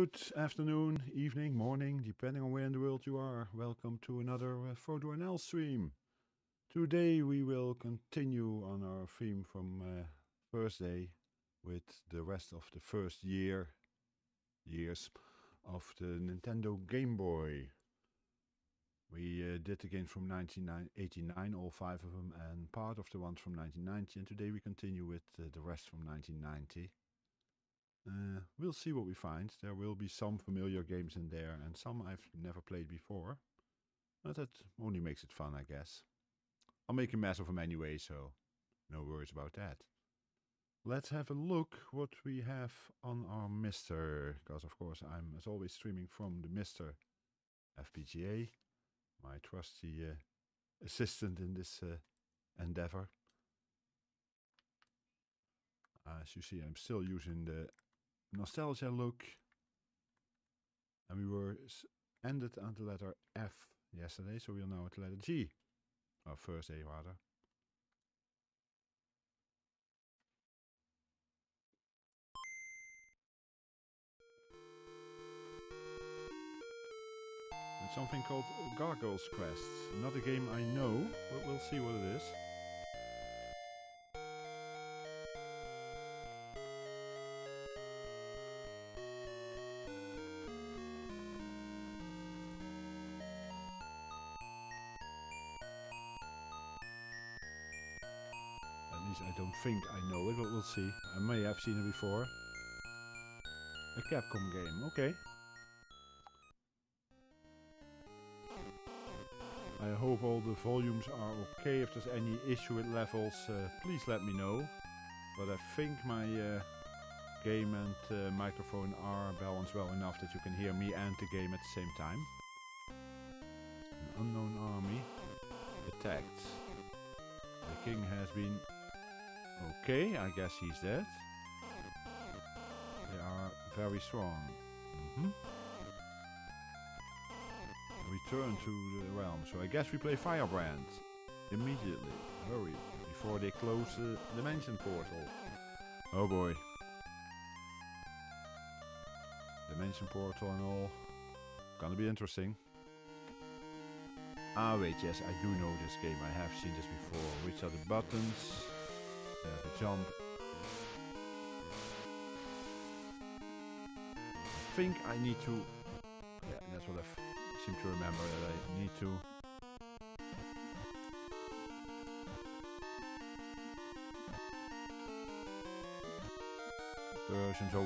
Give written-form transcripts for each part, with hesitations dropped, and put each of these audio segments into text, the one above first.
Good afternoon, evening, morning, depending on where in the world you are. Welcome to another FrodoNL stream. Today we will continue on our theme from first day with the rest of the first years of the Nintendo Game Boy. We did the games from 1989, all 5 of them, and part of the ones from 1990, and today we continue with the rest from 1990. We'll see what we find. There will be some familiar games in there and some I've never played before. But that only makes it fun, I guess. I'll make a mess of them anyway, so no worries about that. Let's have a look what we have on our Mr. Because of course I'm as always streaming from the Mr. FPGA. My trusty assistant in this endeavor. As you see, I'm still using the nostalgia look, and we were ended on the letter F yesterday, so we are now at the letter G, or first A rather. It's something called Gargoyle's Quest, not a game I know, but we'll see what it is. I don't think I know it, but we'll see. I may have seen it before. A Capcom game, okay. I hope all the volumes are okay. If there's any issue with levels, please let me know. But I think my game and microphone are balanced well enough that you can hear me and the game at the same time. An unknown army attacked. The king has been... Okay, I guess he's dead. They are very strong. Return to the realm. So I guess we play Firebrand immediately. Hurry, before they close the dimension portal. Oh boy. Dimension portal and all. Gonna be interesting. Ah wait, yes, I do know this game. I have seen this before. Which are the buttons? The jump. I think I need to... Yeah, that's what I seem to remember, that I need to... Versions of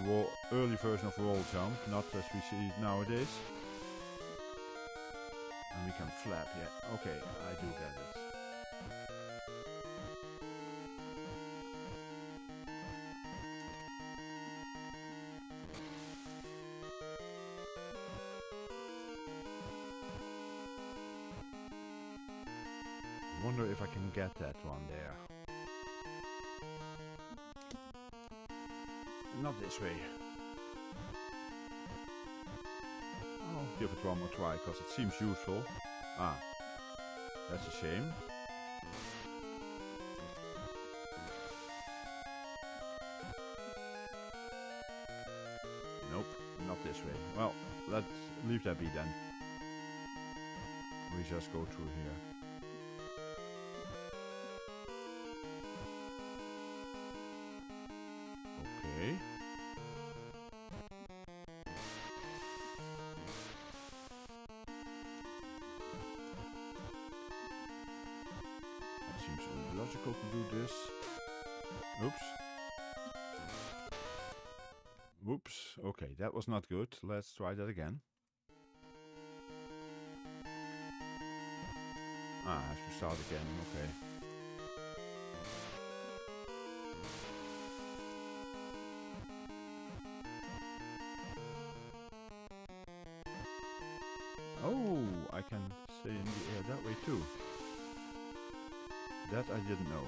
early version of wall jump, not as we see it nowadays. And we can flap, yeah. Okay, I do get it. Wonder if I can get that one there. Not this way. I'll give it one more try because it seems useful. Ah, that's a shame. Nope, not this way. Well, let's leave that be then. We just go through here. To do this. Oops. Whoops. Okay, that was not good. Let's try that again. Ah, I have to start again. Okay. Oh, I can stay in the air that way too. That I didn't know.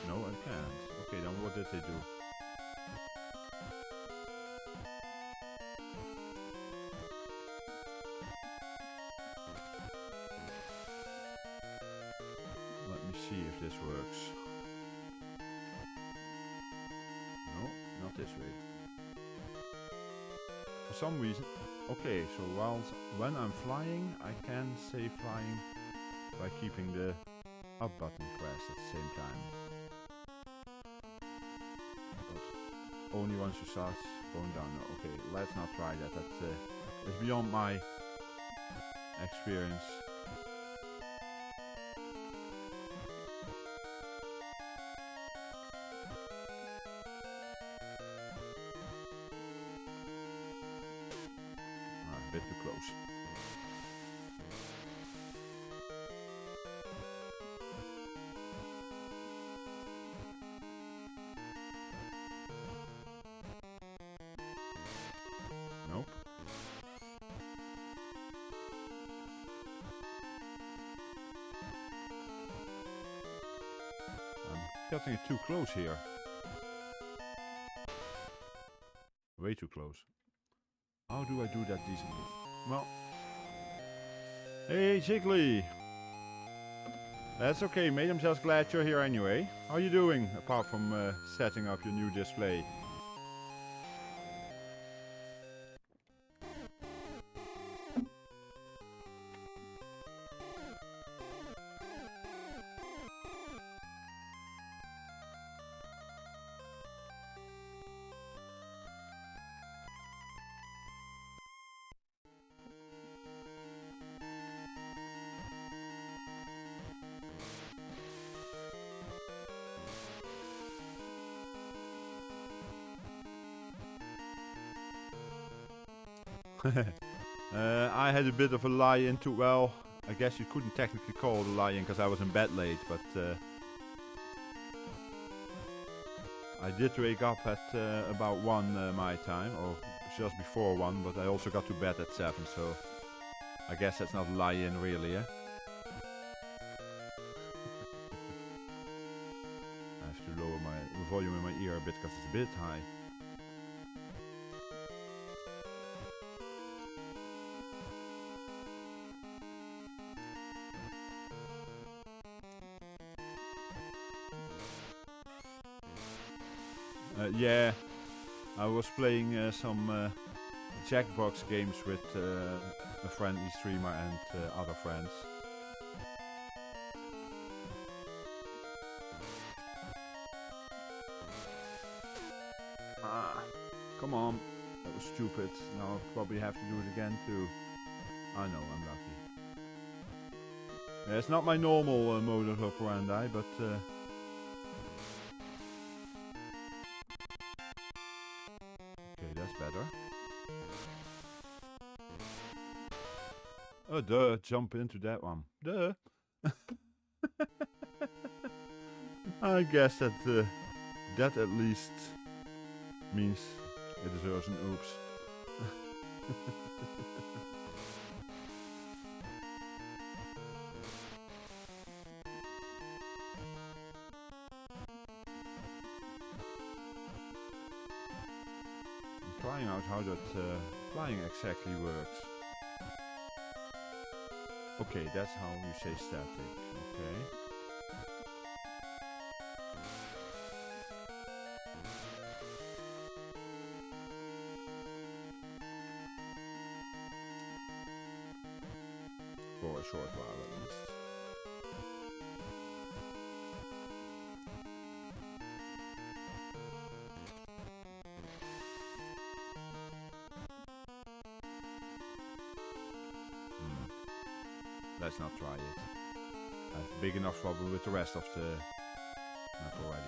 No, I can't. Okay, then what did they do? Let me see if this works. No, not this way. for some reason. Okay, so when I'm flying, I can say flying by keeping the up button pressed at the same time. But only once you start going down. No, okay, let's not try that. That is beyond my experience. A bit too close. Nope. I'm cutting it too close here. Way too close. How do I do that decently? Well, hey Jiggly! That's okay, mate. I'm just glad you're here anyway. How are you doing, apart from setting up your new display? I had a bit of a lie-in too. Well, I guess you couldn't technically call it a lie-in because I was in bed late, but I did wake up at about 1 my time, or just before 1, but I also got to bed at 7, so I guess that's not a lie-in really, yeah? I have to lower my volume in my ear a bit because it's a bit high. Yeah, I was playing some Jackbox games with a friendly streamer and other friends. Ah, come on, that was stupid. Now I'll probably have to do it again too. I know, I'm lucky. Yeah, it's not my normal modus operandi, but better. Oh, duh, jump into that one. Duh. I guess that that at least means it deserves an oops. Trying out how that flying exactly works. Okay, that's how you say static. Okay. For a short while at least. Let's not try it. I have big enough trouble with the rest of the map already.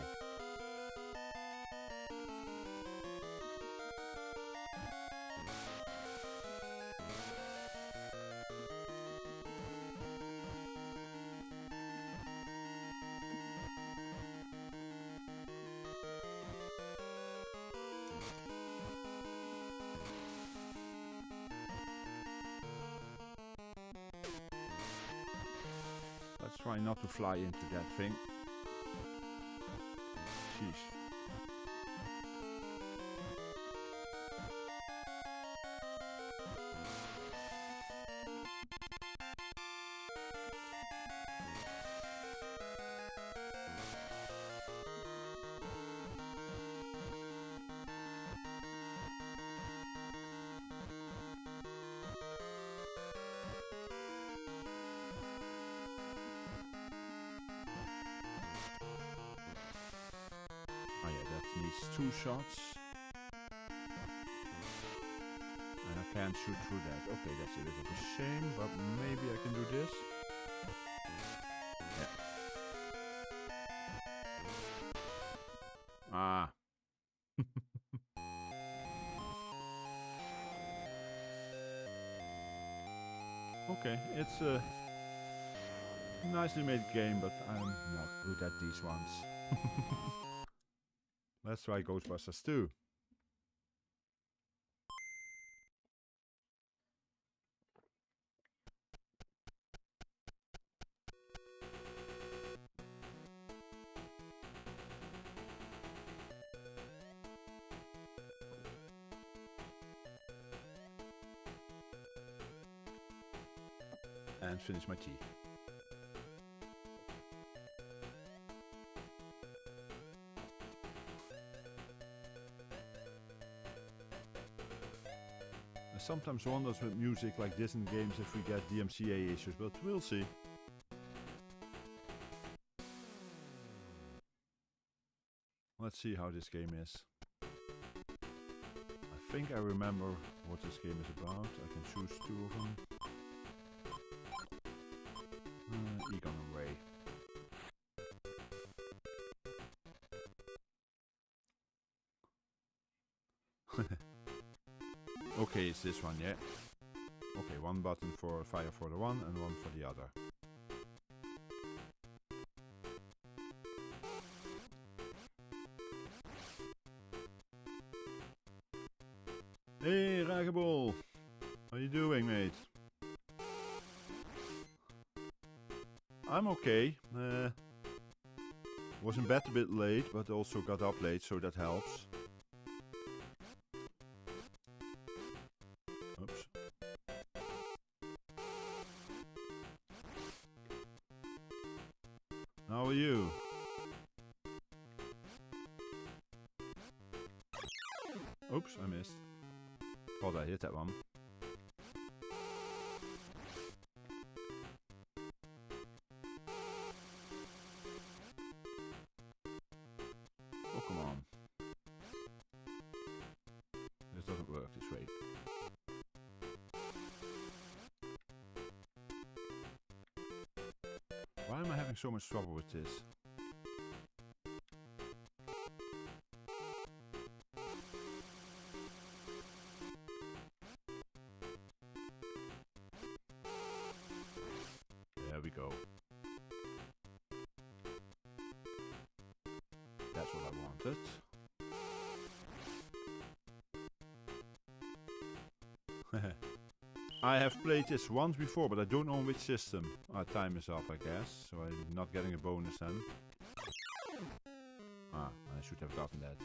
Let's try not to fly into that thing. Jeez. needs 2 shots. And I can't shoot through that. Okay, that's a bit of a shame, but maybe I can do this. Yeah. Ah. Okay, it's a nicely made game, but I'm not good at these ones. Let's try Ghostbusters 2. And finish my tea. I sometimes wonder with music like this in games if we get DMCA issues, but we'll see. Let's see how this game is. I think I remember what this game is about. I can choose 2 of them. Egon and Ray. Okay, it's this one, yeah. Okay, 1 button for fire for the one and 1 for the other. Hey, Ragable! How you doing, mate? I'm okay. Was in bed a bit late, but also got up late, so that helps. Oops. How are you? Oops, I missed. Thought I hit that one. Oh, come on. This doesn't work this way. Why am I having so much trouble with this? There we go. That's what I wanted. I have played this once before, but I don't know on which system. Our time is up, I guess, so I'm not getting a bonus then. Ah, I should have gotten that.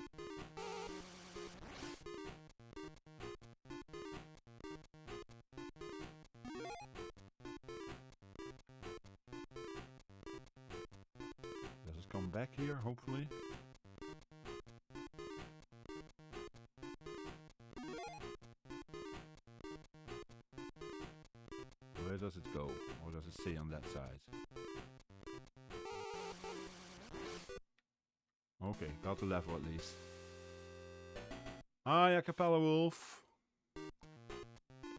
Does it come back here, hopefully? Where does it go? Or does it stay on that side? Okay, got the level at least. Hi, Acapella Wolf.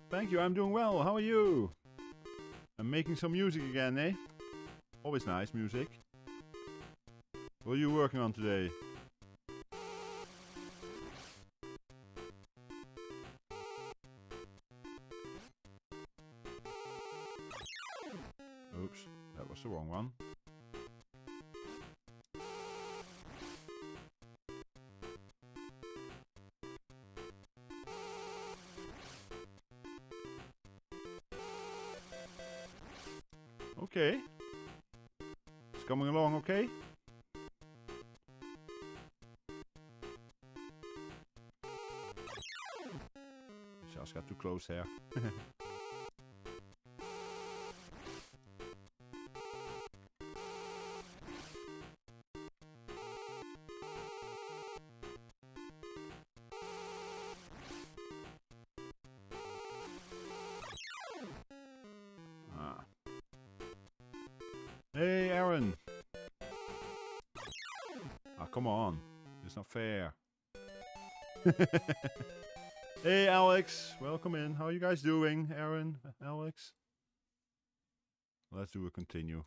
Thank you, I'm doing well. How are you? I'm making some music again, eh? Always nice music. What are you working on today? Oops, that was the wrong one. Okay. It's coming along okay? Just got too close there. Hey, Aaron! Ah, come on. It's not fair. Hey Alex, welcome in. How are you guys doing? Aaron, Alex? Let's do a continue.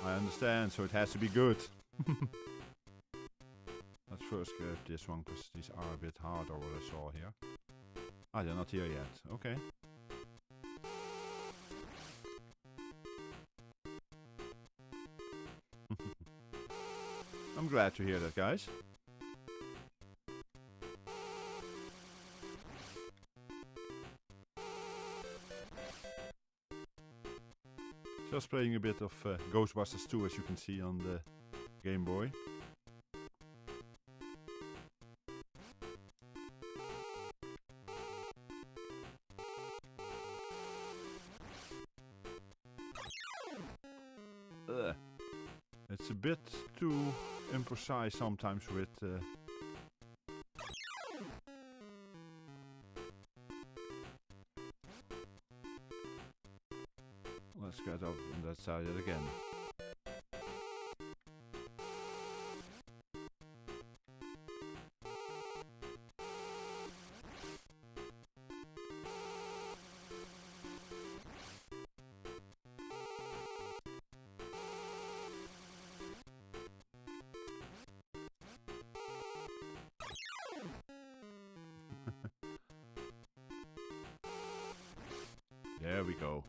I understand, so it has to be good. Let's first grab this one, because these are a bit harder what I saw here. Ah, they're not here yet. Okay. I'm glad to hear that, guys. Just playing a bit of Ghostbusters 2, as you can see on the Game Boy. It's a bit too imprecise sometimes with let's get up on that side yet again. There we go.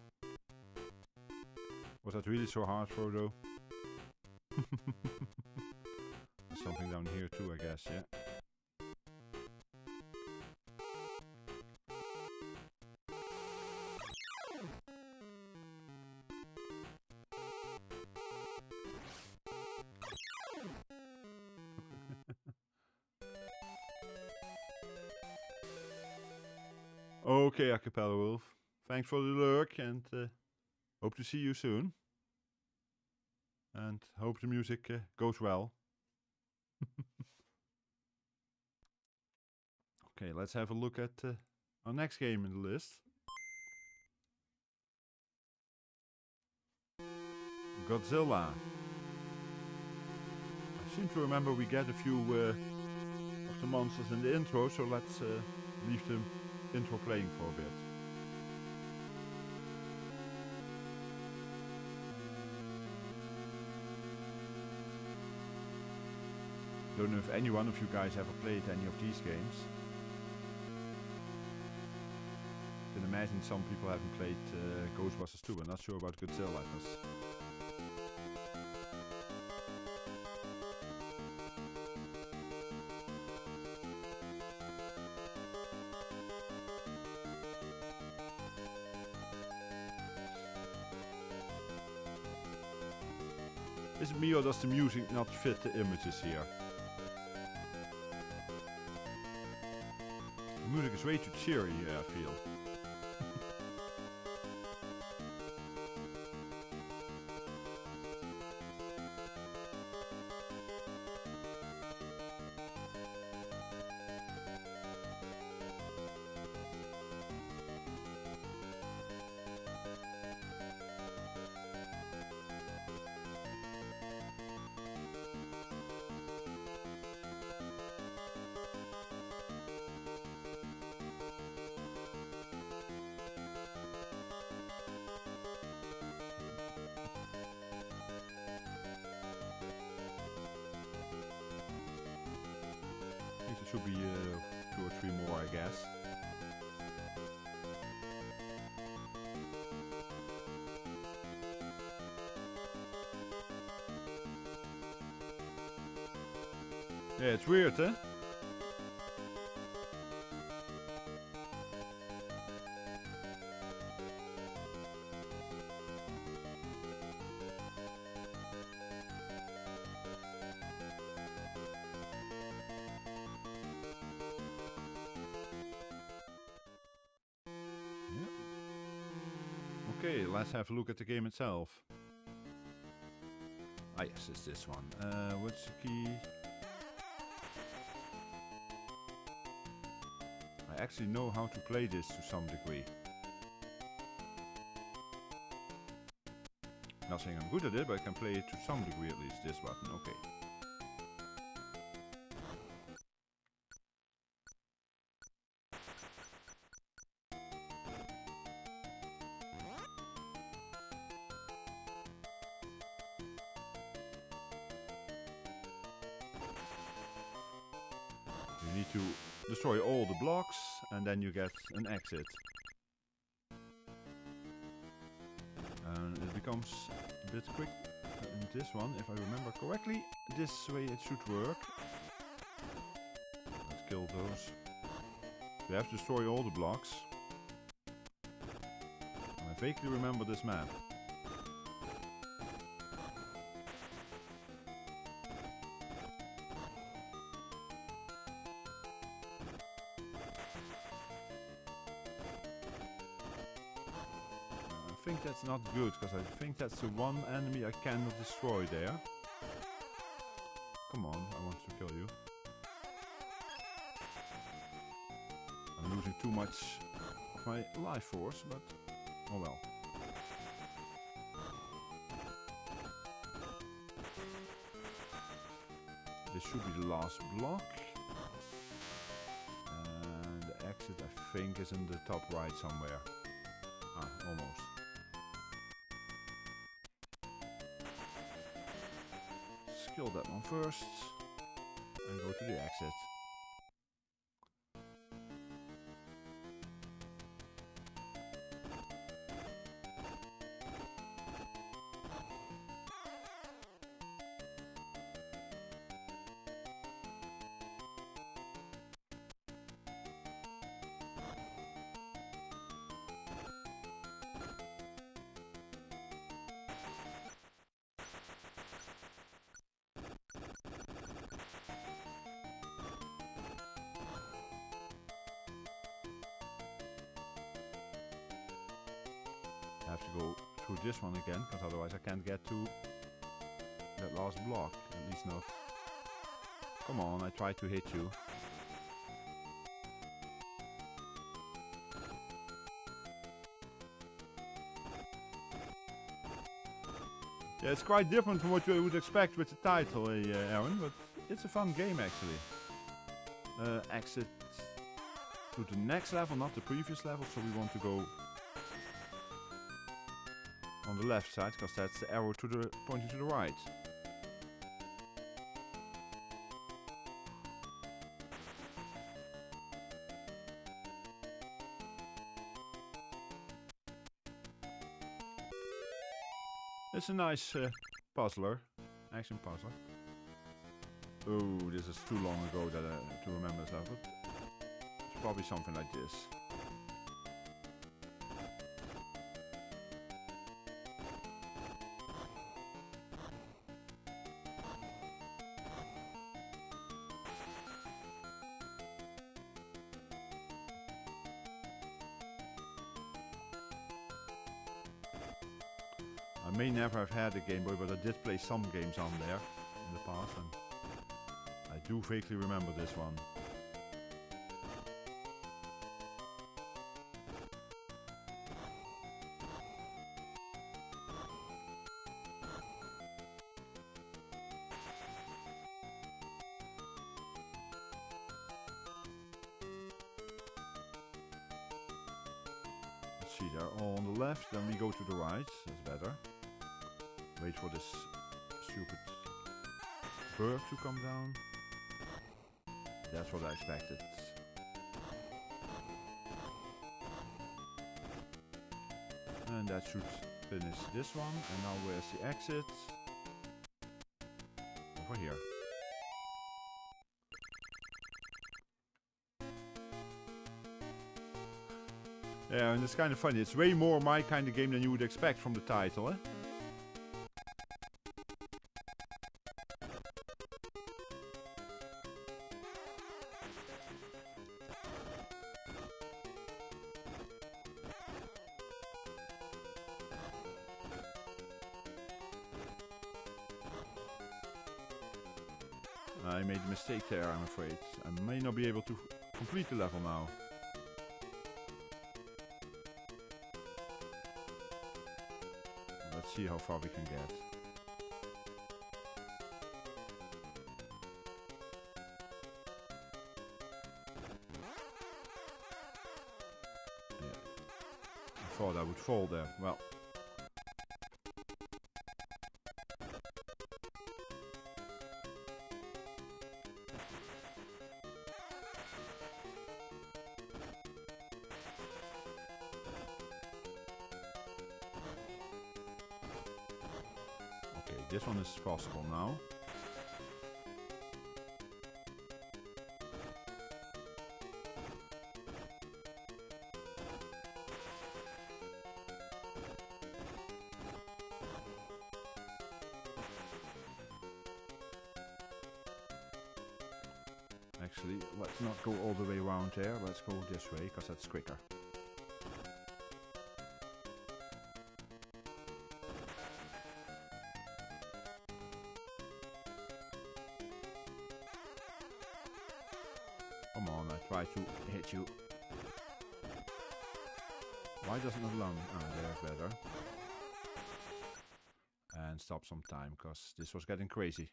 Was that really so hard, Frodo? There's something down here too, I guess, yeah. Okay, Acapella Wolf. Thanks for the lurk and hope to see you soon. And hope the music goes well. Okay, let's have a look at our next game in the list. Godzilla. I seem to remember we get a few of the monsters in the intro, so let's leave the intro playing for a bit. Don't know if any one of you guys ever played any of these games. I can imagine some people haven't played Ghostbusters 2. I'm not sure about Godzilla. Is it me or does the music not fit the images here? The music is way too cheery, I feel. Should be 2 or 3 more, I guess. Yeah, it's weird, huh? Okay, let's have a look at the game itself. Ah yes, it's this one. What's the key? I actually know how to play this to some degree. Not saying I'm good at it, but I can play it to some degree at least. This button, okay. You need to destroy all the blocks and then you get an exit. And it becomes a bit quick in this one, if I remember correctly. This way it should work. Let's kill those. You have to destroy all the blocks. And I vaguely remember this map. I think that's not good, because I think that's the one enemy I cannot destroy there. Come on, I want to kill you. I'm losing too much of my life force, but oh well. This should be the last block. And the exit, I think, is in the top right somewhere. Ah, almost. Kill that one first and go to the exit. I have to go through this one again, because otherwise I can't get to that last block. At least not. Come on, I tried to hit you. Yeah, it's quite different from what you would expect with the title, Aaron, but it's a fun game actually. Exit to the next level, not the previous level, so we want to go on the left side, because that's the arrow to the pointing to the right. It's a nice puzzler, action puzzler. Oh, this is too long ago that to remember this level. It's probably something like this. I may never have had a Game Boy, but I did play some games on there in the past, and I do vaguely remember this one. Let's see, they're all on the left, then we go to the right, that's better. Wait for this stupid bird to come down. That's what I expected. And that should finish this one. And now where's the exit? Over here. Yeah, and it's kind of funny. It's way more my kind of game than you would expect from the title, eh? I made a mistake there, I'm afraid. I may not be able to complete the level now. Let's see how far we can get. Yeah. I thought I would fall there. Well. This one is possible now. Actually, let's not go all the way around there. Let's go this way, because that's quicker. Come on, I try to hit you. Why doesn't it land? Ah, there's better. And stop some time, because this was getting crazy.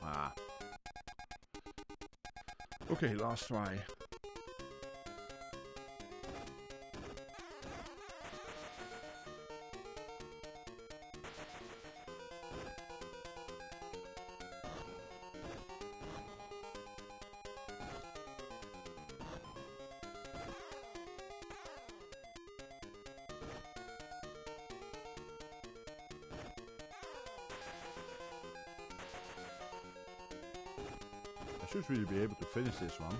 Ah. Okay, last try. I should really be able to finish this one.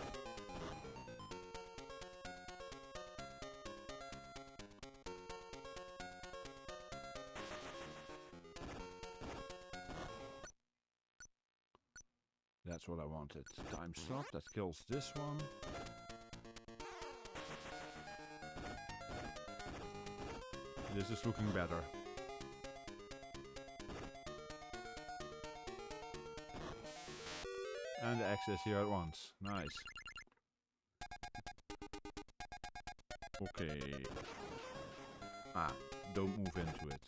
That's what I wanted. Time stop, that kills this one. This is looking better. And the access here at once. Nice. Okay. Ah, don't move into it.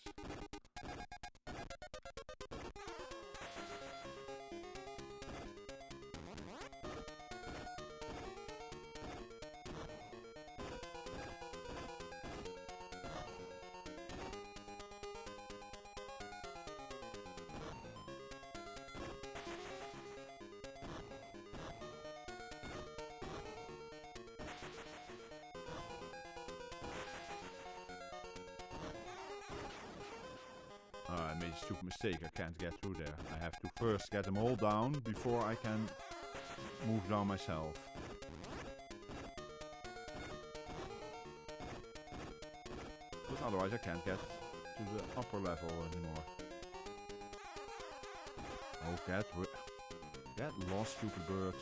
I made a stupid mistake, I can't get through there. I have to first get them all down before I can move down myself. Because otherwise I can't get to the upper level anymore. Oh, get lost, stupid bird.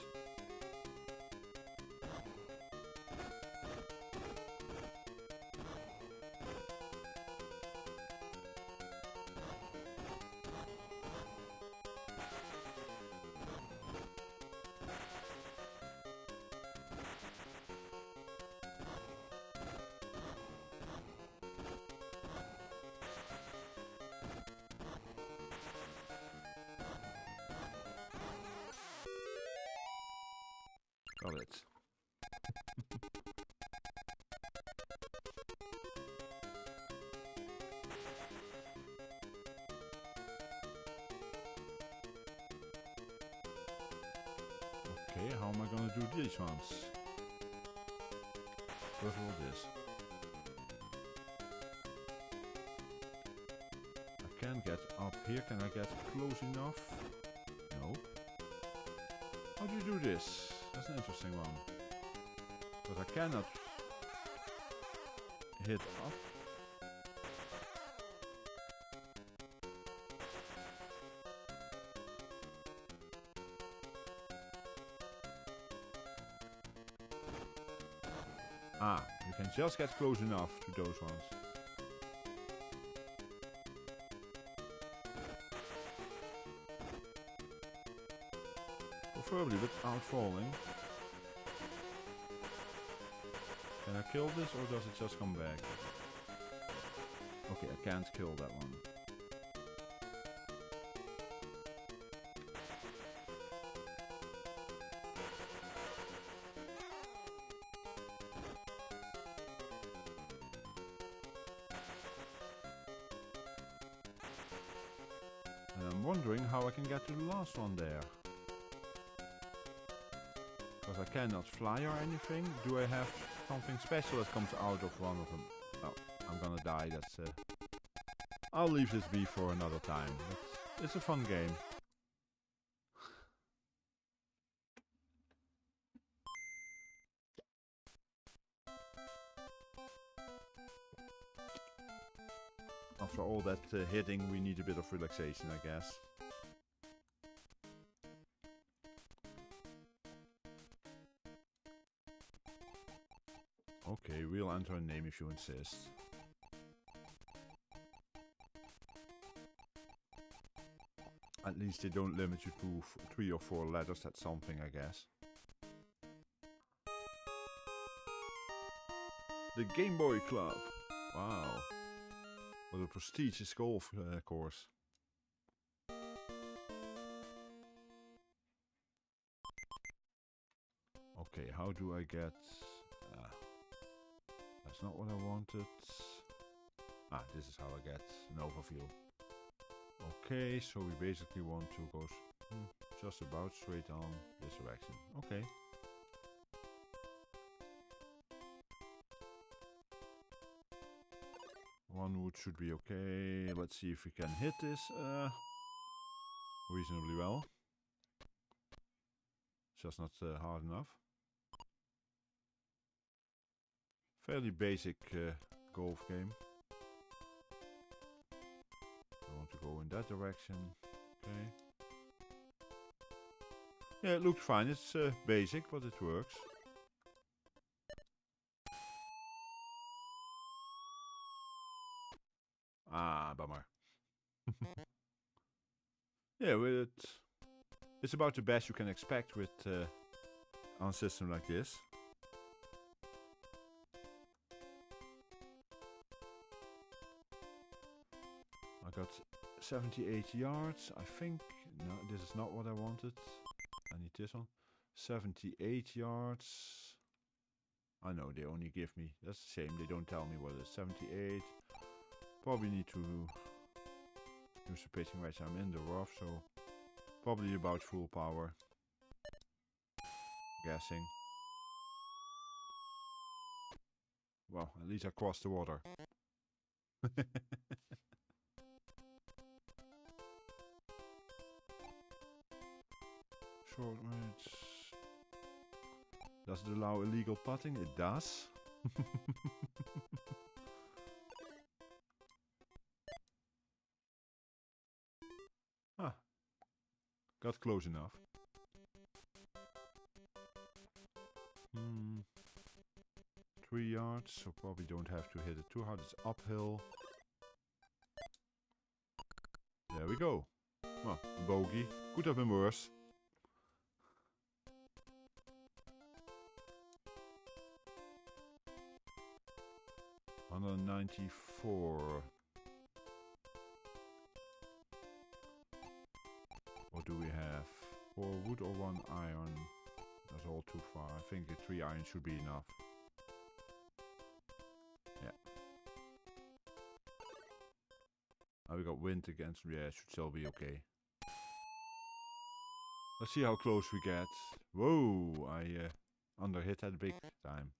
Got it. Okay, how am I gonna do these ones? First of all, this. I can get up here. Can I get close enough? No. How do you do this? That's an interesting one. Because I cannot hit up. Ah, you can just get close enough to those ones. preferably without falling. Can I kill this or does it just come back? Okay, I can't kill that one. And I'm wondering how I can get to the last one there. Because I cannot fly or anything. Do I have something special that comes out of one of them? No, I'm gonna die. That's I'll leave this be for another time. It's a fun game. After all that hitting, we need a bit of relaxation, I guess. Okay, we'll enter a name if you insist. At least they don't limit you to 3 or 4 letters, that's something, I guess. The Game Boy Club. Wow. What a prestigious golf course. Okay, how do I get... that's not what I wanted. Ah, this is how I get an overview. Okay, so we basically want to go just about straight on this direction. Okay. One wood should be okay. Let's see if we can hit this reasonably well. Just not hard enough. Fairly basic golf game. I want to go in that direction. Okay. Yeah, it looks fine. It's basic, but it works. Ah, bummer. Yeah, it's about the best you can expect with on a system like this. I got 78 yards, I think. No, this is not what I wanted. I need this one. 78 yards. I know, they only give me... That's a shame, they don't tell me what it is. 78. Probably need to use the pitching wedge. I'm in the rough, so... Probably about full power. Guessing. Well, at least I crossed the water. Short range. Does it allow illegal putting? It does. Ah. Got close enough. 3 yards, so probably don't have to hit it too hard. It's uphill. There we go. Well, bogey. Could have been worse. $194. What do we have? 4 wood or 1 iron? That's all too far. I think 3 iron should be enough. Yeah. We got wind against. Yeah, it should still be okay. Let's see how close we get. Whoa! I underhit that big time.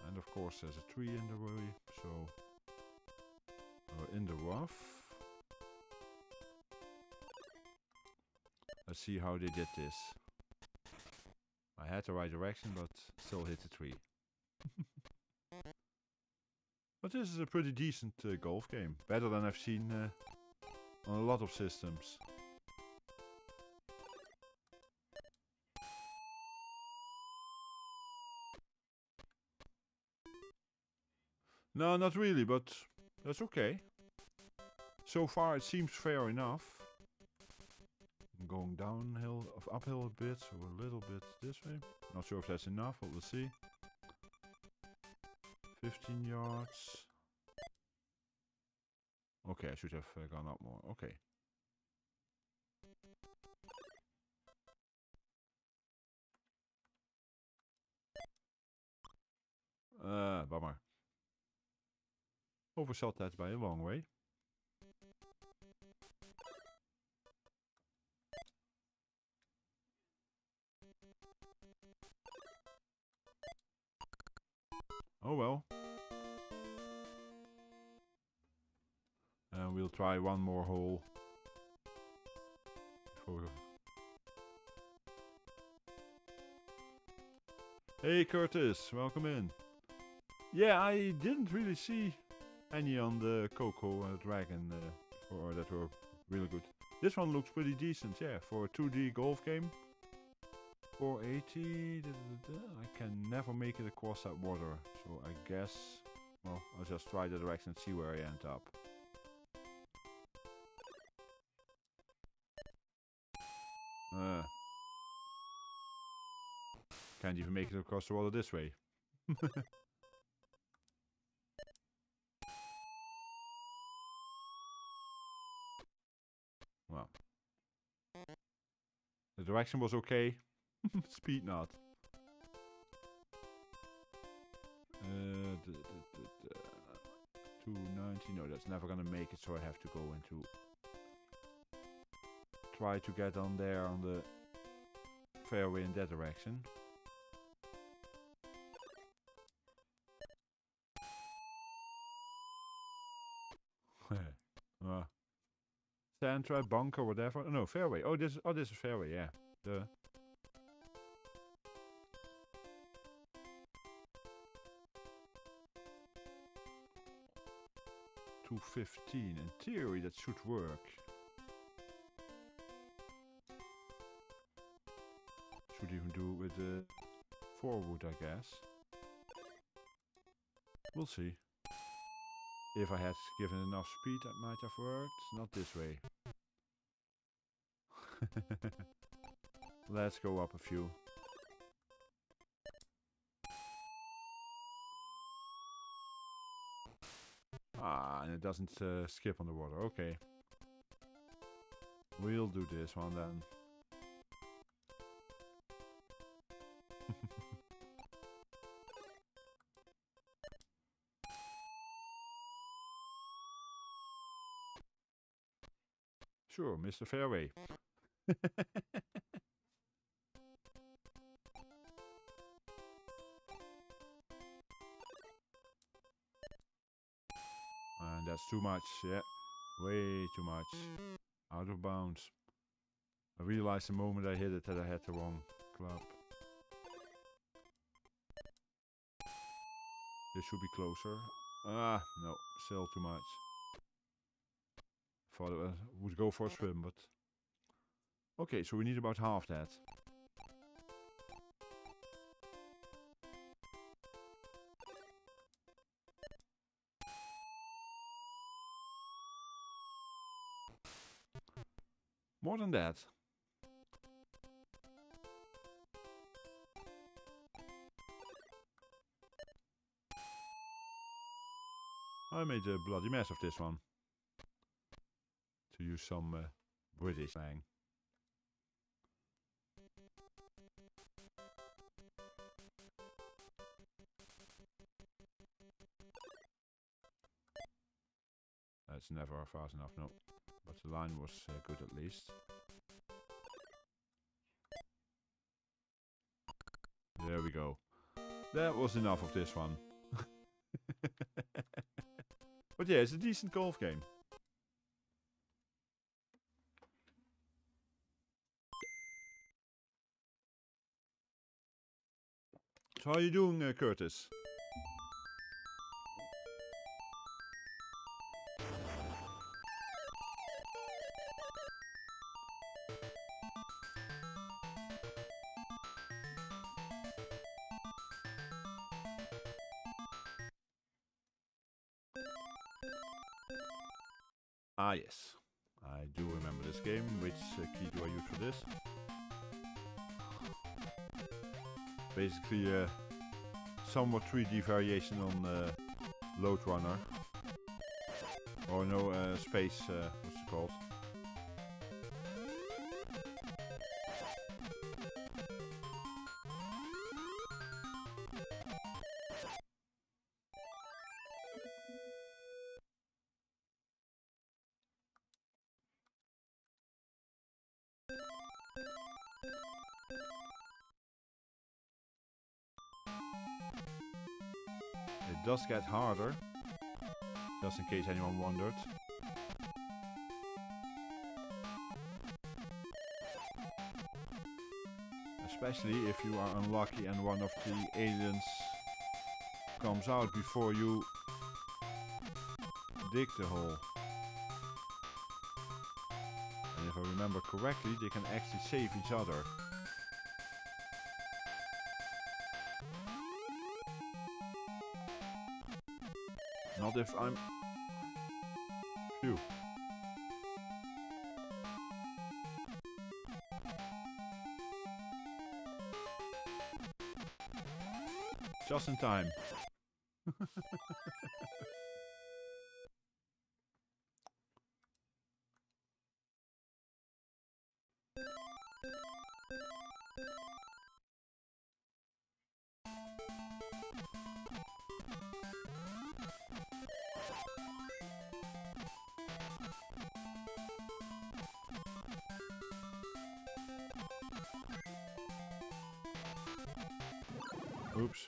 And of course there's a tree in the way, so we're in the rough. Let's see how they did this. I had the right direction, but still hit the tree. But this is a pretty decent golf game. Better than I've seen on a lot of systems. No, not really, but that's okay. So far it seems fair enough. I'm going downhill, uphill a bit, so a little bit this way. Not sure if that's enough, but we'll see. 15 yards. Okay, I should have gone up more. Okay. Bummer. Overshot that by a long way. Oh well. And we'll try one more hole. Hey Curtis, welcome in. Yeah, I didn't really see any on the Coco Dragon or that were really good. This one looks pretty decent, yeah, for a 2D golf game. 480, I can never make it across that water, so I guess, well, I'll just try the direction and see where I end up. Can't even make it across the water this way. Well, the direction was okay. Speed not. 290. No, that's never gonna make it, so I have to go into. Try to get on there on the fairway in that direction. Sand trap, bunker, whatever. Oh, no, fairway. Oh, this is fairway. Yeah. The 215. In theory, that should work. Should even do it with the forward, I guess. We'll see. If I had given enough speed, that might have worked. Not this way. Let's go up a few. Ah, and it doesn't skip on the water. Okay. We'll do this one then. Sure, Mr. Fairway. And that's too much, yeah. Way too much. Out of bounds. I realized the moment I hit it that I had the wrong club. This should be closer. Ah, no, still too much. Thought it would go for a swim, but... Okay, so we need about half that. More than that. I made a bloody mess of this one. To use some British slang. That's never fast enough, no. But the line was good at least. There we go. That was enough of this one. But yeah, it's a decent golf game. So how are you doing, Curtis? Ah yes, I do remember this game. Which key do I use for this? Basically somewhat 3D variation on Lode Runner. Or no, Space, what's it called? It does get harder, just in case anyone wondered. Especially if you are unlucky and one of the aliens comes out before you dig the hole. And if I remember correctly, they can actually save each other. Not if I'm... Phew. Just in time. Oops.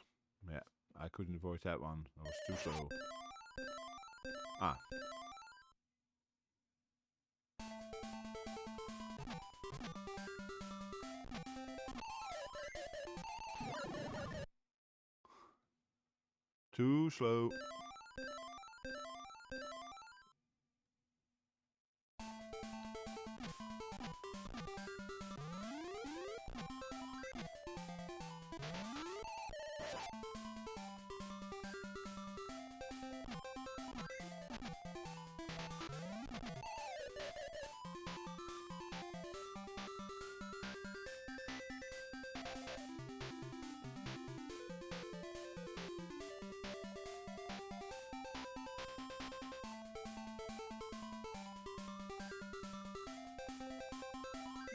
Yeah, I couldn't avoid that one. I was too slow. Ah. Too slow.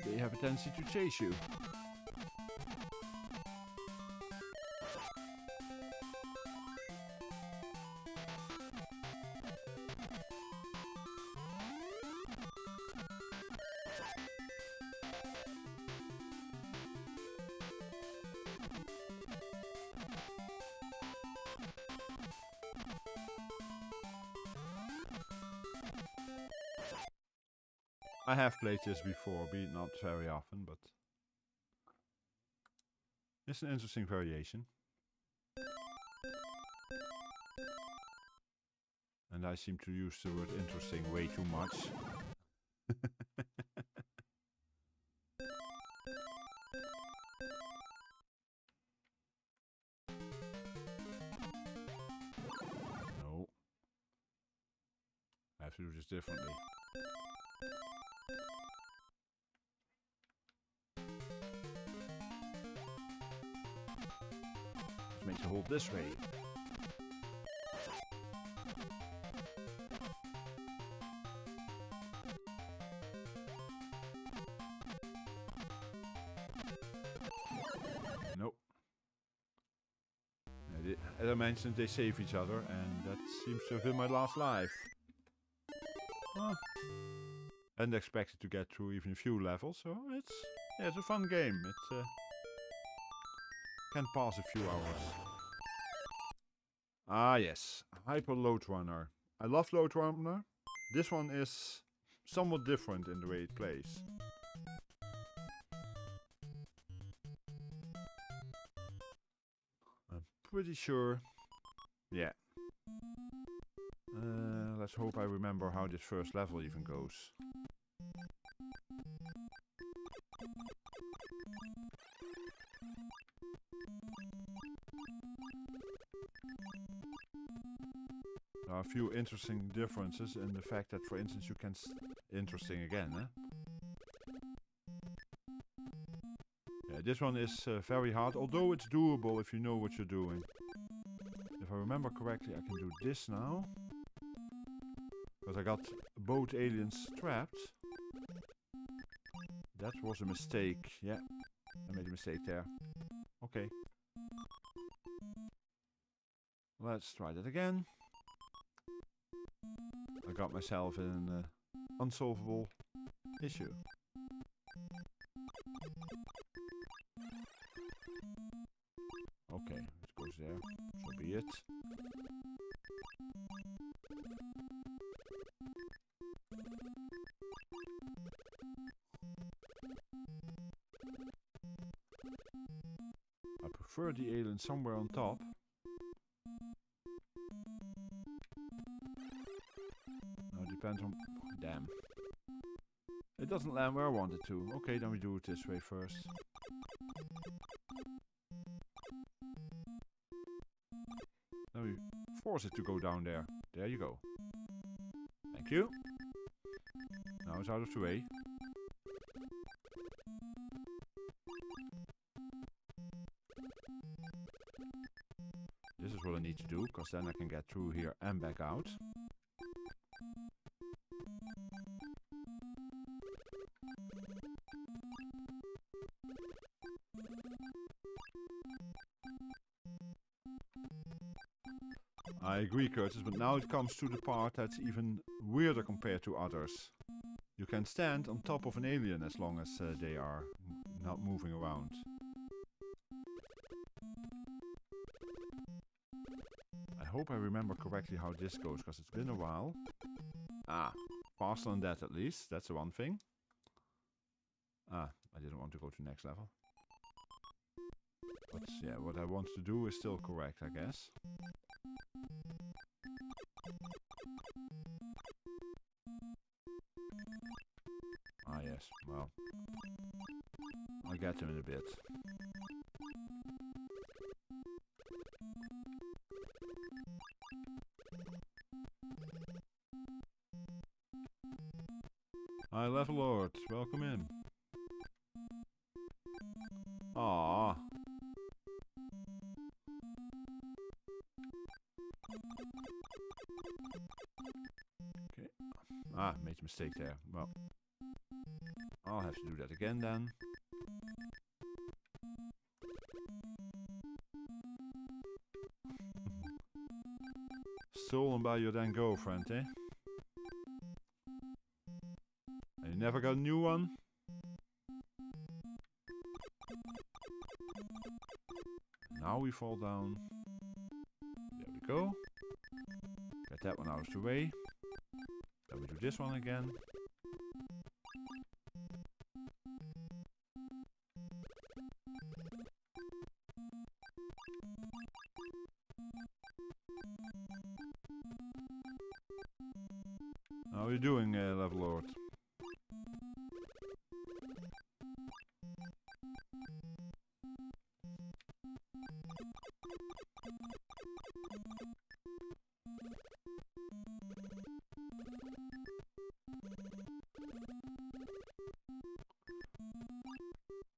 They have a tendency to chase you. I have played this before, be it not very often, but it's an interesting variation. And I seem to use the word interesting way too much. No. I have to do this differently. Make the hold this way. Nope. As I mentioned, they save each other, and that seems to have been my last life. Huh. Hadn't expected to get through even a few levels, so it's a fun game. It can pass a few hours. Ah yes, Hyper Lode Runner. I love Lode Runner. This one is somewhat different in the way it plays. I'm pretty sure. Yeah. Let's hope I remember how this first level even goes. There are a few interesting differences in the fact that, for instance, you can... interesting again, eh? Yeah, this one is very hard, although it's doable if you know what you're doing. If I remember correctly, I can do this now. Because I got both aliens trapped. That was a mistake. Yeah, I made a mistake there. Okay. Let's try that again. I got myself in an unsolvable issue. Okay, it goes there. So be it. I prefer the alien somewhere on top. Now it depends on... Damn. It doesn't land where I want it to. Okay, then we do it this way first. Then we force it to go down there. There you go. Thank you. Now it's out of the way. This is what I need to do, because then I can get through here and back out. I agree, Curtis, but now it comes to the part that's even weirder compared to others. You can stand on top of an alien as long as they are not moving around. I hope I remember correctly how this goes, because it's been a while. Ah, faster than that at least, that's the one thing. Ah, I didn't want to go to next level. But yeah, what I want to do is still correct, I guess. Ah yes, well, I'll get him in a bit. Hi, Level Lord, welcome in. Ah. Okay. Ah, made a mistake there. Well, I'll have to do that again then. Stolen by your then girlfriend, eh? And you never got a new one? Now we fall down. There we go. Get that one out of the way. Then we do this one again. How are you doing, Level Lord?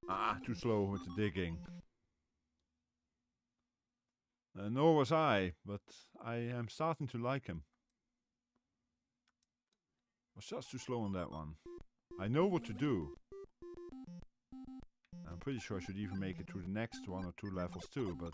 Ah, too slow with the digging. Nor was I, but I am starting to like him. Was just too slow on that one. I know what to do. I'm pretty sure I should even make it through the next one or two levels too, but...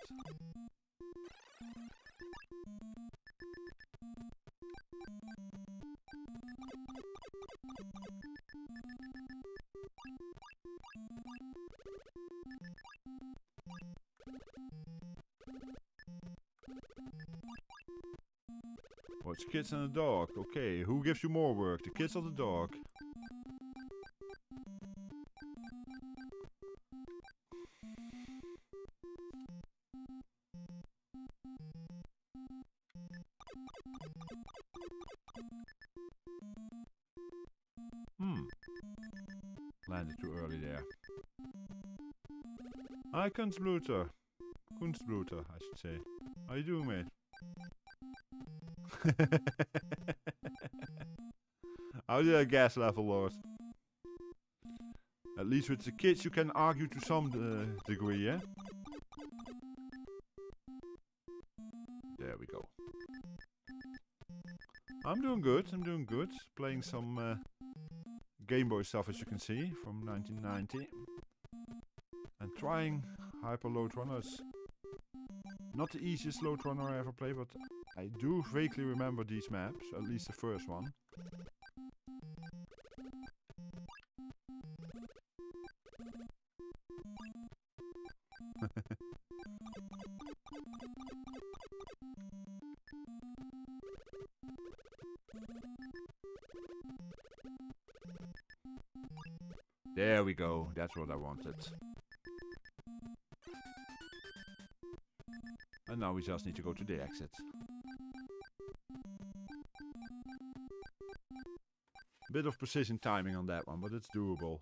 Oh, it's kids and a dog. Okay, who gives you more work, the kids or the dog? Landed too early there. Hi, Kunstbluter. Kunstbluter, I should say. How you doing, mate? How did I guess level, Lord? At least with the kids you can argue to some degree, yeah? There we go. I'm doing good, Playing some Game Boy stuff, as you can see, from 1990. And trying Hyper Lode Runners. Not the easiest Lode Runner I ever played, but I do vaguely remember these maps, at least the first one. There we go, that's what I wanted. And now we just need to go to the exit. Bit of precision timing on that one, but it's doable.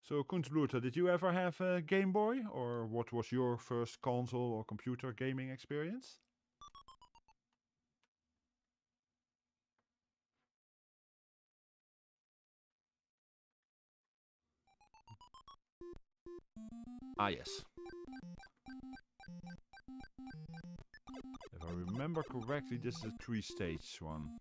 So, Kuntlurta, did you ever have a Game Boy? Or what was your first console or computer gaming experience? Ah, yes. If I remember correctly, this is a 3-stage one.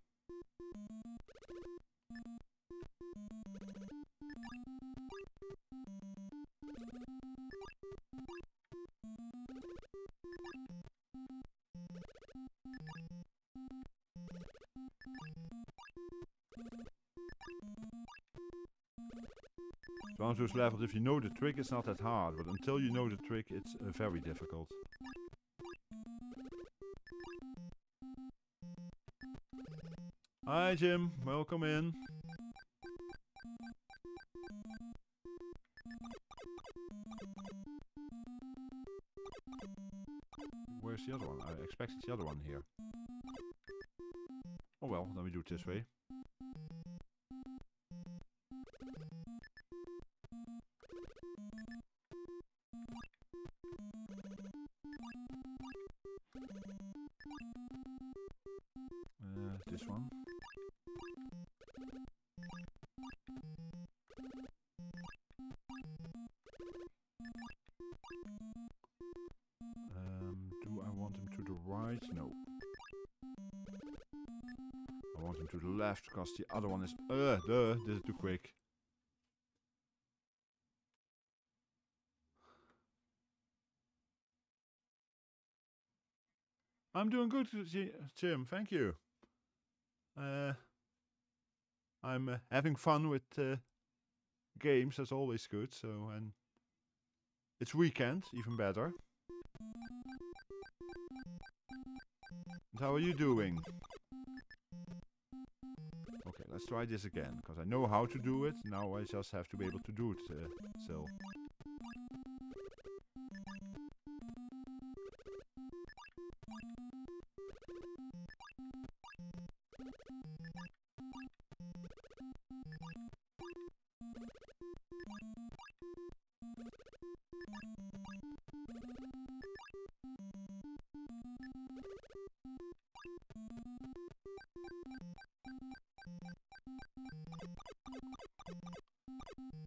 It's one of those levels, if you know the trick, it's not that hard, but until you know the trick, it's very difficult. Hi Jim, welcome in. Where's the other one? I expected the other one here. Oh well, then we do it this way. This one. Do I want him to the right? No. I want him to the left because the other one is... this is too quick. I'm doing good, Jim. Thank you. I'm having fun with games. That's always good. So, and it's weekend, even better. And how are you doing? Okay, let's try this again, because I know how to do it. Now I just have to be able to do it still.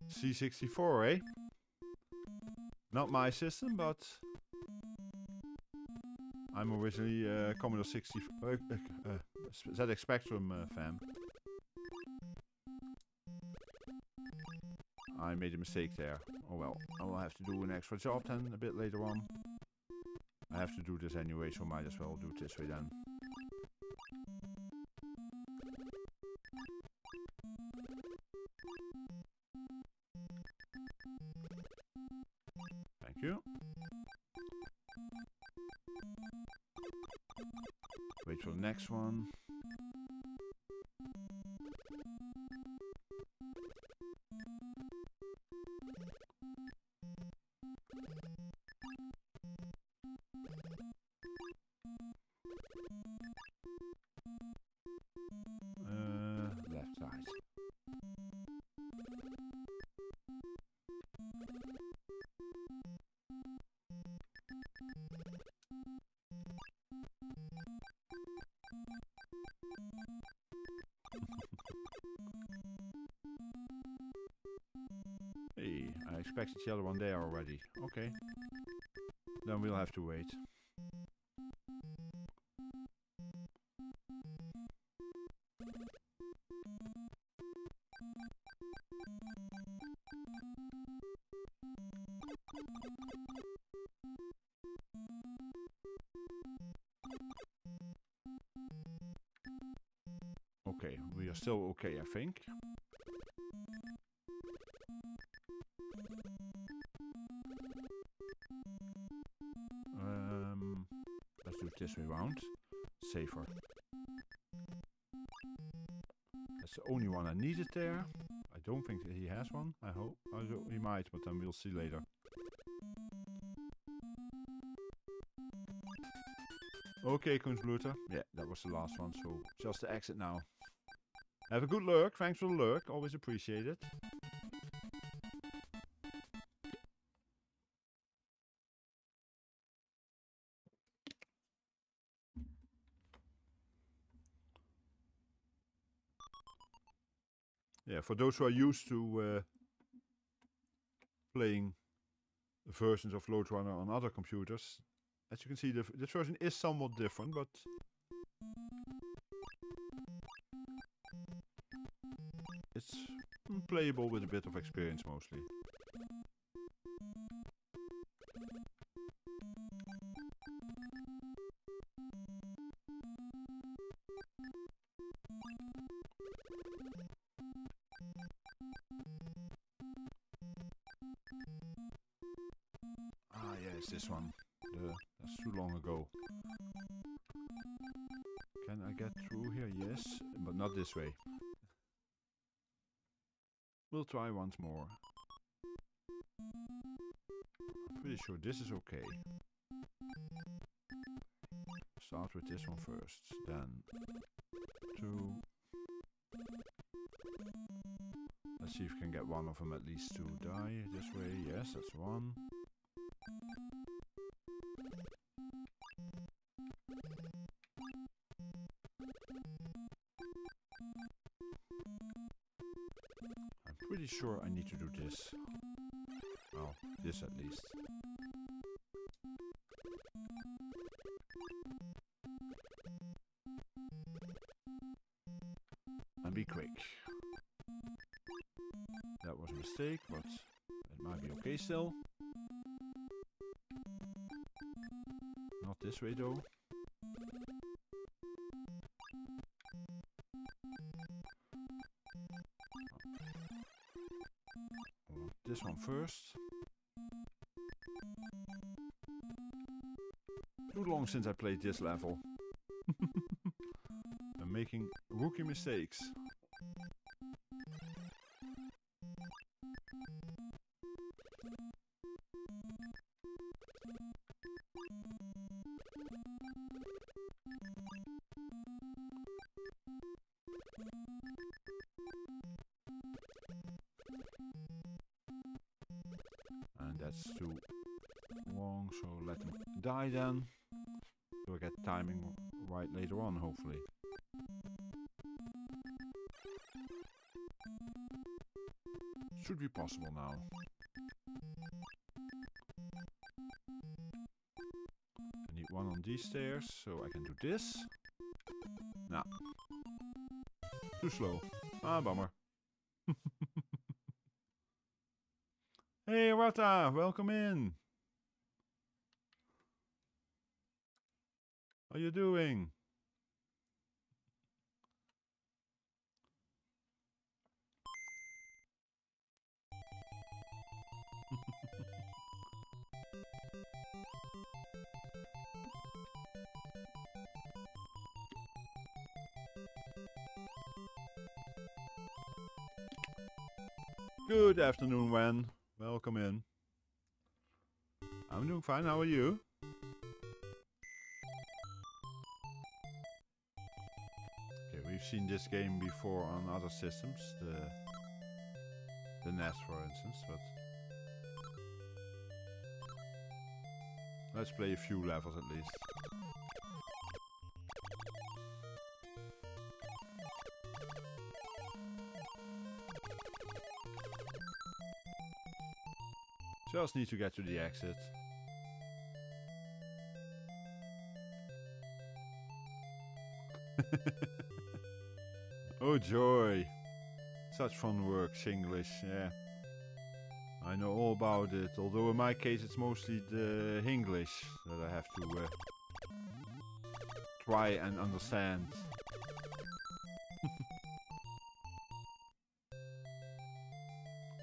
C64, eh? Not my system, but I'm originally Commodore 60 ZX Spectrum fan. I made a mistake there. Oh well, I will have to do an extra job then a bit later on. I have to do this anyway, so might as well do it this way then. Thank you. Wait for the next one. Left side. I expected the other one there already. Okay. Then we'll have to wait. Okay, we are still okay, I think. Let's do it this way round. Safer. That's the only one I needed there. I don't think that he has one. I hope. He might, but then we'll see later. Okay, Kunzbluter. Yeah, that was the last one, so just the exit now. Have a good lurk. Thanks for the lurk. Always appreciate it. Yeah, for those who are used to playing versions of Lode Runner on other computers, as you can see, this version is somewhat different, but it's playable with a bit of experience mostly. Ah, yeah, it's this one. That's too long ago. Can I get through here? Yes, but not this way. We'll try once more. I'm pretty sure this is okay. Start with this one first, then 2. Let's see if we can get one of them at least to die this way. Yes, that's 1. I'm pretty sure I need to do this. Well, this at least. And be quick. That was a mistake, but it might be okay still. Not this way though. I want this one first. Too long since I played this level. I'm making rookie mistakes. And that's too long, so let him die then. So I get timing right later on, hopefully. Should be possible now. I need one on these stairs, so I can do this. Nah. Too slow. Ah, bummer. Hey, Rata, welcome in. How you doing? Good afternoon, Wen. Welcome in. I'm doing fine. How are you? Okay, we've seen this game before on other systems, the NES, for instance, but let's play a few levels at least. Just need to get to the exit. Oh joy! Such fun work, Singlish, yeah. I know all about it, although in my case it's mostly the Hinglish that I have to try and understand.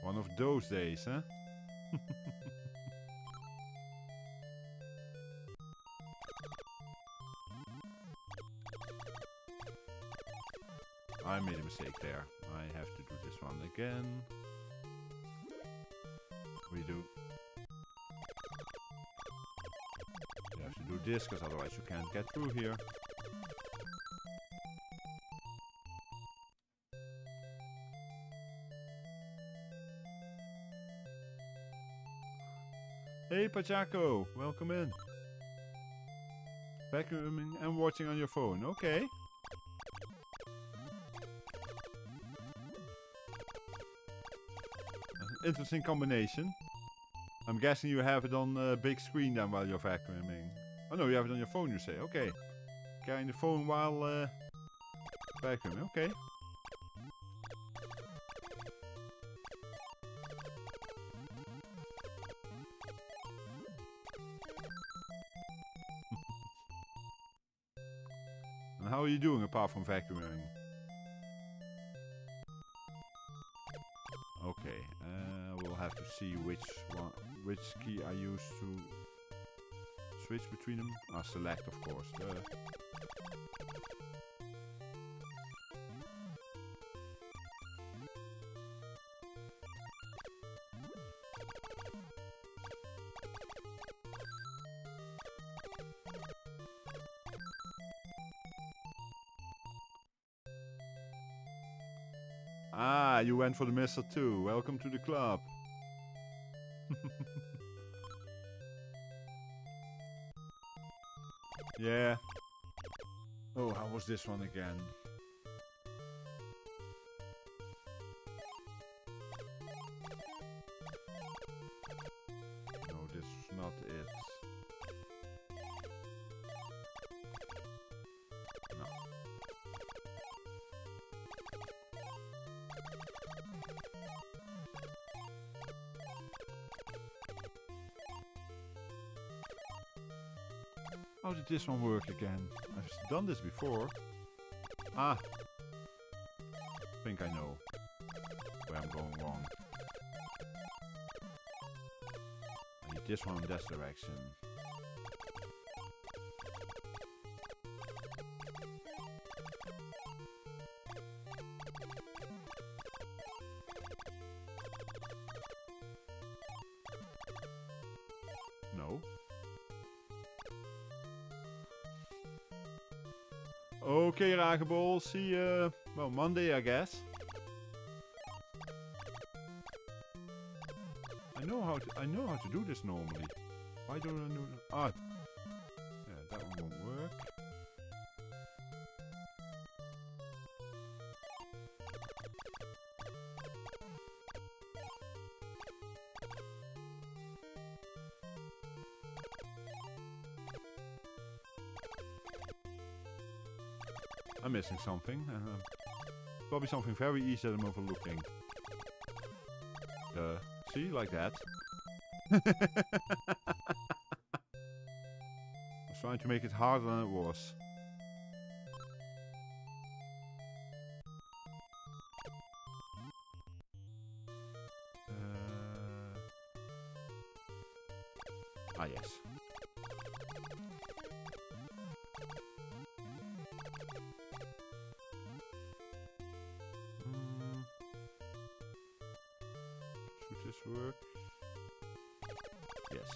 One of those days, huh? I made a mistake there. I have to do this one again. Redo. You have to do this, because otherwise you can't get through here. Hey Pachaco, welcome in. Vacuuming and watching on your phone, okay. Interesting combination. I'm guessing you have it on big screen then while you're vacuuming. Oh no, you have it on your phone, you say. Okay. Carrying the phone while vacuuming. Okay. And how are you doing apart from vacuuming? Okay, we'll have to see which key I use to switch between them. Select, of course. Ah, you went for the missile too. Welcome to the club. Yeah. Oh, how was this one again? No, this is not it. No. How did this one work again? I've done this before. Ah! I think I know where I'm going wrong. I need this one in this direction. No. Okay, Ragebol. See you, well, Monday, I guess. I know how to do this normally. Why don't I know that? Ah, yeah, that one won't work. I'm missing something. Probably something very easy that I'm overlooking. See, like that. I was trying to make it harder than it was. Ah, yes. Should this work? Yes.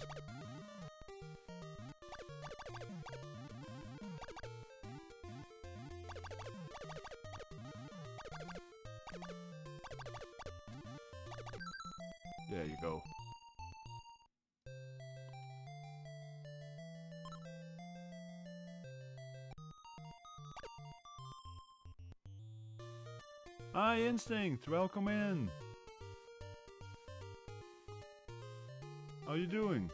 There you go. Hi, Instinct! Welcome in! How are you doing?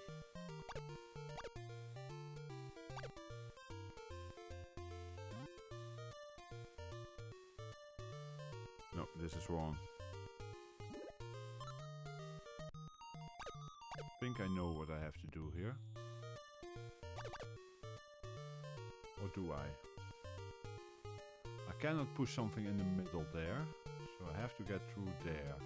No, this is wrong. I think I know what I have to do here. Or do I? I cannot push something in the middle there, so I have to get through there.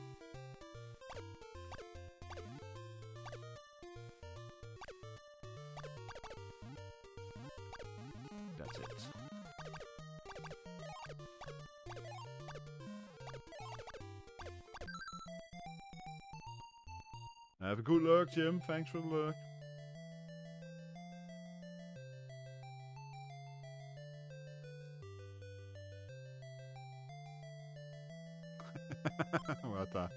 That's it. Have a good luck, Jim. Thanks for the luck. What the?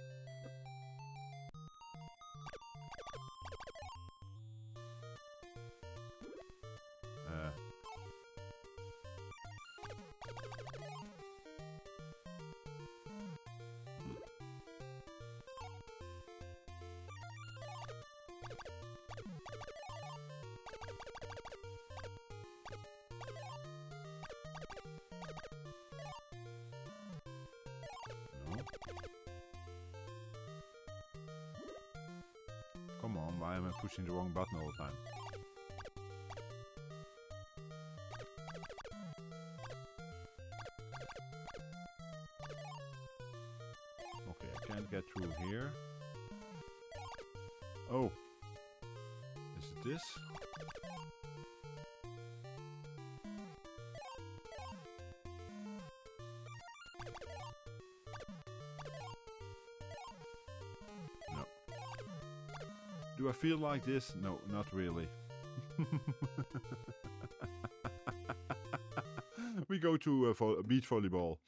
Come on, why am I pushing the wrong button all the time? Okay, I can't get through here. Oh! Is it this? Do I feel like this? No, not really. We go to beach volleyball.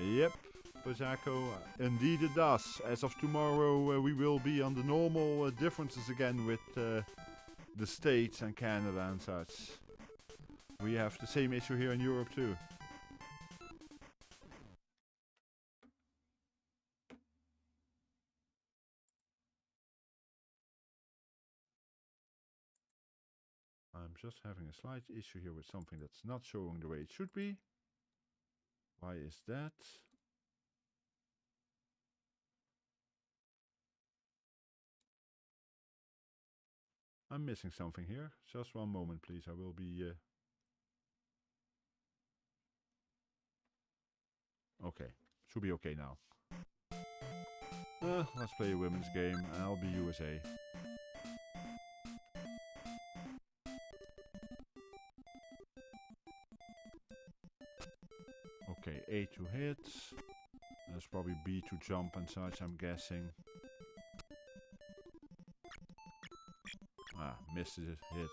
Yep, Pazako, indeed it does. As of tomorrow we will be on the normal differences again with the States and Canada and such. We have the same issue here in Europe too. I'm just having a slight issue here with something that's not showing the way it should be. Why is that? I'm missing something here. Just one moment, please. I will be... Okay. Should be okay now. Let's play a women's game. I'll be USA. Okay, A to hit. That's probably B to jump and such, I'm guessing. Ah, missed his hit.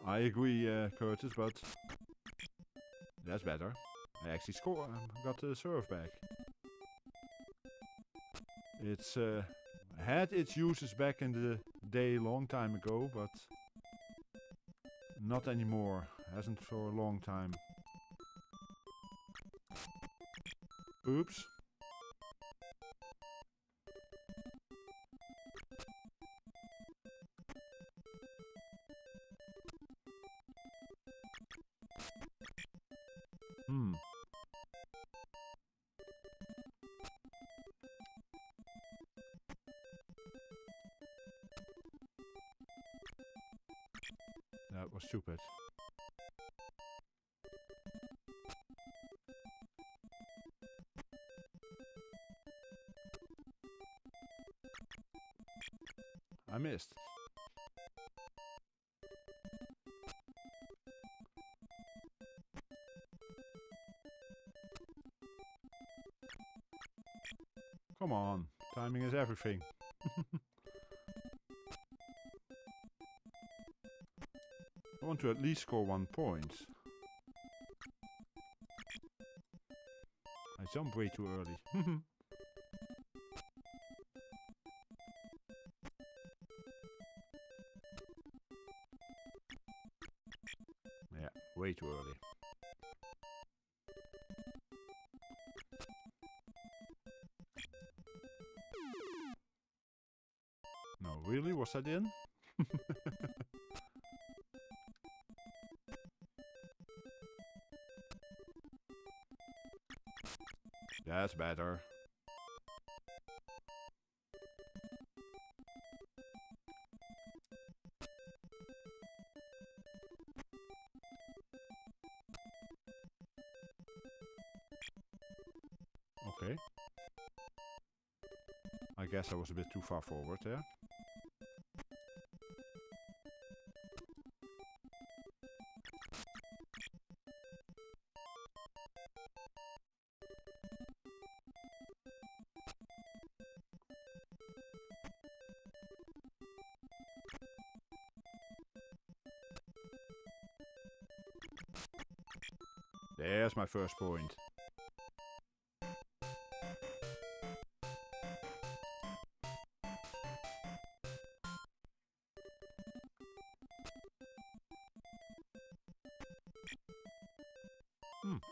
I agree, Curtis, but that's better. I actually got the serve back. It's had its uses back in the day long time ago, but not anymore. Hasn't for a long time. Oops. That was stupid. I missed. Come on, timing is everything. I want to at least score 1 point. I jumped way too early. Way too early. No, really? Was that in? That's better. Okay. I guess I was a bit too far forward there. There's my first point.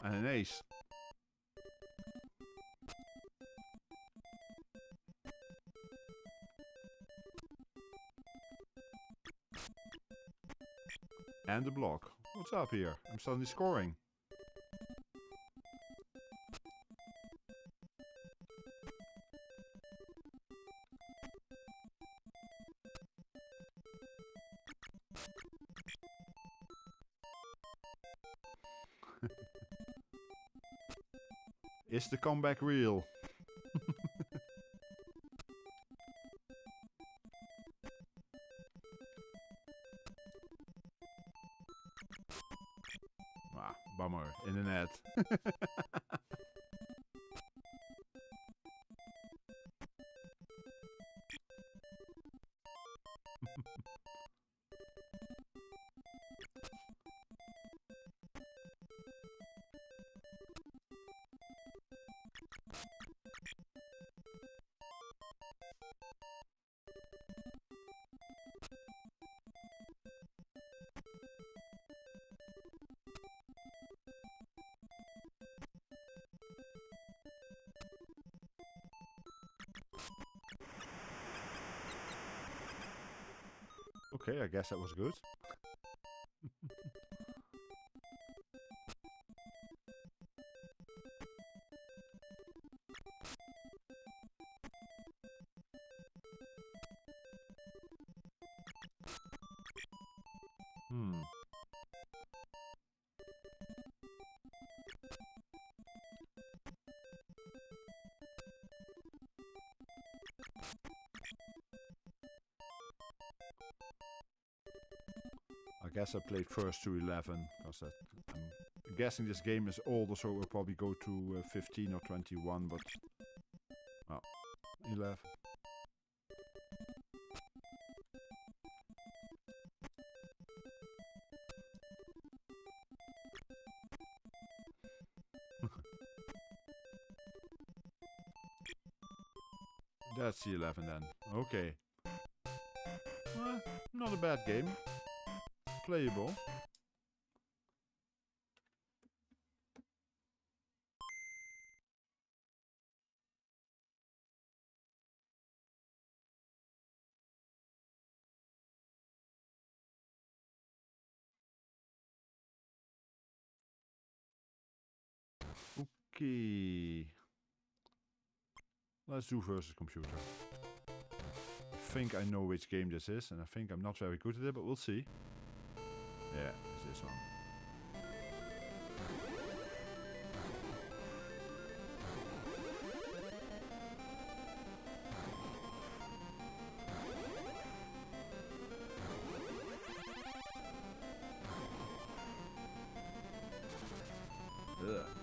And an ace. And the block. What's up here? I'm suddenly scoring. Is the comeback real? Ah, bummer. In the net. Okay, I guess that was good. I guess I played first to 11, because I'm guessing this game is older, so we'll probably go to 15 or 21, but well, 11. That's the 11 then. Okay. Well, not a bad game. Playable. Okay. Let's do versus computer. I think I know which game this is, and I think I'm not very good at it, but we'll see. Yeah, it's this one.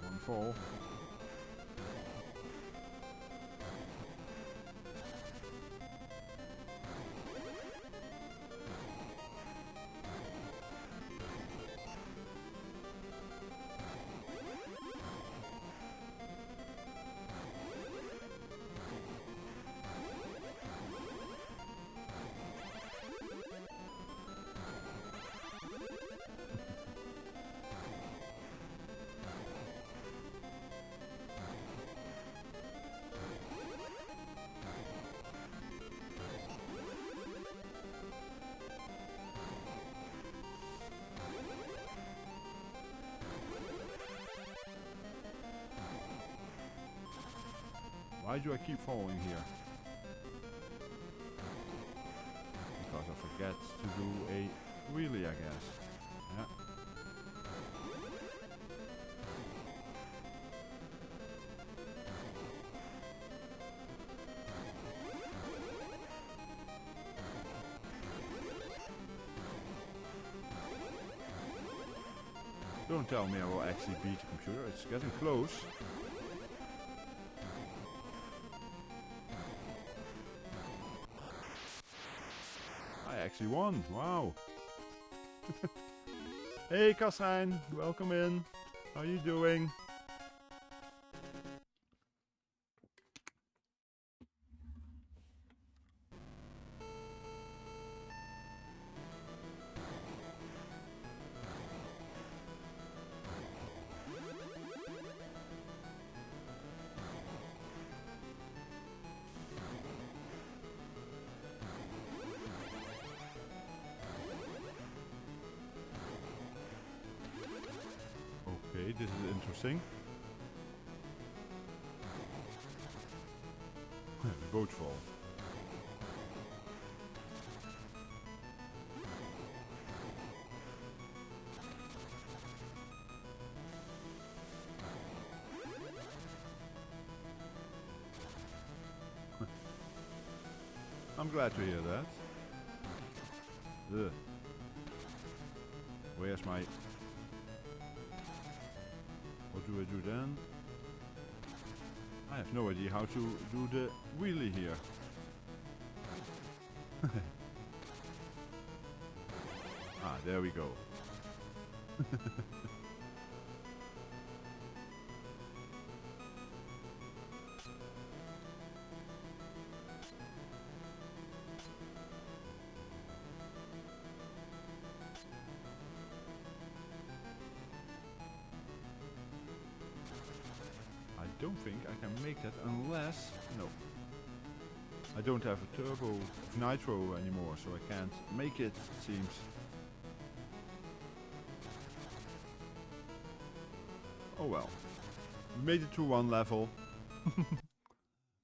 One fall. Why do I keep falling here? Because I forget to do a wheelie, I guess. Yeah. Don't tell me I will actually beat the computer. It's getting close. I actually won. Wow. Hey Kasijn, welcome in. How are you doing? Okay, this is interesting. The boat fall. I'm glad to hear that. Ugh. Where's my... What do I do then? I have no idea how to do the wheelie here. Ah, there we go. I don't think I can make that unless... No. I don't have a turbo nitro anymore, so I can't make it, it seems. Oh well. We made it to one level.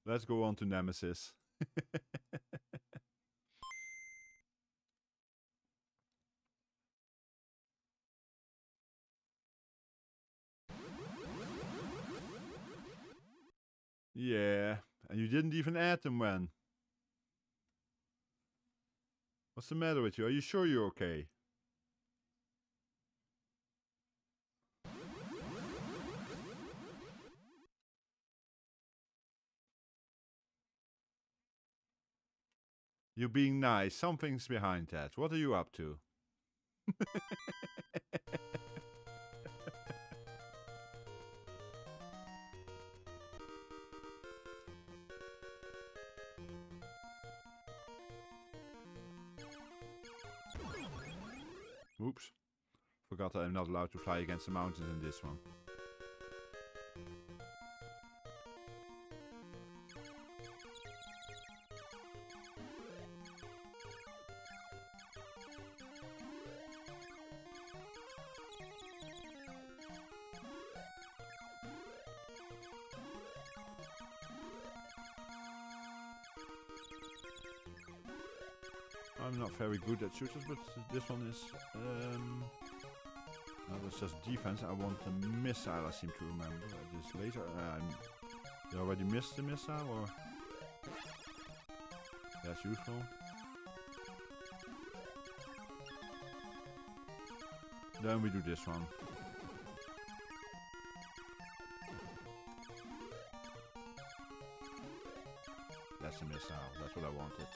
Let's go on to Nemesis. Yeah, and you didn't even add them when. What's the matter with you? Are you sure you're okay? You're being nice. Something's behind that. What are you up to? Oops. Forgot that I'm not allowed to fly against the mountains in this one. I'm not very good at shooters, but this one is... no, that's just defense. I want a missile, I seem to remember. This laser... you already missed the missile, or... That's useful. Then we do this one. That's a missile. That's what I wanted.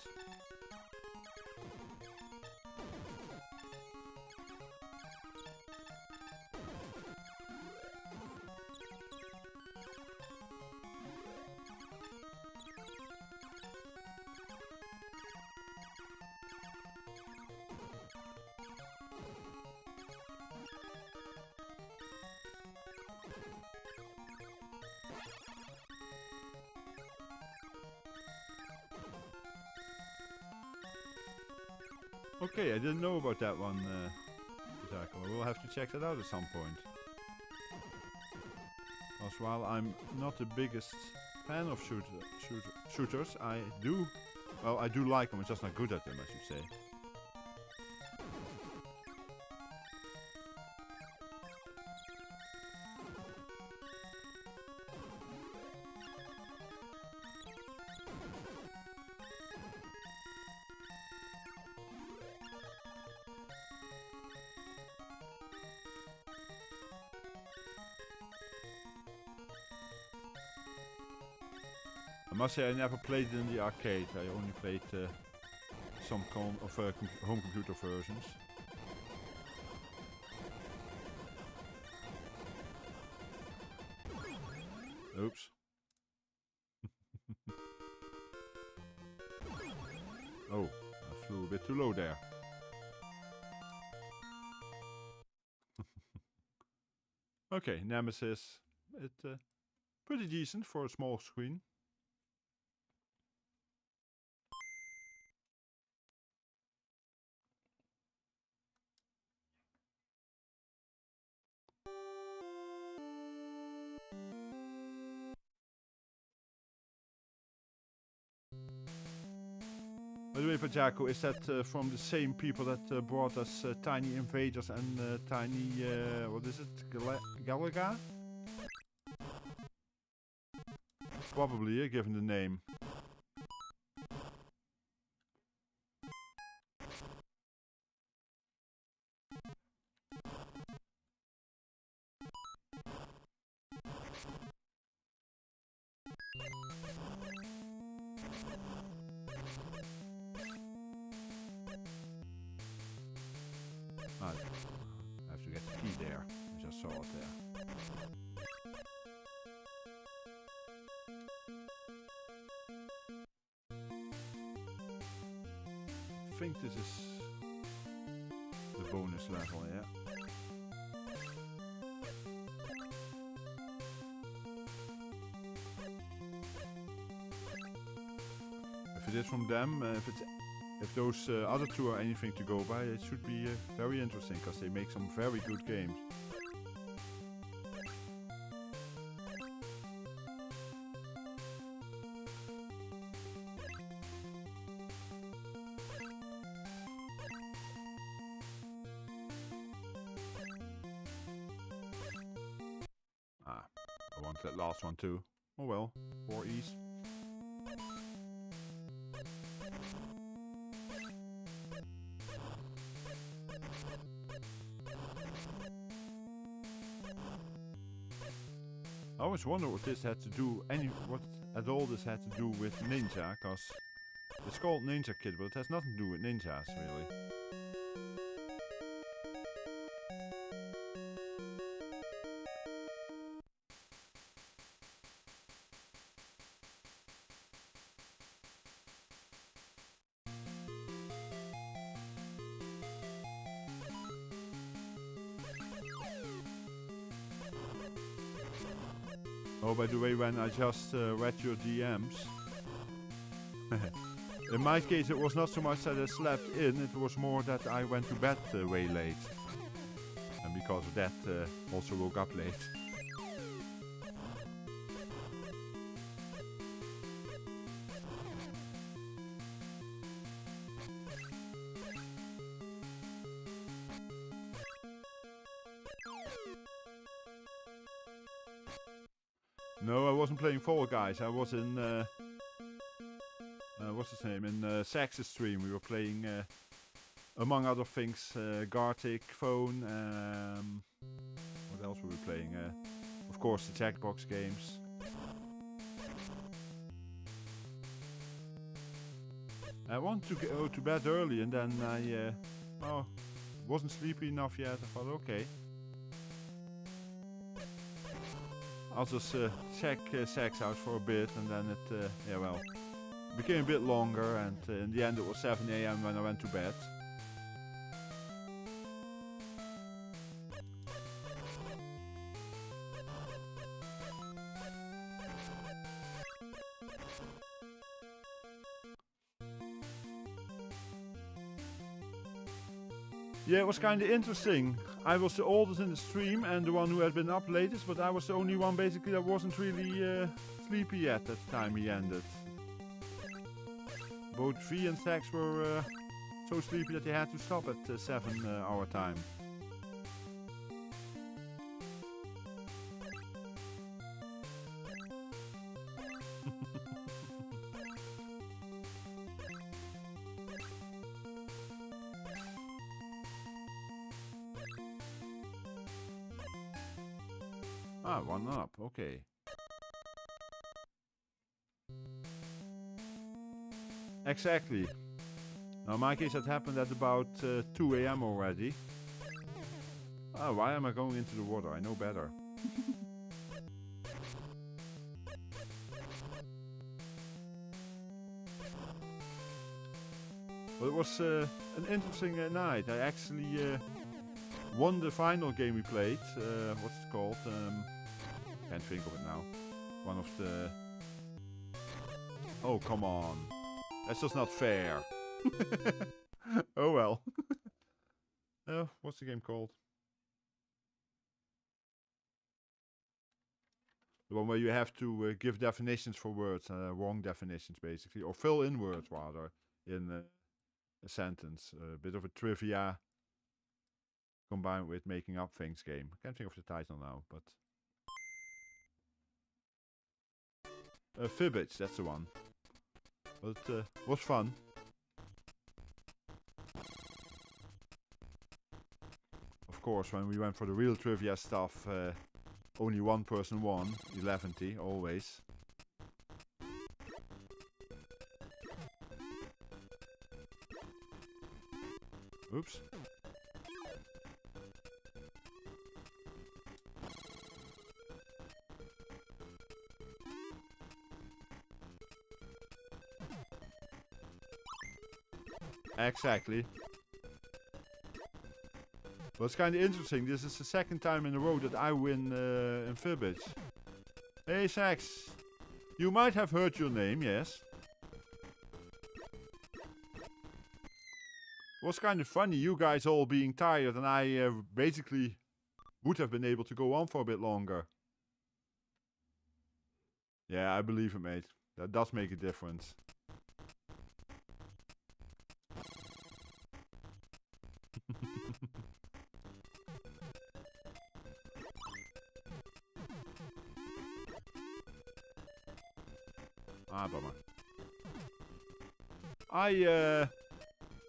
Okay, I didn't know about that one, We'll have to check that out at some point. Because while I'm not the biggest fan of shooters. I do. Well, I do like them. I'm just not good at them, I should say. I must say I never played it in the arcade. I only played some home computer versions. Oops. Oh, I flew a bit too low there. Okay, Nemesis. It's pretty decent for a small screen. By the way, Pajaco, is that from the same people that brought us Tiny Invaders and Tiny, what is it, Galaga? Probably, given the name. I have to get the key there. I just saw it there. I think this is the bonus level, yeah. If it is from them, if those other two are anything to go by, it should be very interesting, because they make some very good games. Ah, I want that last one too. Oh well, 4 E's. I always wonder what this had to do, what at all this had to do with Ninja, because it's called Ninja Kid, but it has nothing to do with ninjas, really. Oh, by the way, when I just read your DMs, in my case it was not so much that I slept in, it was more that I went to bed way late. And because of that, also woke up late. No, I wasn't playing Fall Guys. I was in, what's his name? In Sax's stream. We were playing, among other things, Gartic, Phone. What else were we playing? Of course, the Jackbox games. I wanted to go to bed early, and then I wasn't sleepy enough yet. I thought, okay. I'll just check Sax out for a bit, and then it, yeah, well, became a bit longer, and in the end it was 7 AM when I went to bed. Yeah, it was kind of interesting. I was the oldest in the stream and the one who had been up latest, but I was the only one basically that wasn't really sleepy yet at the time he ended. Both V and Sax were so sleepy that they had to stop at 7 our time. Ah, 1 up, okay. Exactly. Now in my case that happened at about 2 AM already. Oh, why am I going into the water? I know better. Well, it was an interesting night. I actually won the final game we played. What's it called? Can't think of it now. One of the... Oh, come on. That's just not fair. Oh well. What's the game called? The one where you have to give definitions for words, wrong definitions basically, or fill in words rather, in a sentence. A bit of a trivia combined with making up things game. I can't think of the title now, but... Fibbage, that's the one. But was fun. Of course, when we went for the real trivia stuff, only one person won. 11th, always. Oops. Exactly. Well, it's kind of interesting. This is the second time in a row that I win in Fibbage. Hey, Sax. You might have heard your name, yes? It was kind of funny, you guys all being tired, and I basically would have been able to go on for a bit longer. Yeah, I believe it, mate. That does make a difference. Ah, bummer.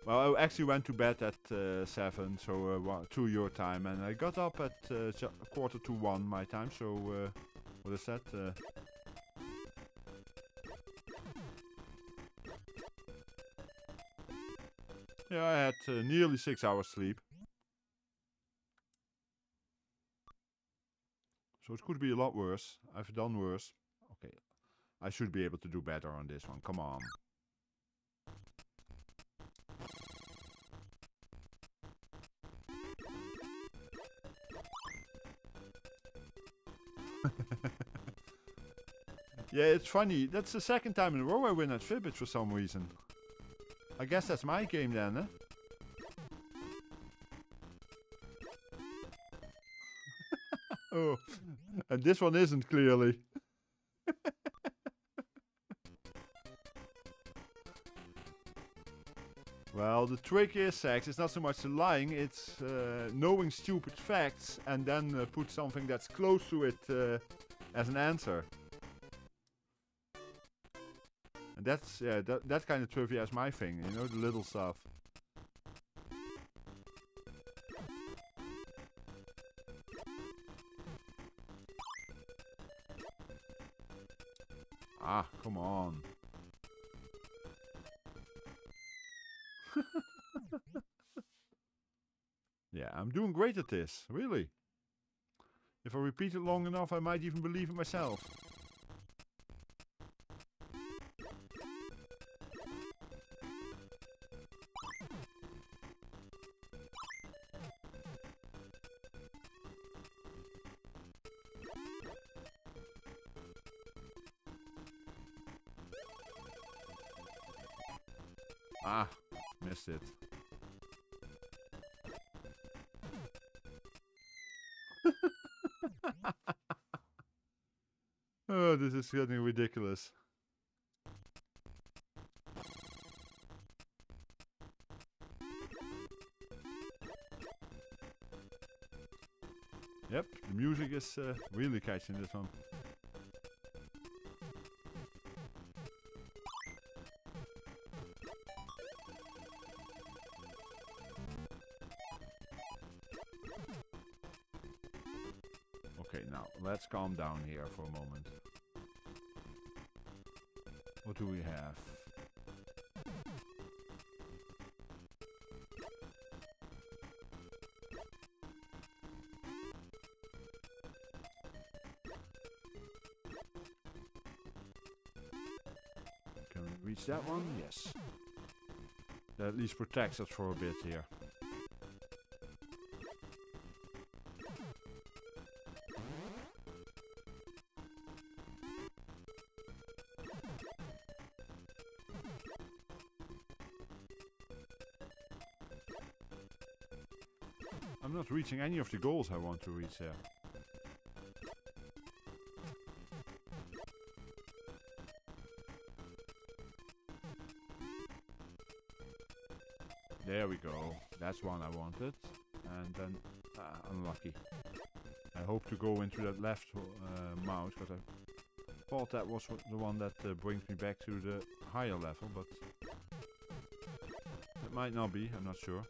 Well, I actually went to bed at 7, so 2 your time, and I got up at 1:45 my time, so what is that? Yeah, I had nearly 6 hours sleep. So it could be a lot worse. I've done worse. Okay. I should be able to do better on this one. Come on. Yeah, it's funny. That's the second time in a row I win at Fibbage for some reason. I guess that's my game then, eh? Oh, and this one isn't clearly. Well, the trick is, Sax, it's not so much the lying, it's knowing stupid facts and then put something that's close to it as an answer. And that's, yeah, that kind of trivia is my thing, you know, the little stuff. Ah, come on. Yeah, I'm doing great at this, really. If I repeat it long enough, I might even believe it myself. Ah, missed it. Oh, this is getting ridiculous. Yep, the music is really catching this one. Okay, now let's calm down here for a moment. What do we have? Can we reach that one? Yes. That at least protects us for a bit here. I'm not reaching any of the goals I want to reach there. There we go. That's one I wanted. And then unlucky. I hope to go into that left mount, because I thought that was the one that brings me back to the higher level, but it might not be, I'm not sure.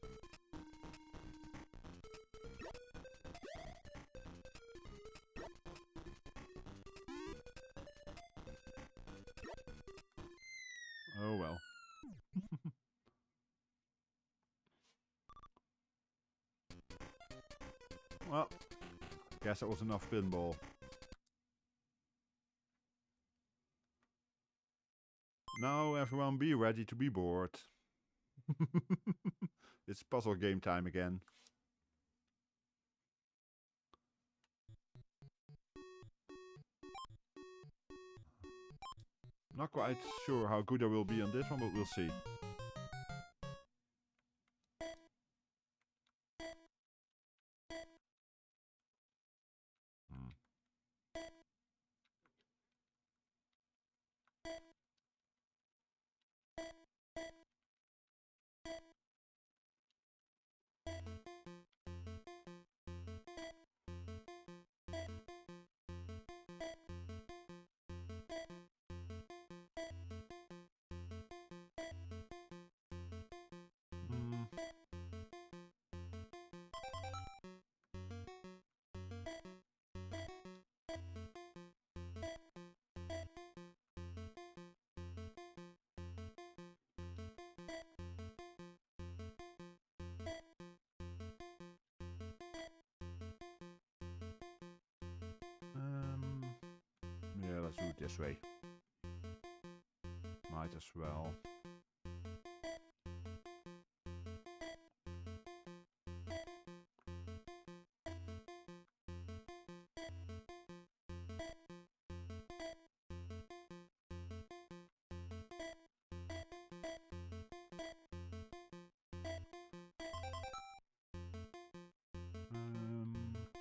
Oh well. Well, guess that was enough pinball. Now everyone be ready to be bored. It's puzzle game time again. Not quite sure how good I will be on this one, but we'll see. Yeah, let's do it this way. Might as well.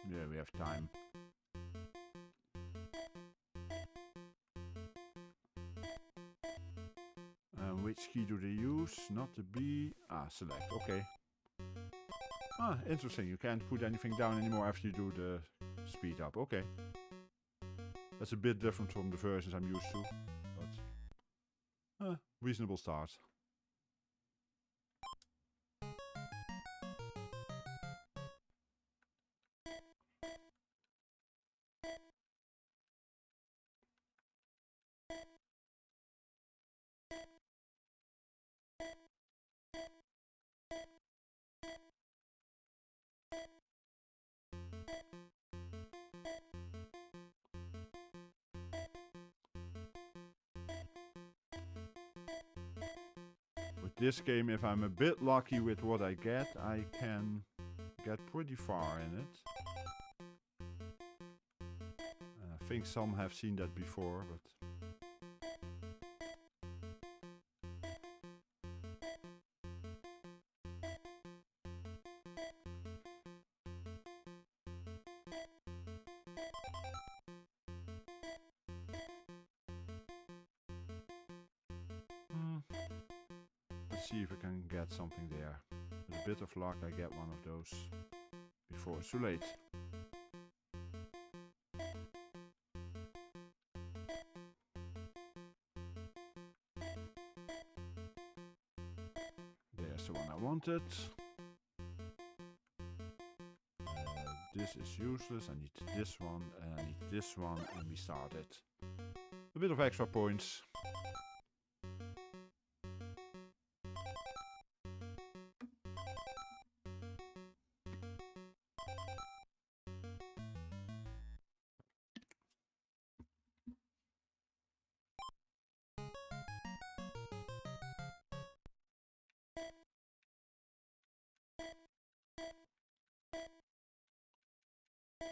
Yeah, we have time. Which key do they use? Not the B. Ah, select. Okay. Ah, interesting. You can't put anything down anymore after you do the speed up. Okay. That's a bit different from the versions I'm used to. But reasonable start. With this game, if I'm a bit lucky with what I get, I can get pretty far in it. I think some have seen that before, but... Let's see if we can get something there. With a bit of luck, I get one of those before it's too late. There's the one I wanted. This is useless. I need this one, and I need this one, and we started. A bit of extra points.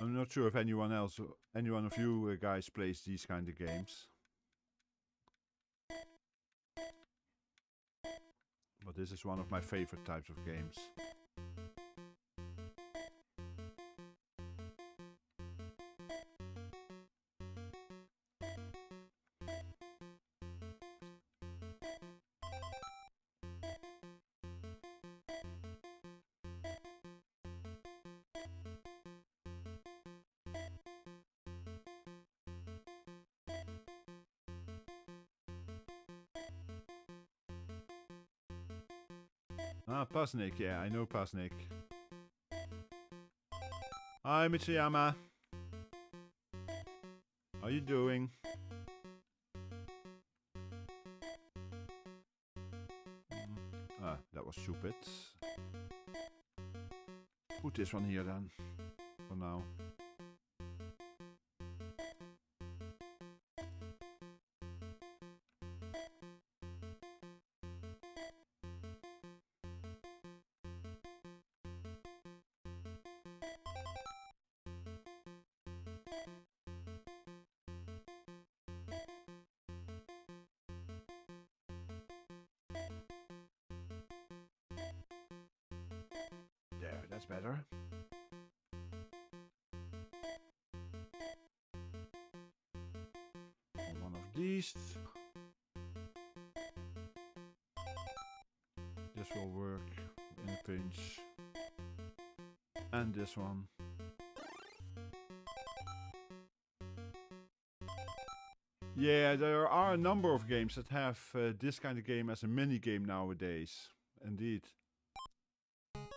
I'm not sure if anyone of you guys plays these kind of games. But this is one of my favorite types of games. Ah, Pasnik, yeah, I know Pasnik. Hi, Mitsuyama. How you doing? Ah, that was stupid. Put this one here then, for now. There, that's better. One of these. This will work in a pinch. And this one. Yeah, there are a number of games that have this kind of game as a mini game nowadays. Indeed.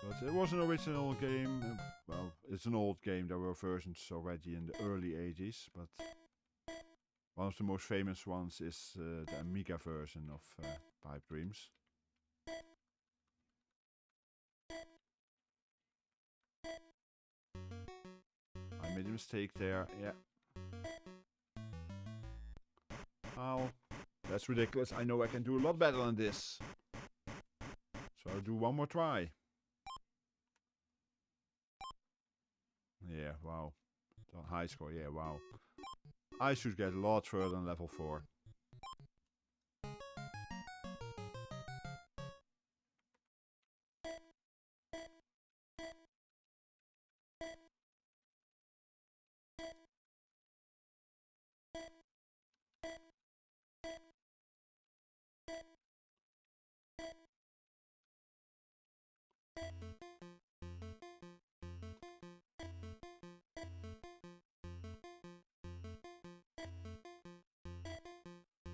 But it was an original game. Well, it's an old game. There were versions already in the early 80s, but one of the most famous ones is the Amiga version of Pipe Dreams. I made a mistake there, yeah. Oh, that's ridiculous. I know I can do a lot better than this. So I'll do one more try. Yeah, wow. High score, yeah, wow. I should get a lot further than level 4.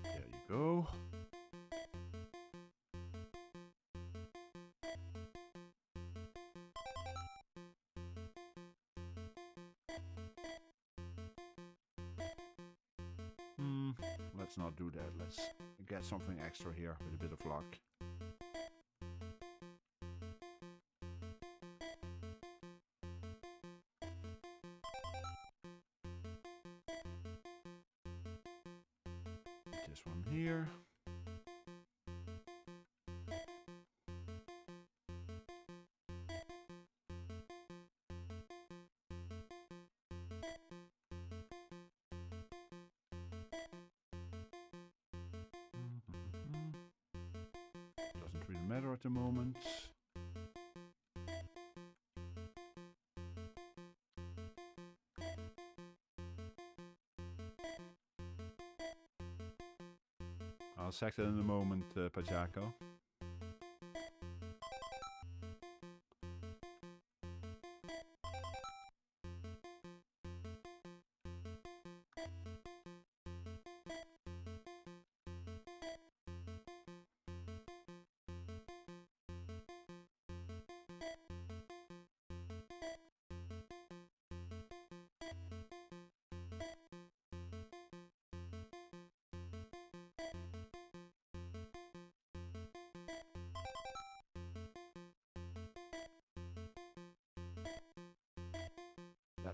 There you go. Let's not do that. Let's get something extra here with a bit of luck. This one here. Doesn't really matter at the moment. I'll check that in a moment, Pachako.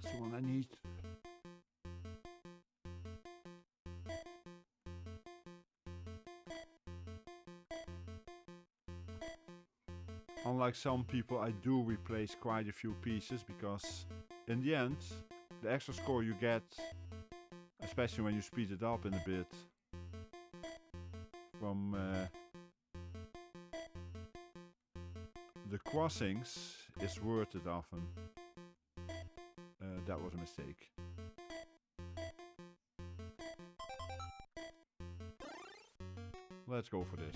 That's the one I need. Unlike some people, I do replace quite a few pieces because in the end, the extra score you get, especially when you speed it up in a bit, from the crossings is worth it often. That was a mistake. Let's go for this.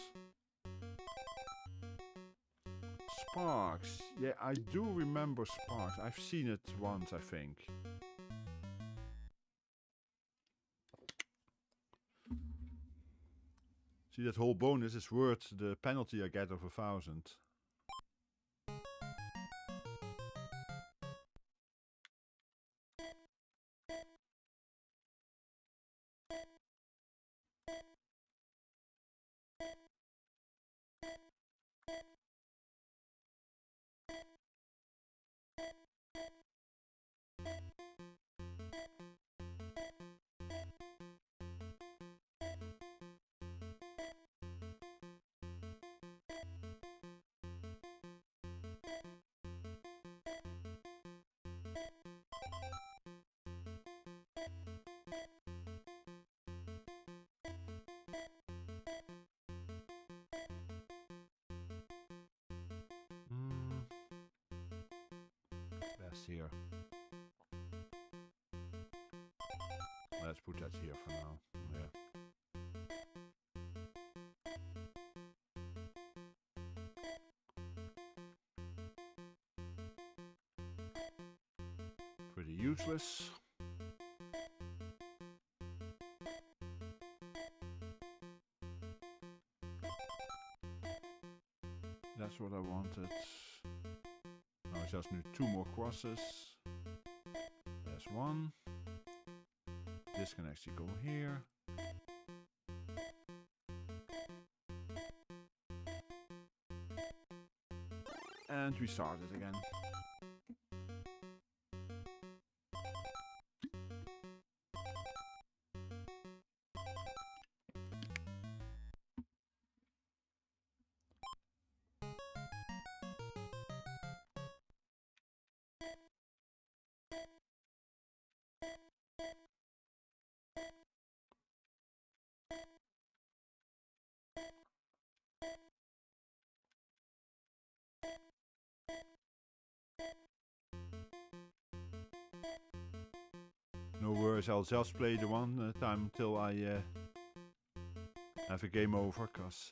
Sparks. Yeah, I do remember Sparks. I've seen it once, I think. See, that whole bonus is worth the penalty I get of 1,000. Here. Let's put that here for now. Yeah. Pretty useless. That's what I wanted. Now I just need 2 more crosses. There's one. This can actually go here. And we start it again. No worries, I'll just play the one time until I have a game over, because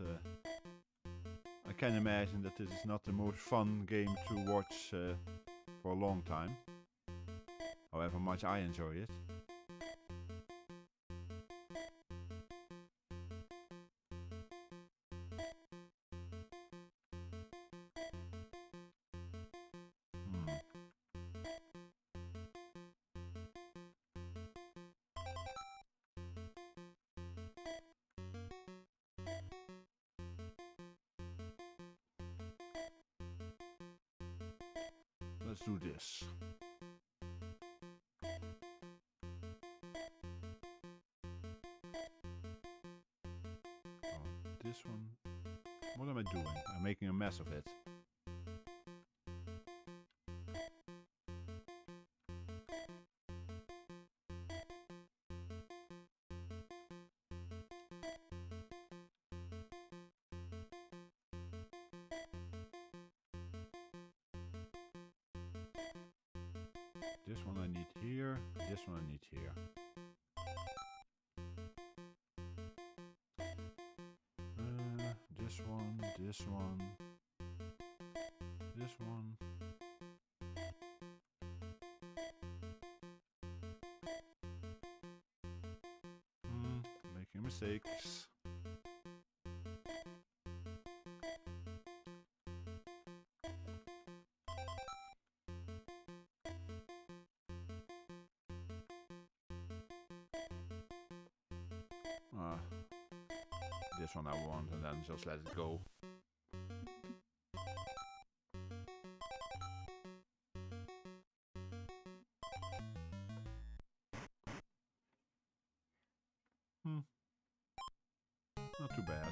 I can imagine that this is not the most fun game to watch for a long time, however much I enjoy it. Let's do this. Oh, this one. What am I doing? I'm making a mess of it. This one I need here, this one I need here. This one, this one, this one. Making mistakes. This one I want, and then just let it go. not too bad.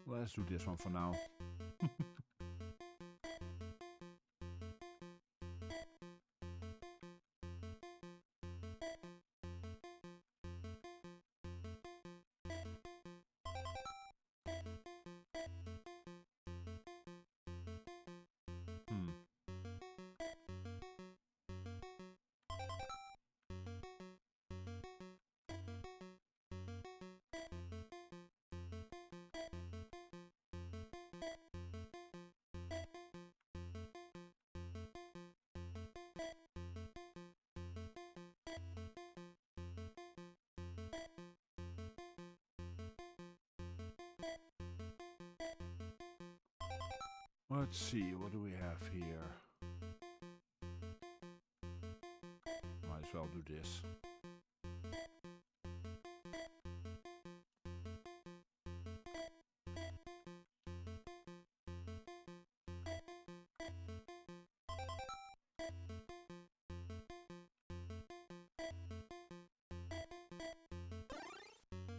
Let's do this one for now. Let's see, what do we have here? Might as well do this.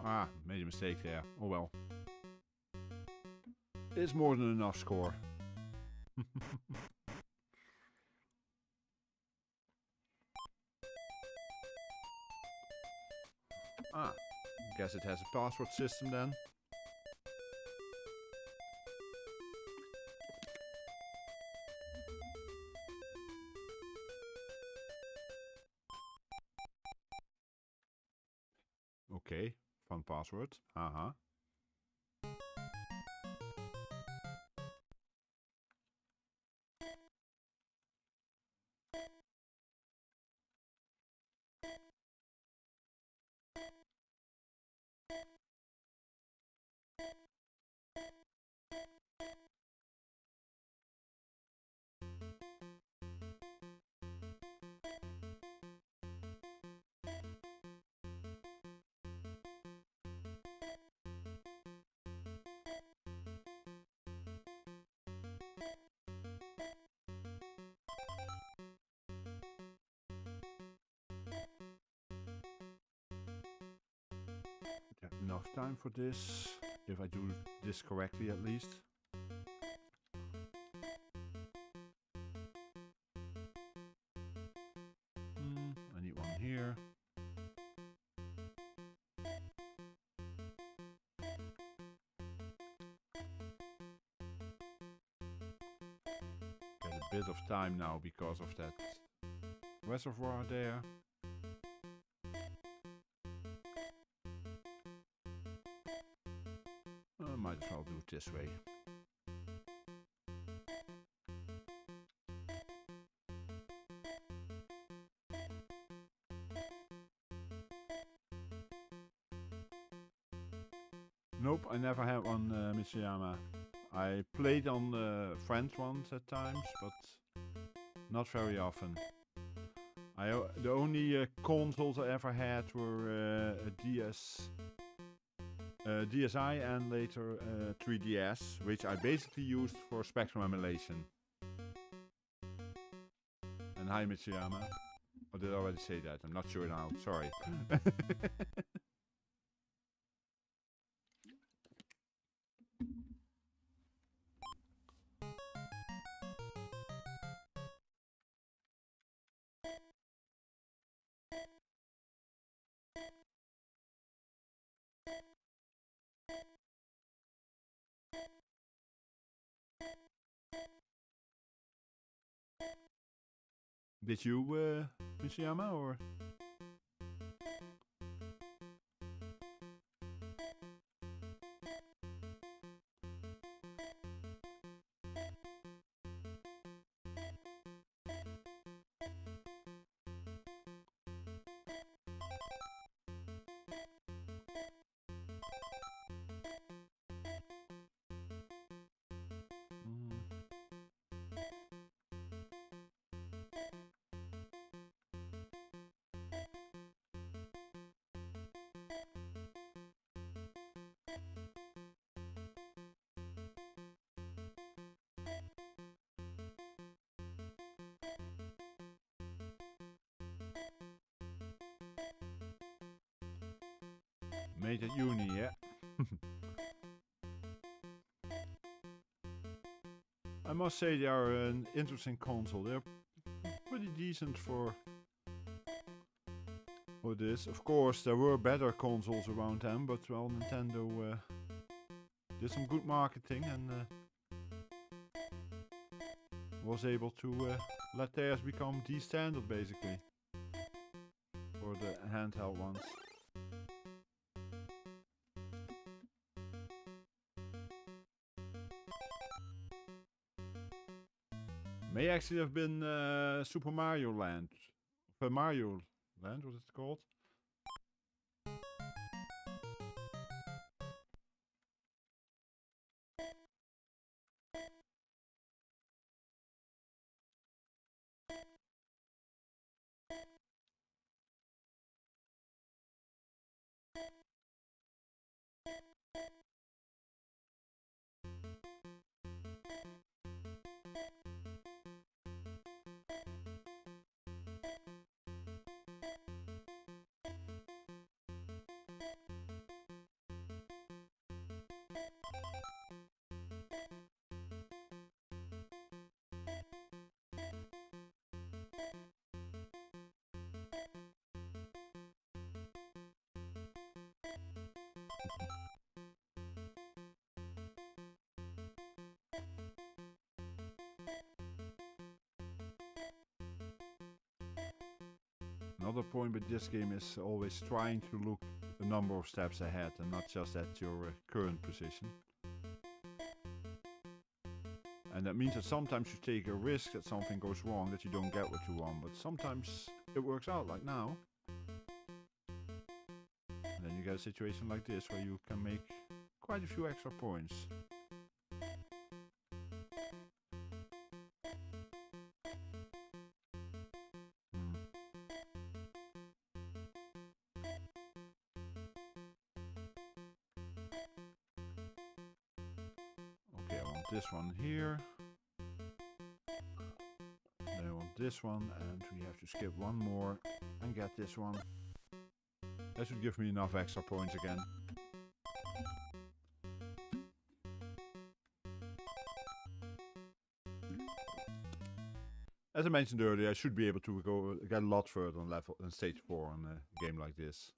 Ah, made a mistake there. Oh well. It's more than enough score. Ah, guess it has a password system then. Okay, fun password. Haha. Enough time for this, if I do this correctly at least. I need one here. Get a bit of time now because of that reservoir there. Might as well do it this way. Nope, I never had one, Mitsuyama. I played on friends ones at times, but not very often. The only consoles I ever had were a DSi and later 3DS, which I basically used for Spectrum emulation. And hi Mitsuyama. Or did I already say that? I'm not sure now, sorry. Did you, Mitsuyama, or? Made at uni, yeah. I must say they are an interesting console. They're pretty decent for this. Of course, there were better consoles around them, but well, Nintendo did some good marketing and was able to let theirs become the standard, basically, for the handheld ones. May actually have been Super Mario Land. Mario Land, what is it called? Another point with this game is always trying to look a number of steps ahead and not just at your current position. And that means that sometimes you take a risk that something goes wrong, that you don't get what you want, but sometimes it works out, like now. And then you get a situation like this where you can make quite a few extra points. This one here. Then I want this one, and we have to skip one more and get this one. That should give me enough extra points again. As I mentioned earlier, I should be able to get a lot further on level in stage 4 on a game like this.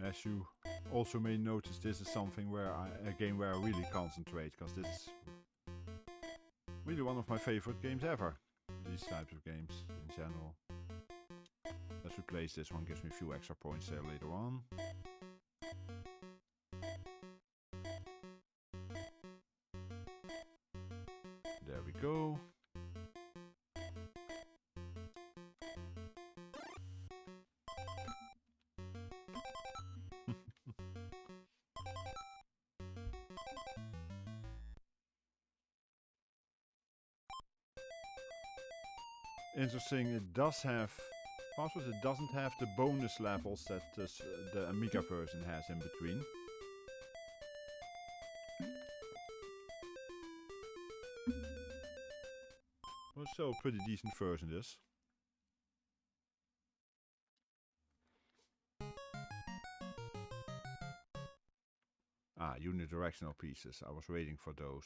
As you also may notice, this is something where a game where I really concentrate, because this is really one of my favorite games ever. These types of games in general. Let's replace this one, gives me a few extra points there later on. There we go. Interesting, it does have passwords. It doesn't have the bonus levels that the Amiga version has in between. Well, still a pretty decent version, this. Ah, unidirectional pieces. I was waiting for those.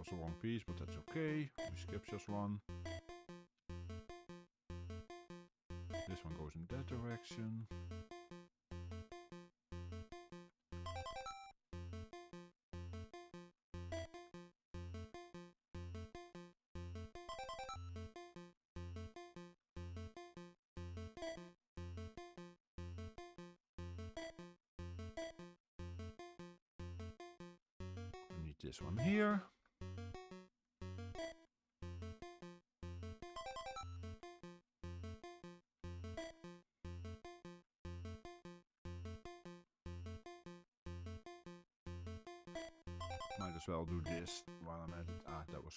was the wrong piece, but that's okay. We skip just one. This one goes in that direction. I need this one here. Might as well do this while I'm at it. Ah, that was...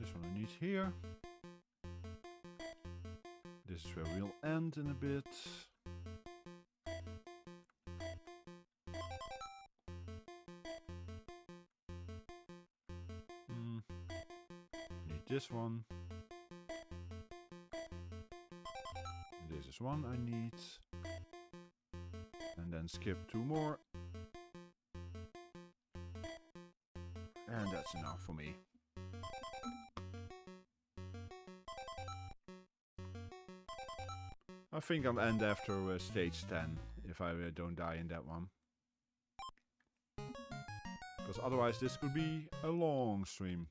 This one I need here. This is where we'll end in a bit. Need this one. This is one I need. And then skip two more. And that's enough for me. I think I'll end after stage 10, if I don't die in that one. Because otherwise this could be a long stream.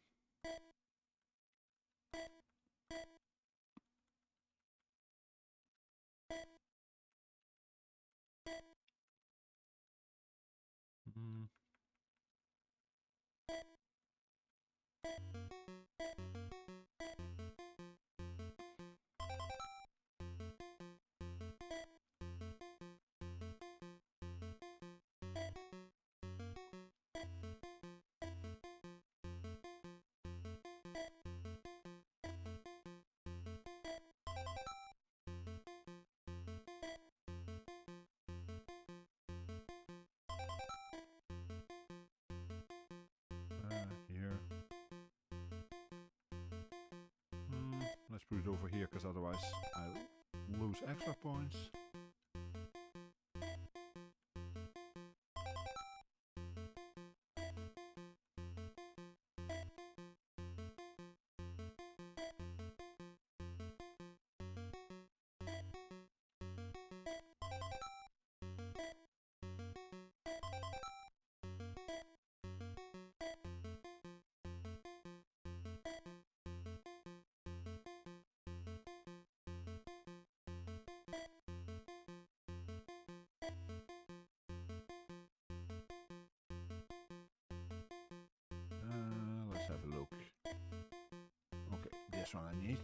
Here. Let's put it over here, because otherwise I'll lose extra points. Let's have a look. Okay, this one I need.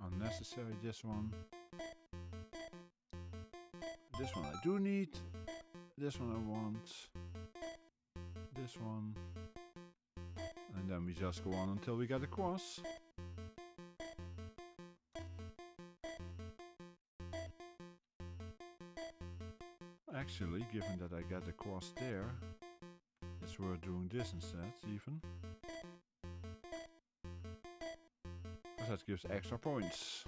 Unnecessary, this one. This one I do need. This one I want. This one. And then we just go on until we get a cross. Actually, given that I get a cross there, it's worth doing this instead, even. That gives extra points.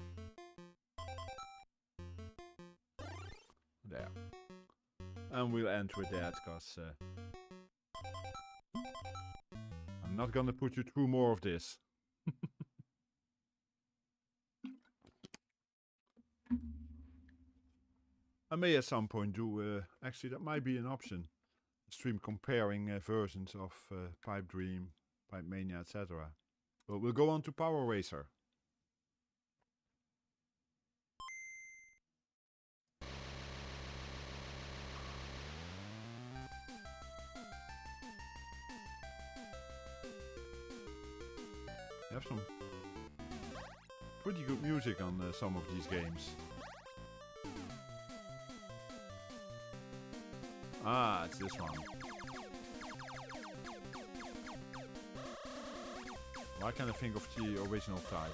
There. And we'll end with that, because I'm not gonna put you through more of this. I may at some point do, actually that might be an option, stream comparing versions of Pipe Dream, Pipe Mania, etc. But we'll go on to Power Racer. You have some pretty good music on some of these games. Ah, it's this one. Why can't I think of the original title?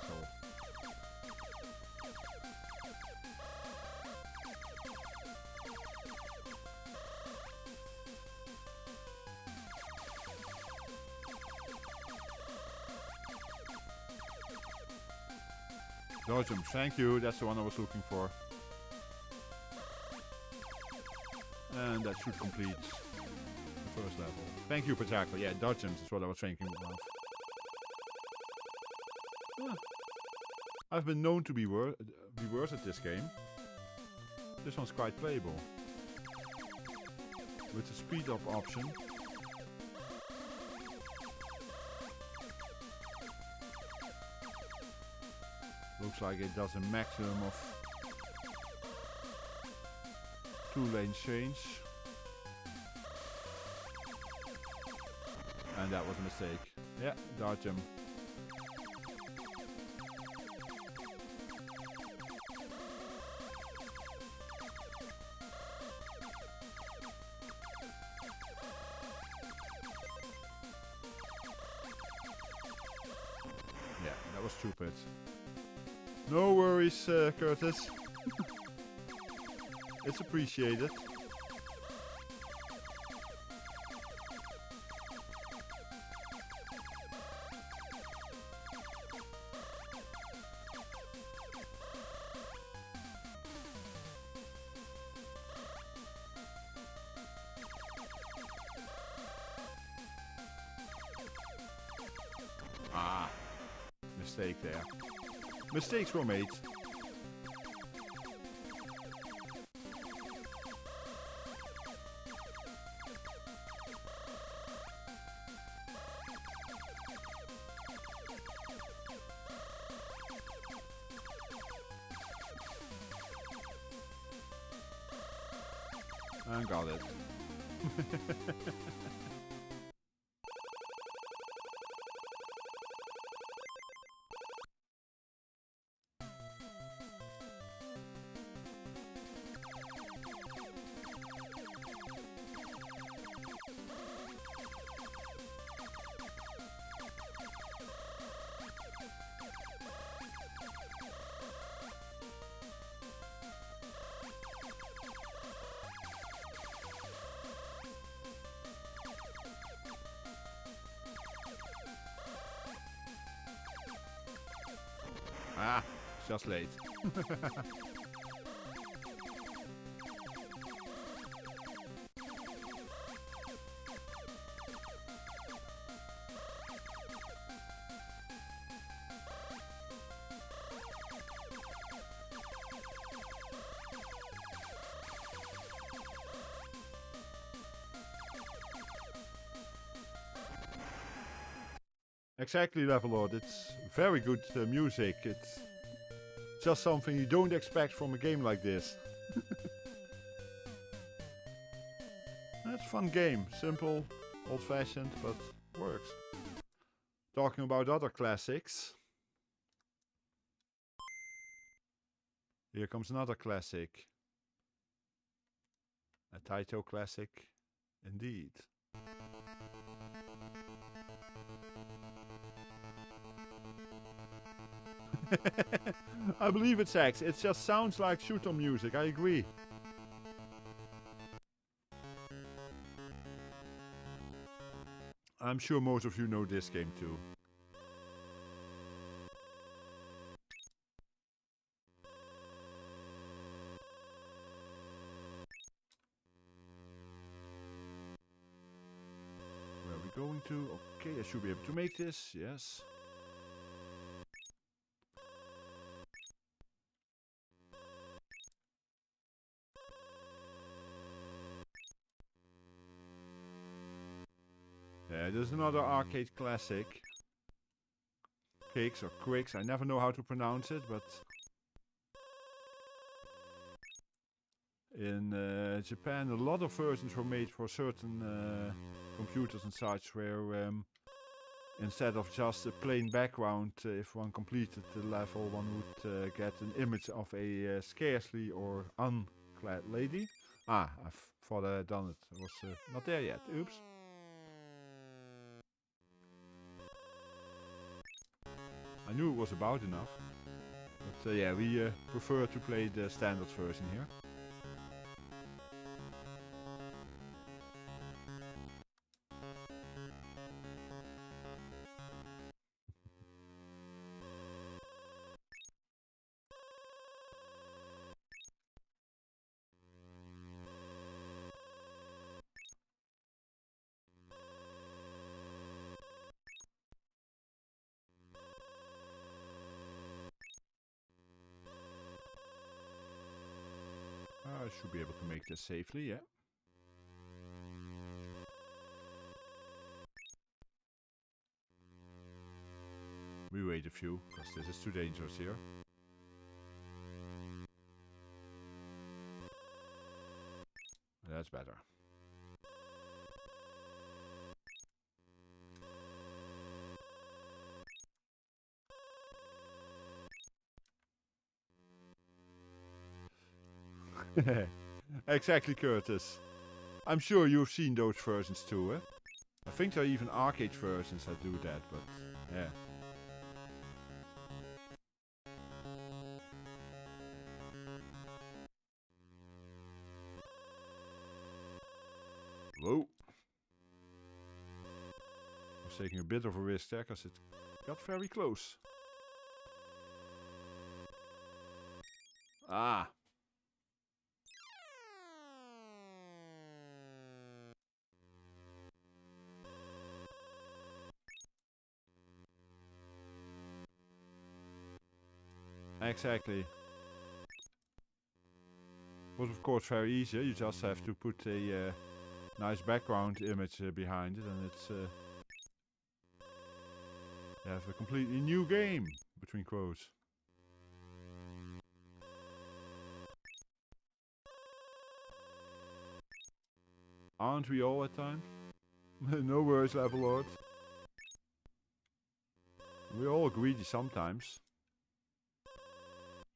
Dodge jump, thank you, that's the one I was looking for. And that should complete the first level. Thank you, Patako. Yeah, dodge jumps is what I was thinking about. Yeah. I've been known to be worse at this game. This one's quite playable. With the speed up option. Looks like it does a maximum of 2-lane change. And that was a mistake. Yeah, dodge him. Yeah, that was stupid. No worries, Curtis. It's appreciated. Ah, mistake there. Mistakes were made. And got it. Ah, just late. Exactly, Levelord. It's very good music. It's just something you don't expect from a game like this. It's a fun game. Simple, old-fashioned, but works. Talking about other classics. Here comes another classic. A Taito classic, indeed. I believe it's X. It just sounds like shoot 'em music. I agree. I'm sure most of you know this game too. Where are we going to? Okay, I should be able to make this. Yes. Yeah, there's another arcade classic. Quicks or Quicks, I never know how to pronounce it, but in Japan a lot of versions were made for certain computers and such where instead of just a plain background, if one completed the level, one would get an image of a scarcely or unclad lady. Ah, I thought I had done it. I was not there yet. Oops. I knew it was about enough. But yeah, we prefer to play the standard version here. I should be able to make this safely, yeah. We wait a few, because this is too dangerous here. That's better. Exactly, Curtis. I'm sure you've seen those versions too, eh? I think there are even arcade versions that do that, but yeah. Whoa. I was taking a bit of a risk there, because it got very close. Ah. Exactly. Was of course very easy. You just have to put a nice background image behind it, and it's you have a completely new game, between quotes. Aren't we all at times? No worries, Level Lord. We're all greedy sometimes.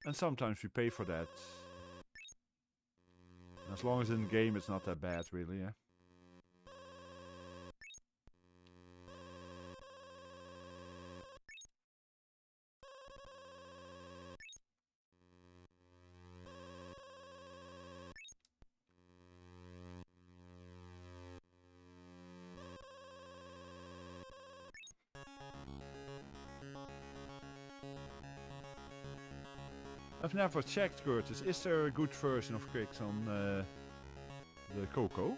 And sometimes we pay for that. As long as in the game it's not that bad, really, yeah. I've never checked, Curtis. Is there a good version of Quirks on the Coco?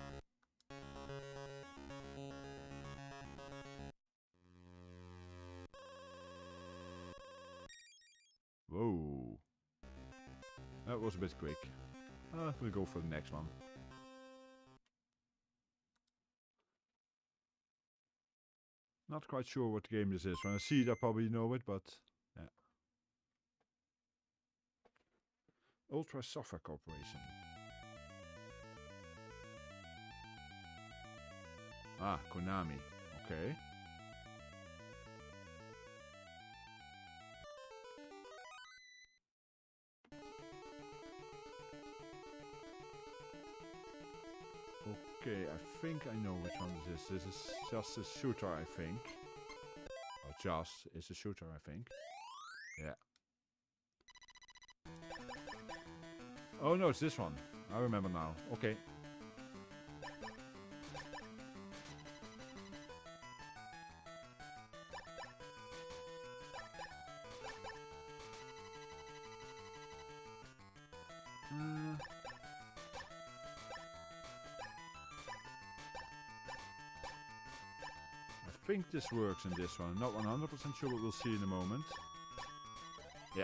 Whoa. That was a bit quick. We'll go for the next one. Not quite sure what game this is. When I see it, I probably know it, but yeah. Ultra Software Corporation. Ah, Konami. Okay. Okay, I think I know which one this is. This is just a shooter, I think. Or just, it's a shooter, I think. Yeah. Oh no, it's this one. I remember now. Okay. I think this works in this one. I'm not 100% sure, but we'll see in a moment. Yeah.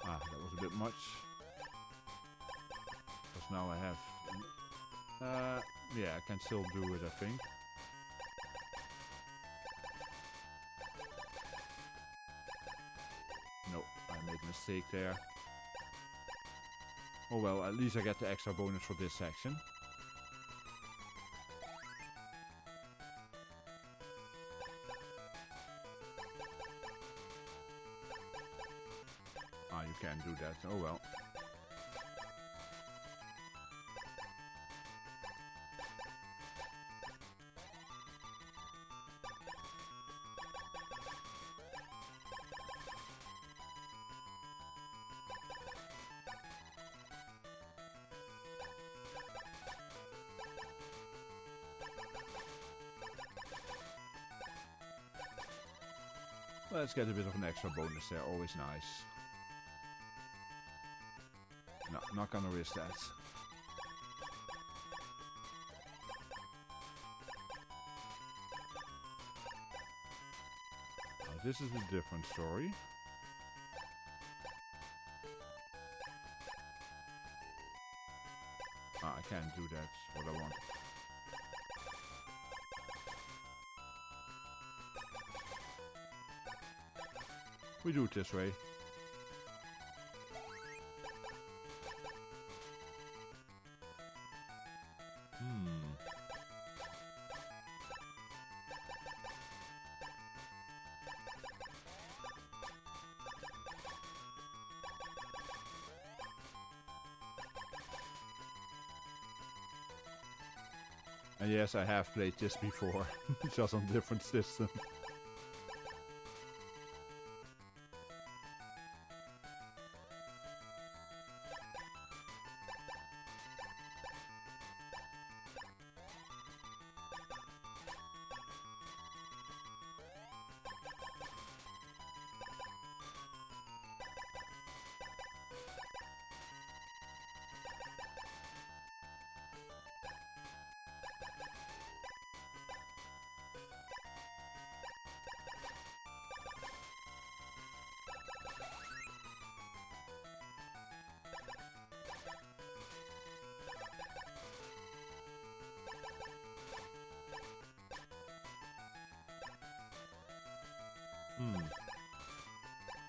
Ah, that was a bit much. now I have... yeah, I can still do it, I think. No, I made a mistake there. Oh well, at least I get the extra bonus for this section. Ah, you can't do that. Oh well. Let's get a bit of an extra bonus there, always nice. No, not gonna risk that. Now, this is a different story. Ah, I can't do that, what I want. We do it this way. And yes, I have played this before, just on different system.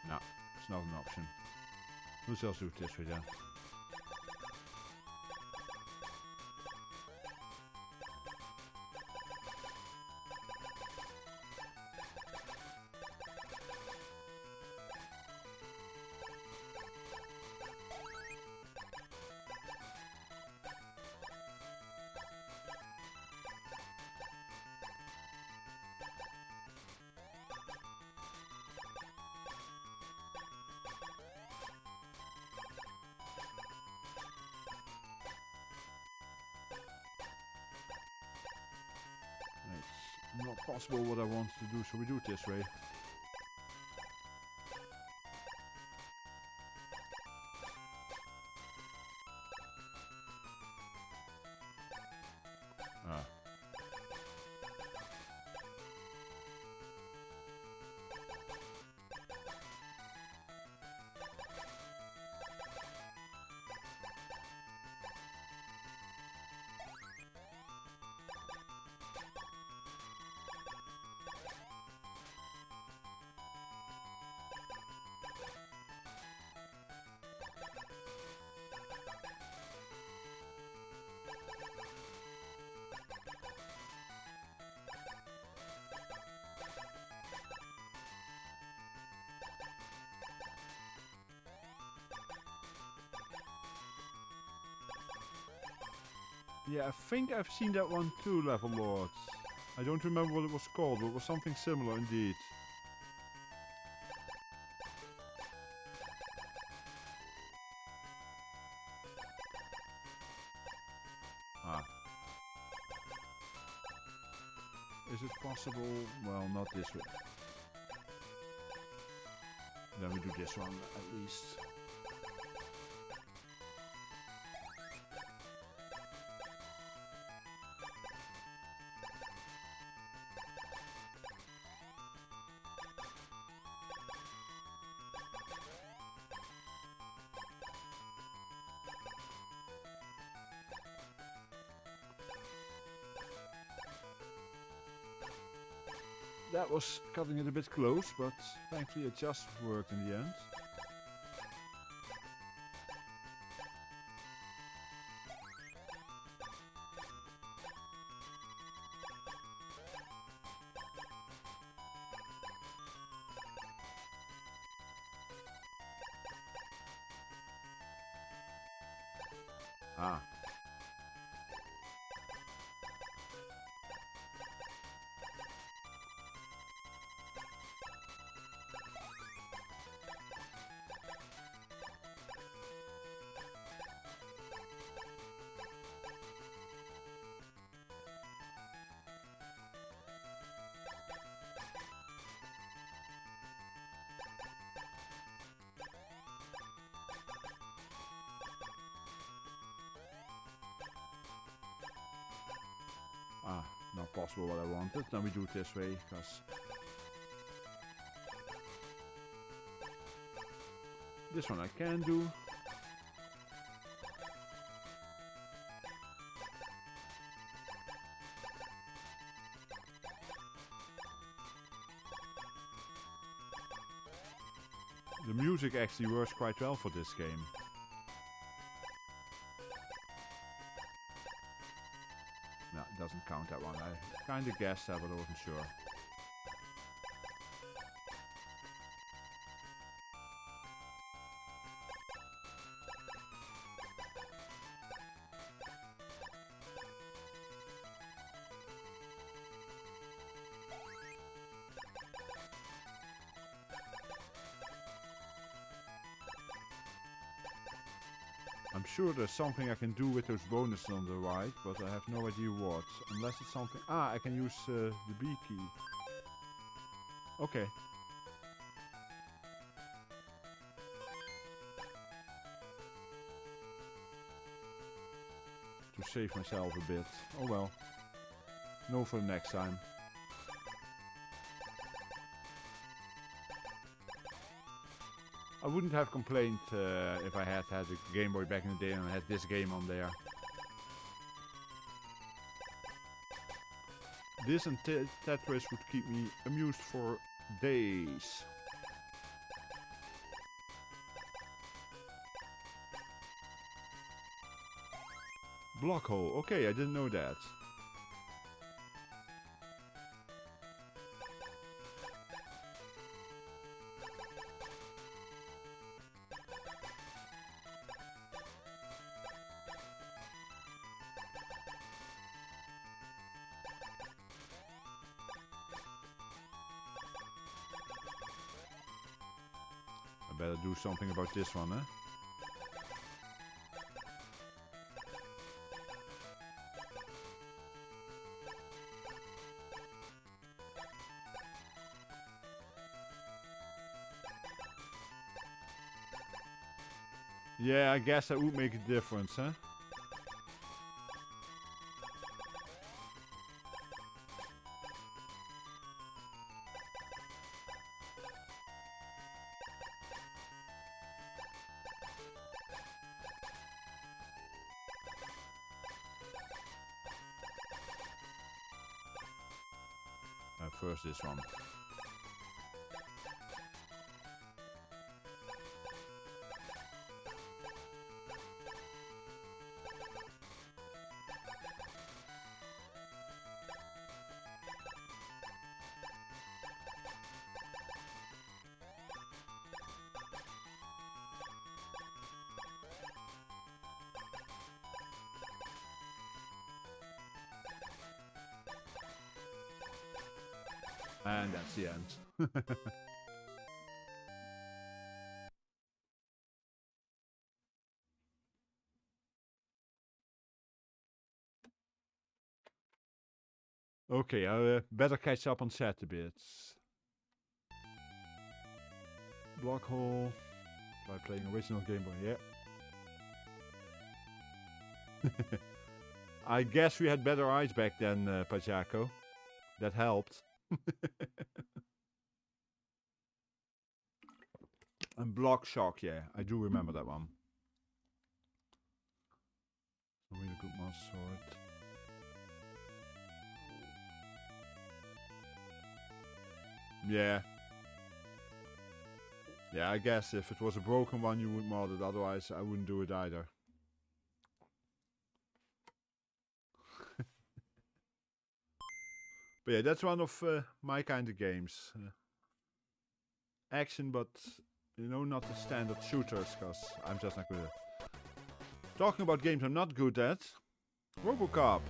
No, it's not an option. We'll just do it this way then. It's not possible what I want to do, so we do it this way. Ah. Yeah, I think I've seen that one too, Level Lords. I don't remember what it was called, but it was something similar indeed. Ah. Is it possible? Well, not this way. Then we do this one at least. That was cutting it a bit close, but thankfully it just worked in the end. Ah. Ah, not possible what I wanted. Then we do it this way, because this one I can do. The music actually works quite well for this game. No, it doesn't count that one. I kind of guessed that, but I wasn't sure. I'm sure there's something I can do with those bonuses on the right, but I have no idea what. Unless it's something... Ah, I can use the B key. Okay. To save myself a bit. Oh well. No for the next time. I wouldn't have complained if I had had a Game Boy back in the day and I had this game on there. This and Tetris would keep me amused for days. Block hole. Okay, I didn't know that. I better do something about this one, huh? Yeah, I guess that would make a difference, huh? First this one. And that's the end. Okay, I better catch up on set a bit. Block hole. By playing original Game Boy, yeah. I guess we had better eyes back then, Pajako. That helped. And block shock, yeah, I do remember that one. A really good master sword. Yeah. Yeah, I guess if it was a broken one you would mod it, otherwise I wouldn't do it either. But yeah, that's one of my kind of games. Action, but you know, not the standard shooters, because I'm just not good at. Talking about games I'm not good at, Robocop.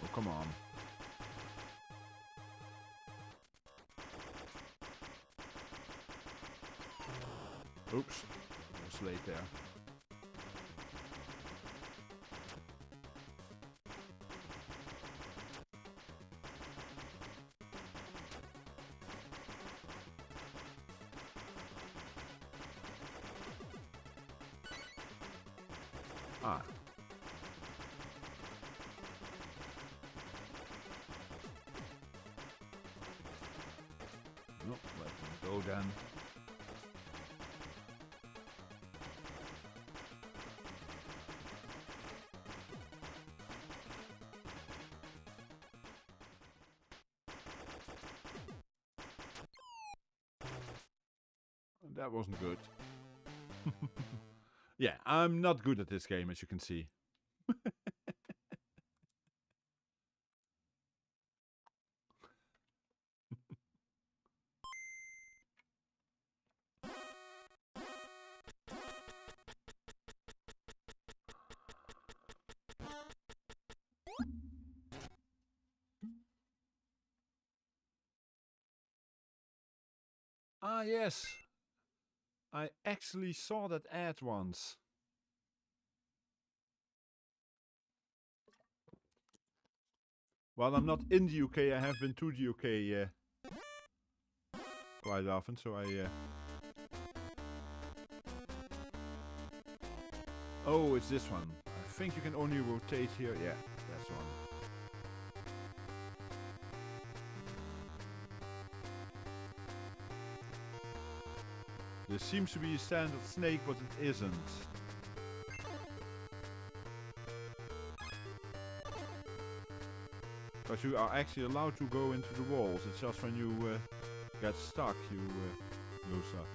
Oh, come on. Oops, I was late there. Ah. No, let me go then. That wasn't good. Yeah, I'm not good at this game, as you can see. Ah, yes. I actually saw that ad once. While I'm not in the UK, I have been to the UK quite often, so I... Oh, it's this one. I think you can only rotate here. Yeah, that's one. This seems to be a standard snake, but it isn't. Because you are actually allowed to go into the walls. It's just when you get stuck, you lose up.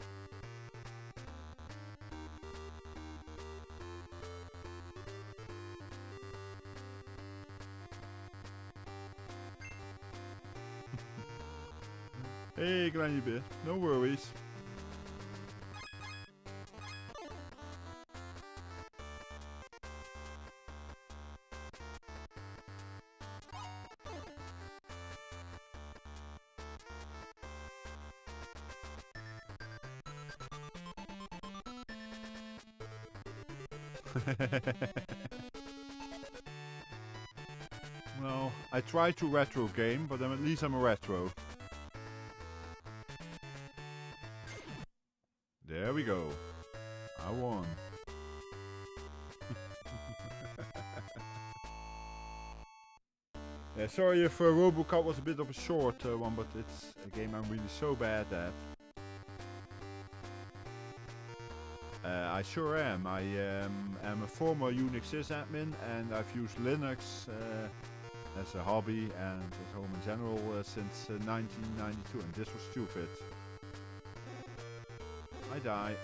Hey, kleine bit. No worries. Well, I tried to retro game, but at least I'm a retro. There we go. I won. Yeah, sorry if Robocop was a bit of a short one, but it's a game I'm really so bad at. I sure am. I am a former Unix sysadmin, and I've used Linux as a hobby and at home in general since 1992, and this was stupid. I die.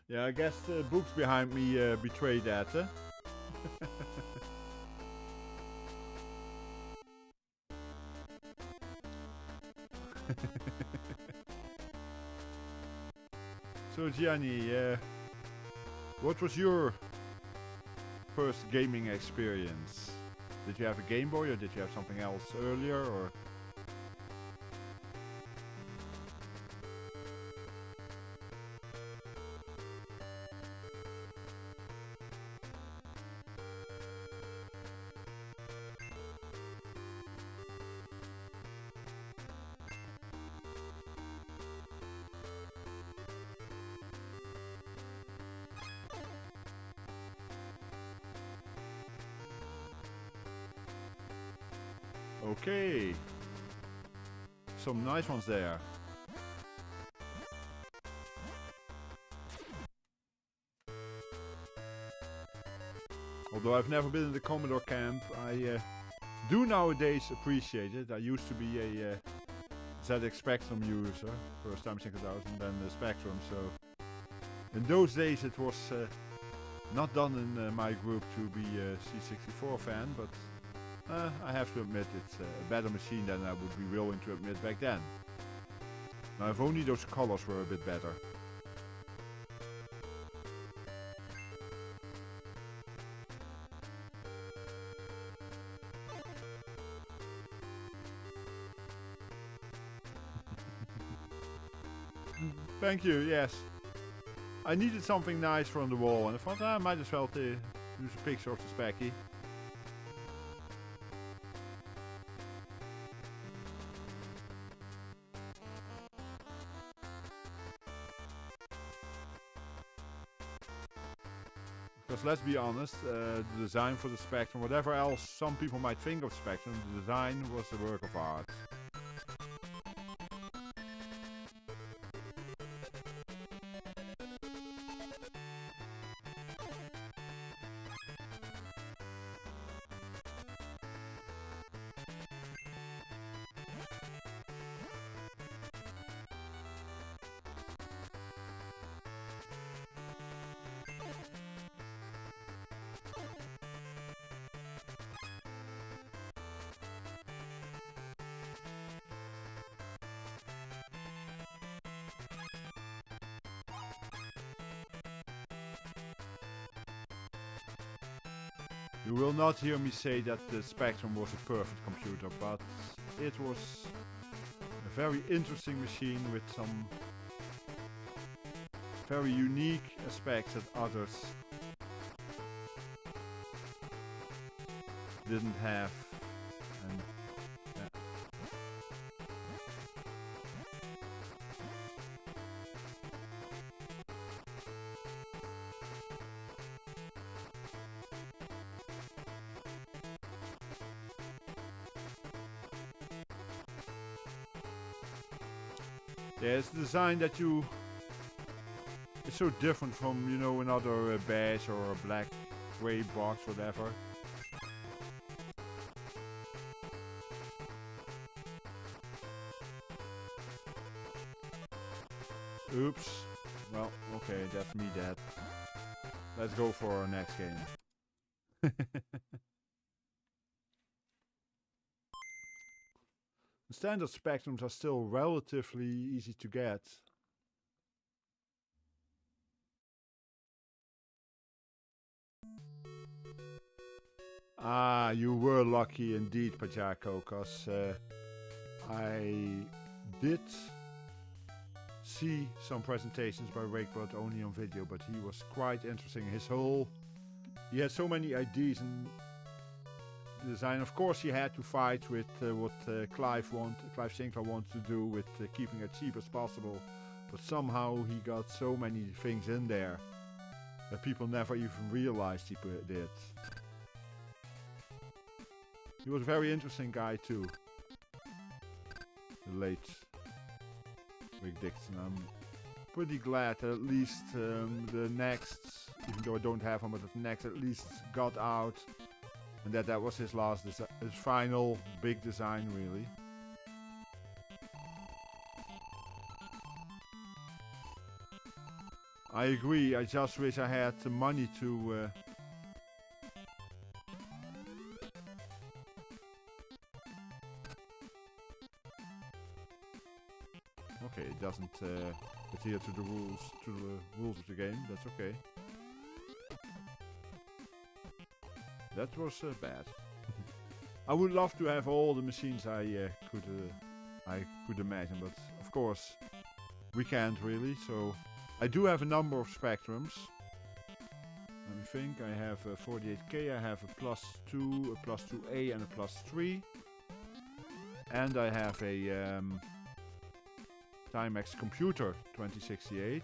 Yeah, I guess the books behind me betray that. So Gianni, what was your first gaming experience? Did you have a Game Boy or did you have something else earlier, or? Okay. Some nice ones there. Although I've never been in the Commodore camp, I do nowadays appreciate it. I used to be a ZX Spectrum user, first time 6000, then the Spectrum, so in those days it was not done in my group to be a C64 fan, but I have to admit it's a better machine than I would be willing to admit back then. Now if only those colors were a bit better. Thank you, yes. I needed something nice from the wall and I thought I might as well use a picture of the Specky. Because let's be honest, the design for the Spectrum, whatever else some people might think of Spectrum, the design was a work of art. You will not hear me say that the Spectrum was a perfect computer, but it was a very interesting machine with some very unique aspects that others didn't have. And yeah. Yeah, it's the design that it's so different from, you know, another beige or a black gray box, whatever. Oops. Well, okay, that's me dead. Let's go for our next game. The standard Spectrums are still relatively easy to get. Ah, you were lucky indeed, Pajako, because I did see some presentations by Rake, but only on video, but he was quite interesting. He had so many ideas and design. Of course, he had to fight with what Clive Sinclair wanted to do with keeping it cheap as possible, but somehow he got so many things in there that people never even realized he did. He was a very interesting guy too, the late Rick Dixon. I'm pretty glad that at least the next, even though I don't have him, but the next at least got out. And that was his last his final big design, really. I agree, I just wish I had the money to okay, it doesn't adhere to the rules of the game, that's okay. That was bad. I would love to have all the machines I could imagine, but of course we can't really. So I do have a number of Spectrums. Let me think. I have a 48K. I have a +2, a +2A, and a +3, and I have a Timex Computer 2068.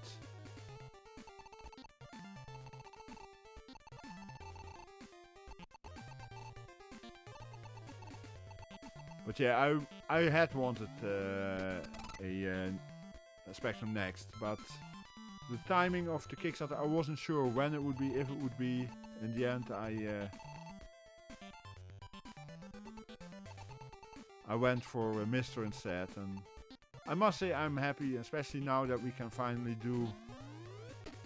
But yeah, I had wanted a Spectrum Next, but the timing of the Kickstarter, I wasn't sure when it would be, if it would be. In the end, I went for a Mister instead, and I must say I'm happy, especially now that we can finally do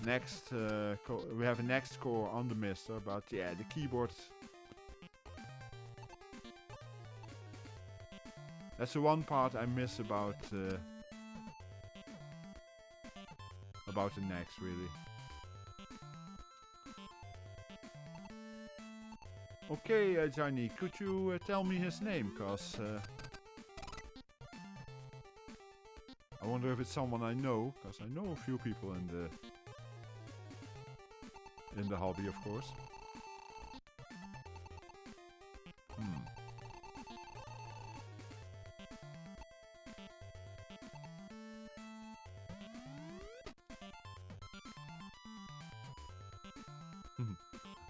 next. We have a next core on the Mister, but yeah, the keyboard. That's the one part I miss about the next, really. Okay, Johnny, could you tell me his name? Cause I wonder if it's someone I know, cause I know a few people in the hobby, of course.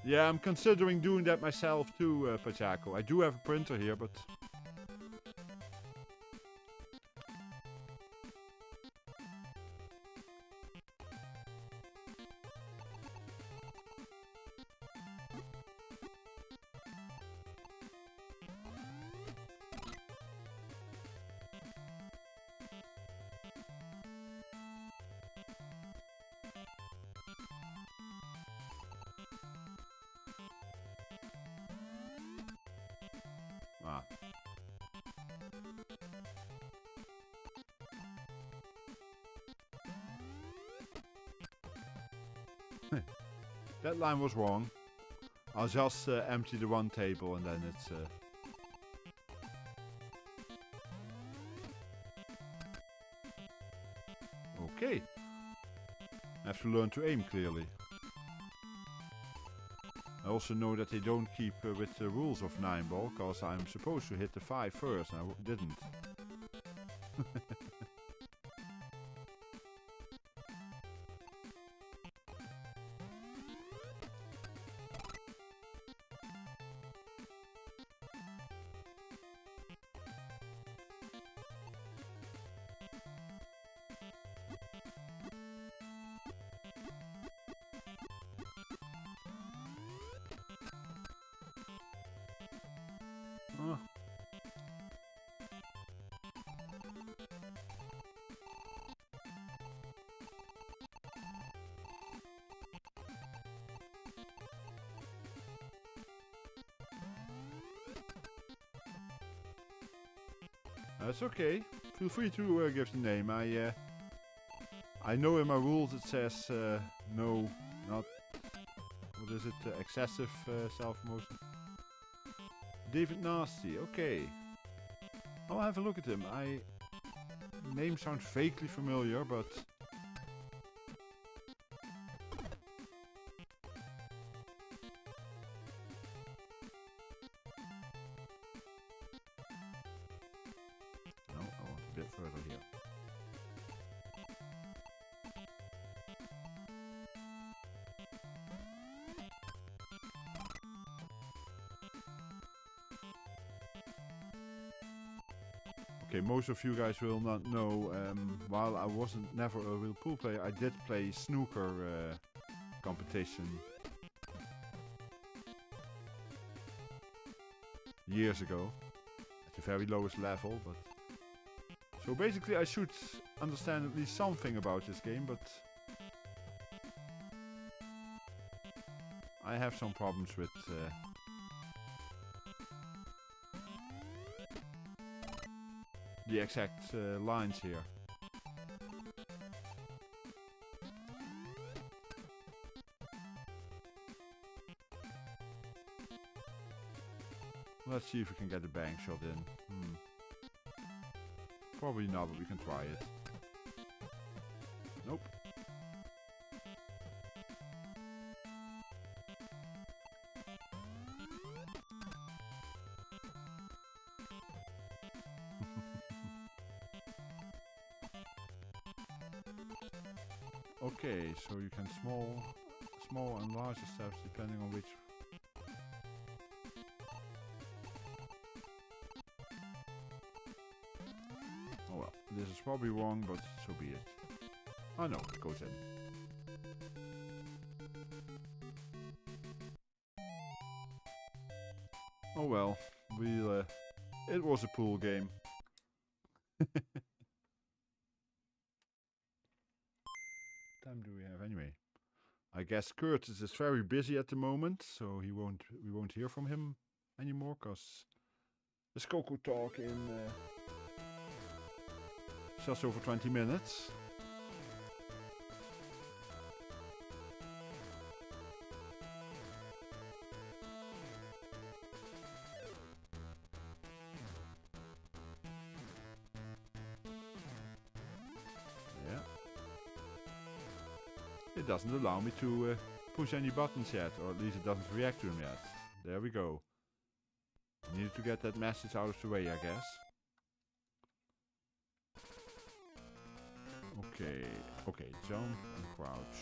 Yeah, I'm considering doing that myself too, Pachaco. I do have a printer here, but... That line was wrong. I'll just empty the one table and then it's... Okay. I have to learn to aim clearly. I also know that they don't keep with the rules of 9-ball, because I'm supposed to hit the 5 first and I didn't. That's okay. Feel free to give the name. I know in my rules it says no, not, what is it, excessive self-promotion. David Nasty, okay. I'll have a look at him. Name sounds vaguely familiar, but... further here. Okay, most of you guys will not know, while I wasn't never a real pool player, I did play snooker competition years ago, at the very lowest level, but... So basically I should understand at least something about this game, but I have some problems with the exact lines here. Let's see if we can get a bank shot in. Probably not, but we can try it. Nope. Okay, so you can small and larger steps depending on which. Probably wrong, but so be it. Oh no, it goes in. Oh well, we'll, it was a pool game. Time do we have anyway? I guess Curtis is very busy at the moment, so we won't hear from him anymore, cause there's Coco talk in just over 20 minutes. It doesn't allow me to push any buttons yet, or at least it doesn't react to them yet. There we go. Needed to get that message out of the way, I guess. Okay, jump and crouch.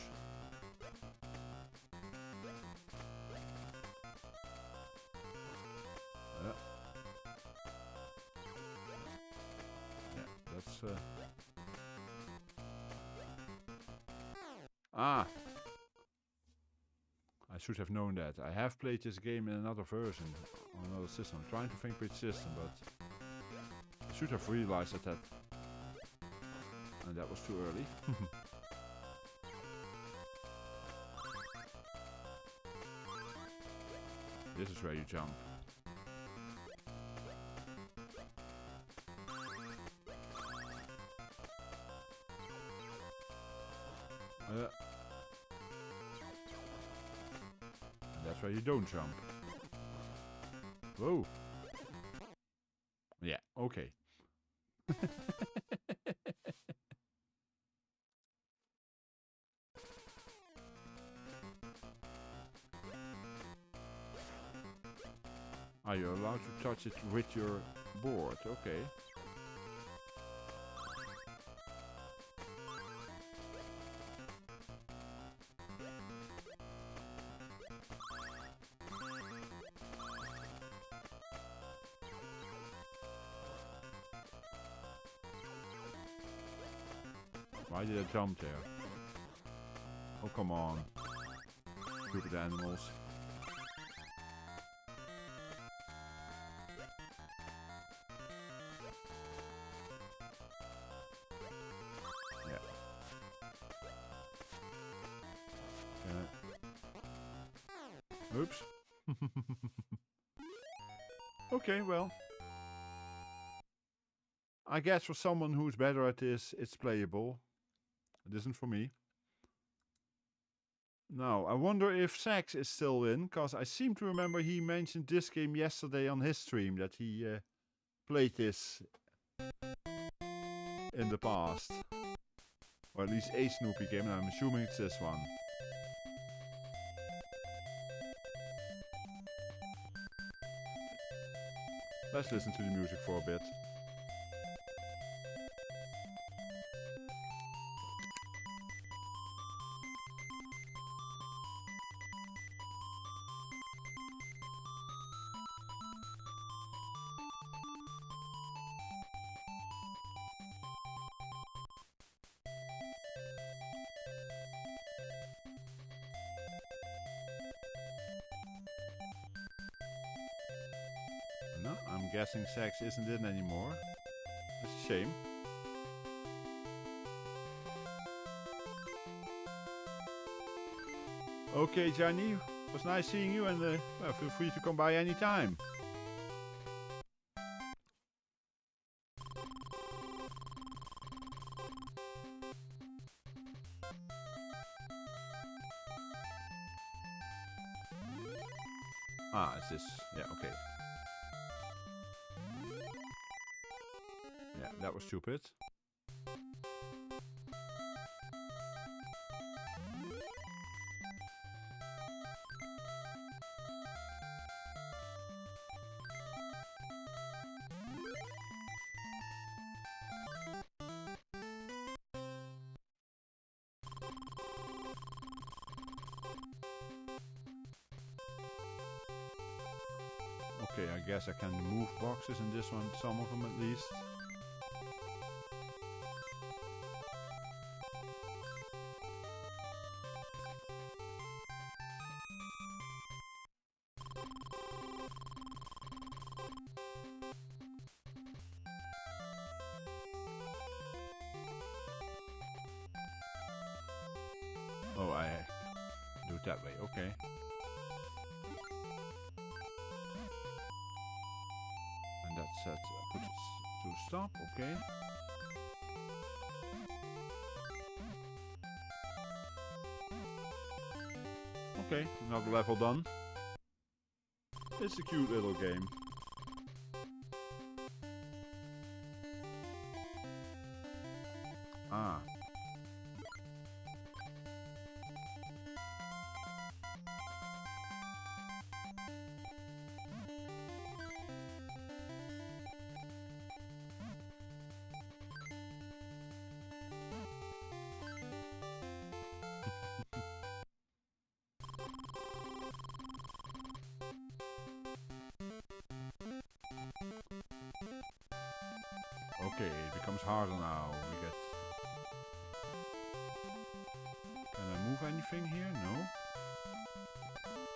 Yeah, that's... Ah! I should have known that. I have played this game in another version, on another system. I'm trying to think which system, but I should have realized that. And that was too early. This is where you jump. And that's where you don't jump. Whoa. Yeah, okay. Are you allowed to touch it with your board? Okay. Why did I jump there? Oh, come on. Stupid animals. Oops. Okay, well. I guess for someone who's better at this, it's playable. It isn't for me. Now, I wonder if Sax is still in, because I seem to remember he mentioned this game yesterday on his stream, that he played this in the past. Or at least a Snoopy game, and I'm assuming it's this one. Let's listen to the music for a bit. No, I'm guessing Sax isn't in anymore. It's a shame. Okay, Johnny, it was nice seeing you, and well, feel free to come by anytime. Ah, it's this. Yeah, okay. Yeah, that was stupid. Okay, I guess I can move boxes in this one, some of them at least. Oh, I do it that way. Okay. And that's set. Put it to stop. Okay. Okay, another level done. It's a cute little game. Ah. Okay, it becomes harder now. We get... Can I move anything here? No.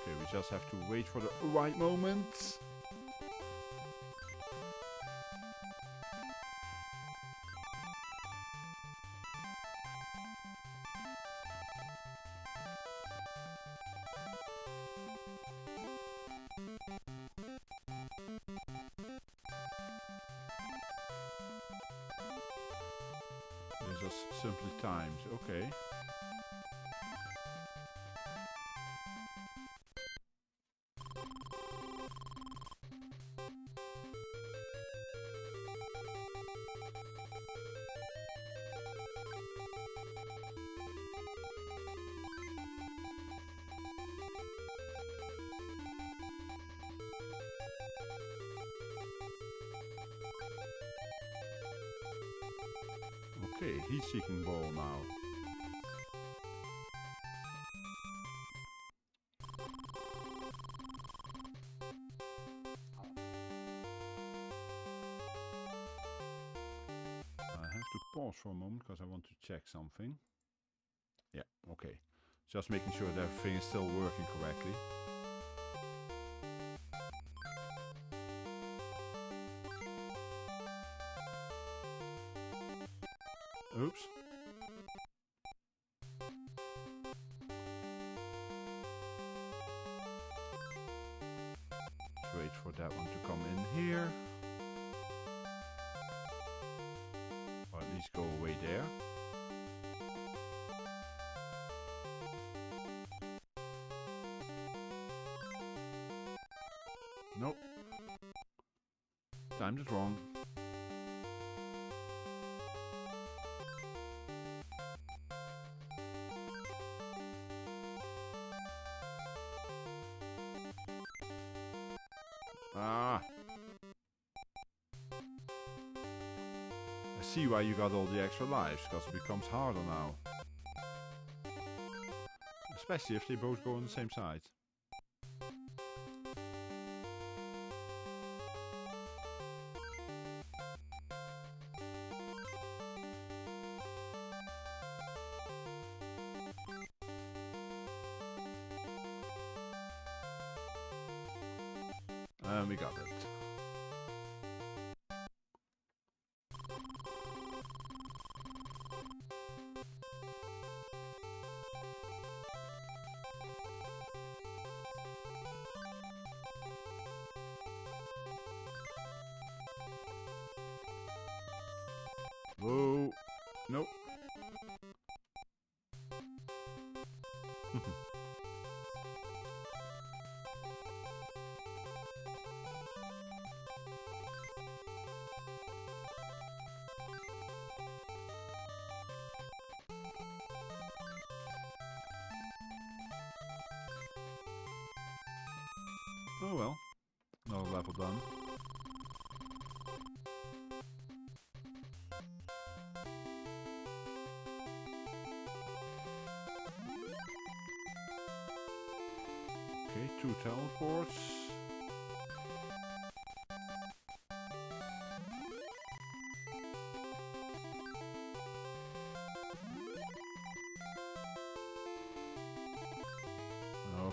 Okay, we just have to wait for the right moment. These are simply times. Okay. Okay, he's seeking ball now. I have to pause for a moment because I want to check something. Yeah, okay. Just making sure that everything is still working correctly. Oops. Let's wait for that one to come in here. Or at least go away there. Nope. Timed it wrong. Ah. I see why you got all the extra lives, because it becomes harder now. Especially if they both go on the same side. And we got it. Whoa. Nope. Oh well, another level done. Okay, 2 teleports.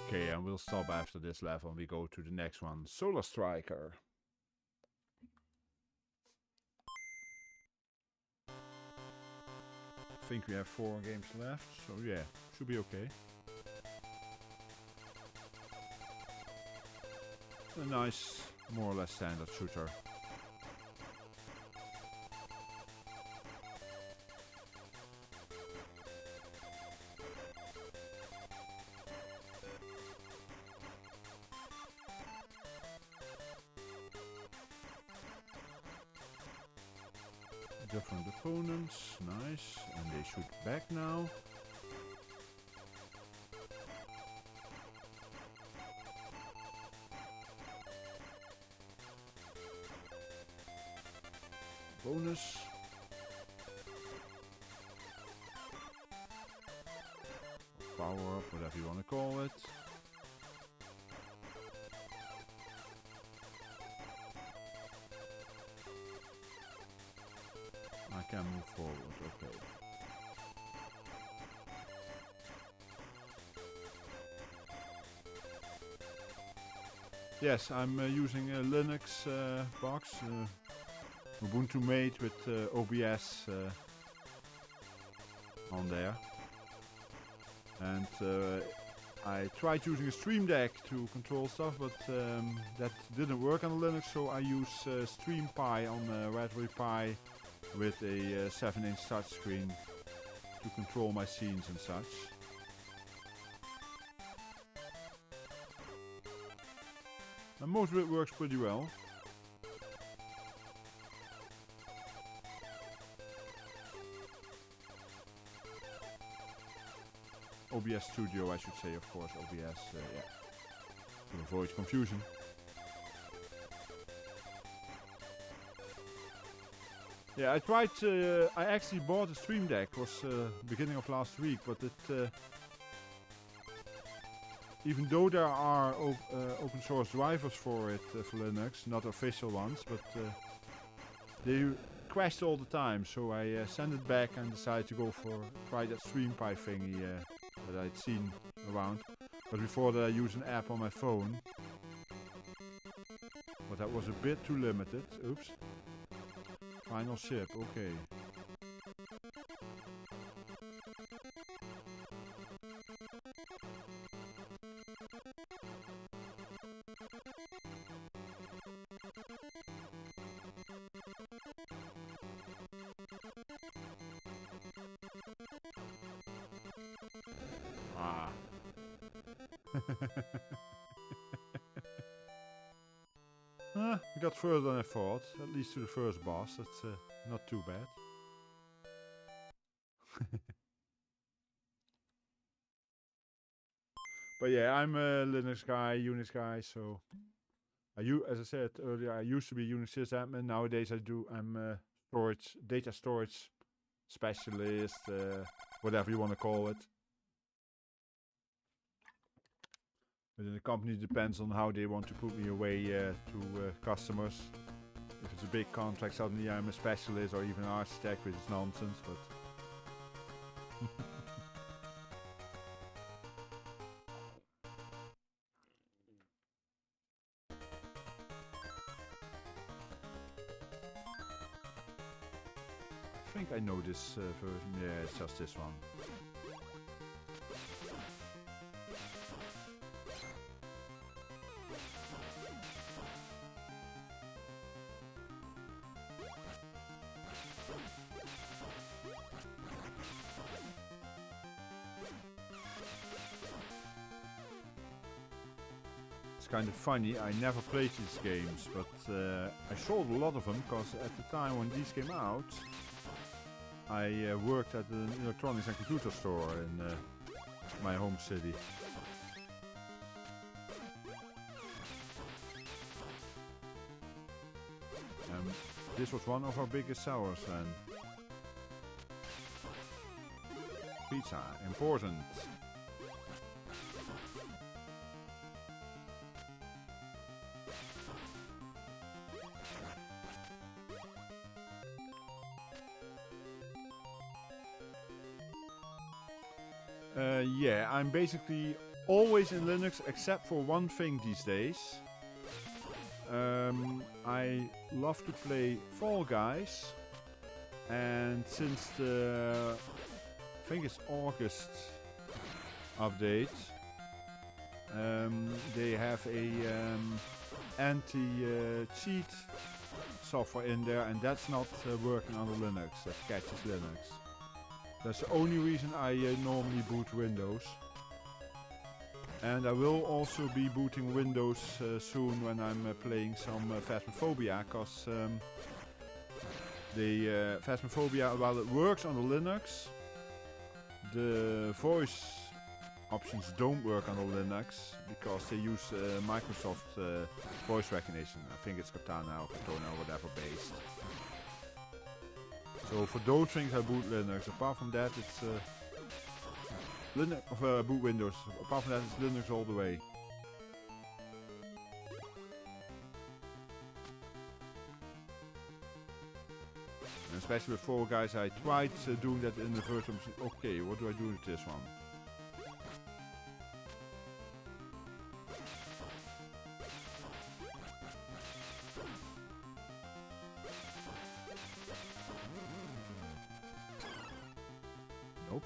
Okay, and we'll stop after this level and we go to the next one, SolarStriker. I think we have 4 games left, so yeah, Should be okay. A nice, more or less standard shooter. Different opponents, nice, and they shoot back now. Bonus. Power up, whatever you want to call it. I can move forward, okay. Yes, I'm using a Linux box, Ubuntu made with OBS on there. And I tried using a Stream Deck to control stuff, but that didn't work on Linux, so I use Stream Pi on Raspberry Pi with a 7-inch touchscreen to control my scenes and such. And most of it works pretty well. OBS Studio, I should say, of course, OBS, yeah, to avoid confusion. Yeah, I tried, I actually bought a Stream Deck, it was beginning of last week, but it, even though there are open source drivers for it, for Linux, not official ones, but they crashed all the time, so I sent it back and decided to go for, try that Stream Pi thingy that I'd seen around. But before that I used an app on my phone, but that was a bit too limited. Oops. Final ship, okay. Ah. We got further than I thought, at least to the first boss. That's not too bad. But yeah, I'm a Linux guy, Unix guy, so as I said earlier, I used to be a Unix sysadmin. Nowadays I'm a data storage specialist, whatever you want to call it. Within the company, it depends on how they want to put me away to customers. If it's a big contract, suddenly I'm a specialist or even an architect, which is nonsense, but... I think I know this version. Yeah, it's just this one. It's kind of funny, I never played these games, but I sold a lot of them because at the time when these came out, I worked at an electronics and computer store in my home city. This was one of our biggest sellers then. Pizza, important. Yeah, I'm basically always in Linux except for one thing these days. I love to play Fall Guys, and since I think it's August update. They have a anti-cheat software in there, and that's not working on the Linux. That catches Linux. That's the only reason I normally boot Windows. And I will also be booting Windows soon when I'm playing some Phasmophobia, because the Phasmophobia, while it works on the Linux, the voice options don't work on the Linux because they use Microsoft voice recognition. I think it's Cortana or whatever based. So for those things I boot Linux. Apart from that, it's Linux of boot Windows. Apart from that, it's Linux all the way. And especially with Fall Guys, I tried doing that in the first one. Okay, what do I do with this one? Nope.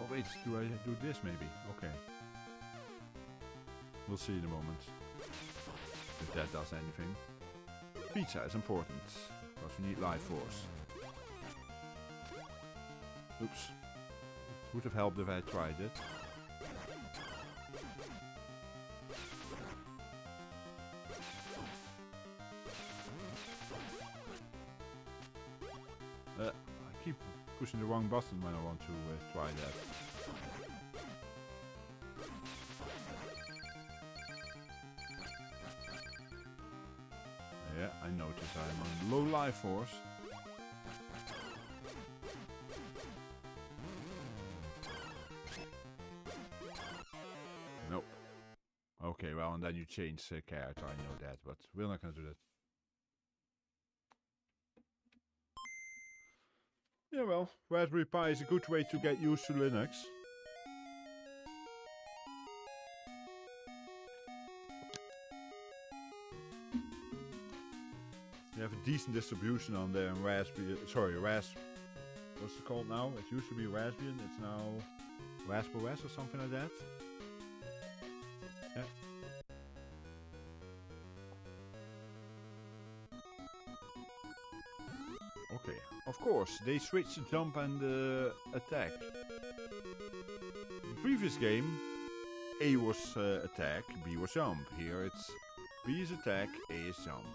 Oh wait, do I do this maybe? Okay. We'll see in a moment. If that does anything. Pizza is important, because we need life force. Oops. Would have helped if I had tried it. I keep pushing the wrong button when I want to try that. Yeah, I notice I'm on low life force. Nope. Okay, well, and then you change character, I know that, but we're not gonna do that. Yeah, well, Raspberry Pi is a good way to get used to Linux. You have a decent distribution on there in Raspberry, what's it called now? It used to be Raspbian, it's now RaspOS or something like that. Yeah. Okay, of course, they switched the jump and the attack. In the previous game, A was attack, B was jump. Here it's B is attack, A is jump.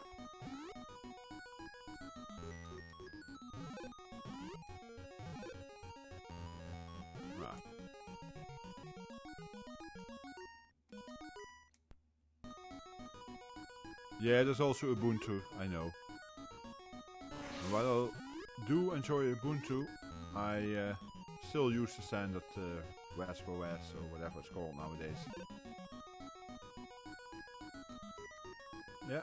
Ah. Yeah, there's also Ubuntu, I know. While I do enjoy Ubuntu, I still use the standard RaspOS or whatever it's called nowadays. Yeah.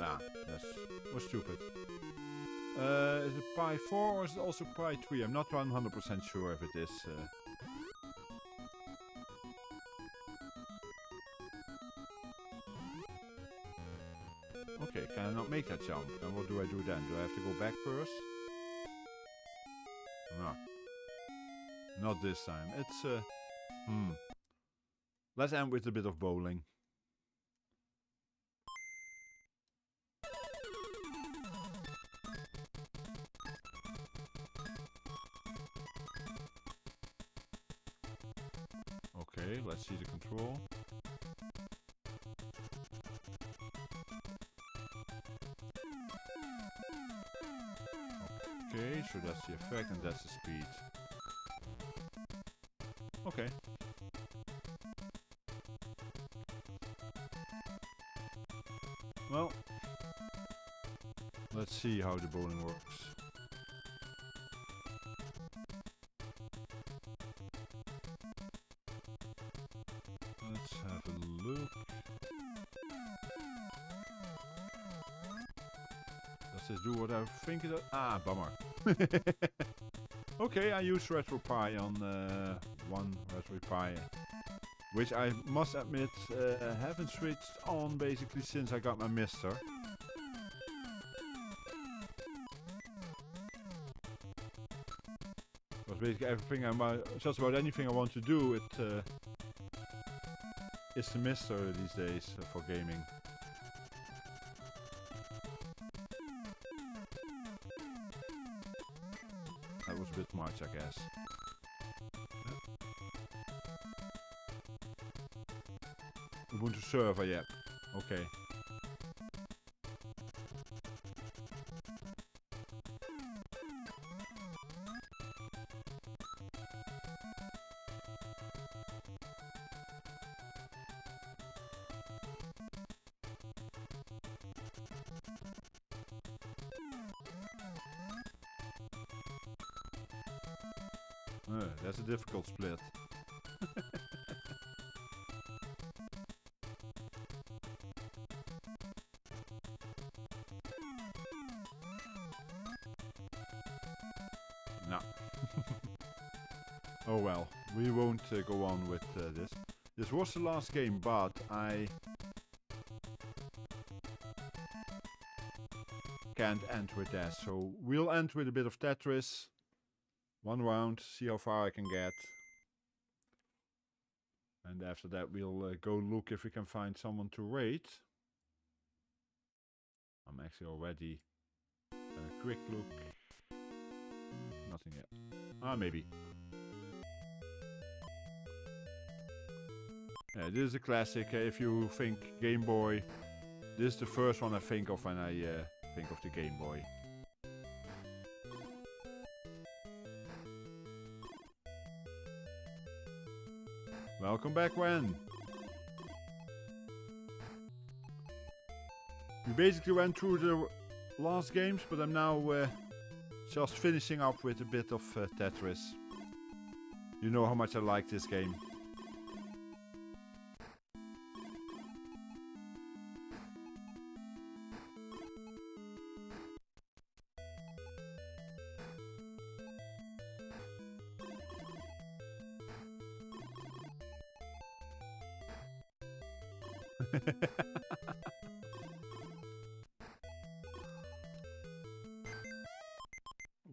Ah, that was stupid. Is it Pi 4 or is it also Pi 3? I'm not 100% sure if it is. Okay, can I not make that jump? Then what do I do then? Do I have to go back first? No. Not this time. It's, Let's end with a bit of bowling. Okay, let's see the control. Okay, so that's the effect and that's the speed. Okay. Well, let's see how the bowling works. Let's have a look. Does this do what I think it does? Ah, bummer. Okay, I use Raspberry Pi on one Raspberry Pi which I must admit haven't switched on basically since I got my Mister. Because basically everything just about anything I want to do, it's the Mister these days for gaming. That was a bit much, I guess. Ubuntu server, yeah. Okay. That's a difficult split. No. Oh well, we won't go on with this. This was the last game, but I can't end with that. So we'll end with a bit of Tetris. One round, see how far I can get. And after that we'll go look if we can find someone to raid. I'm actually already quick look. Nothing yet. Ah, maybe. Yeah, this is a classic. If you think Game Boy, this is the first one I think of when I think of the Game Boy. Welcome back, Wen. We basically went through the last games, but I'm now just finishing up with a bit of Tetris. You know how much I like this game.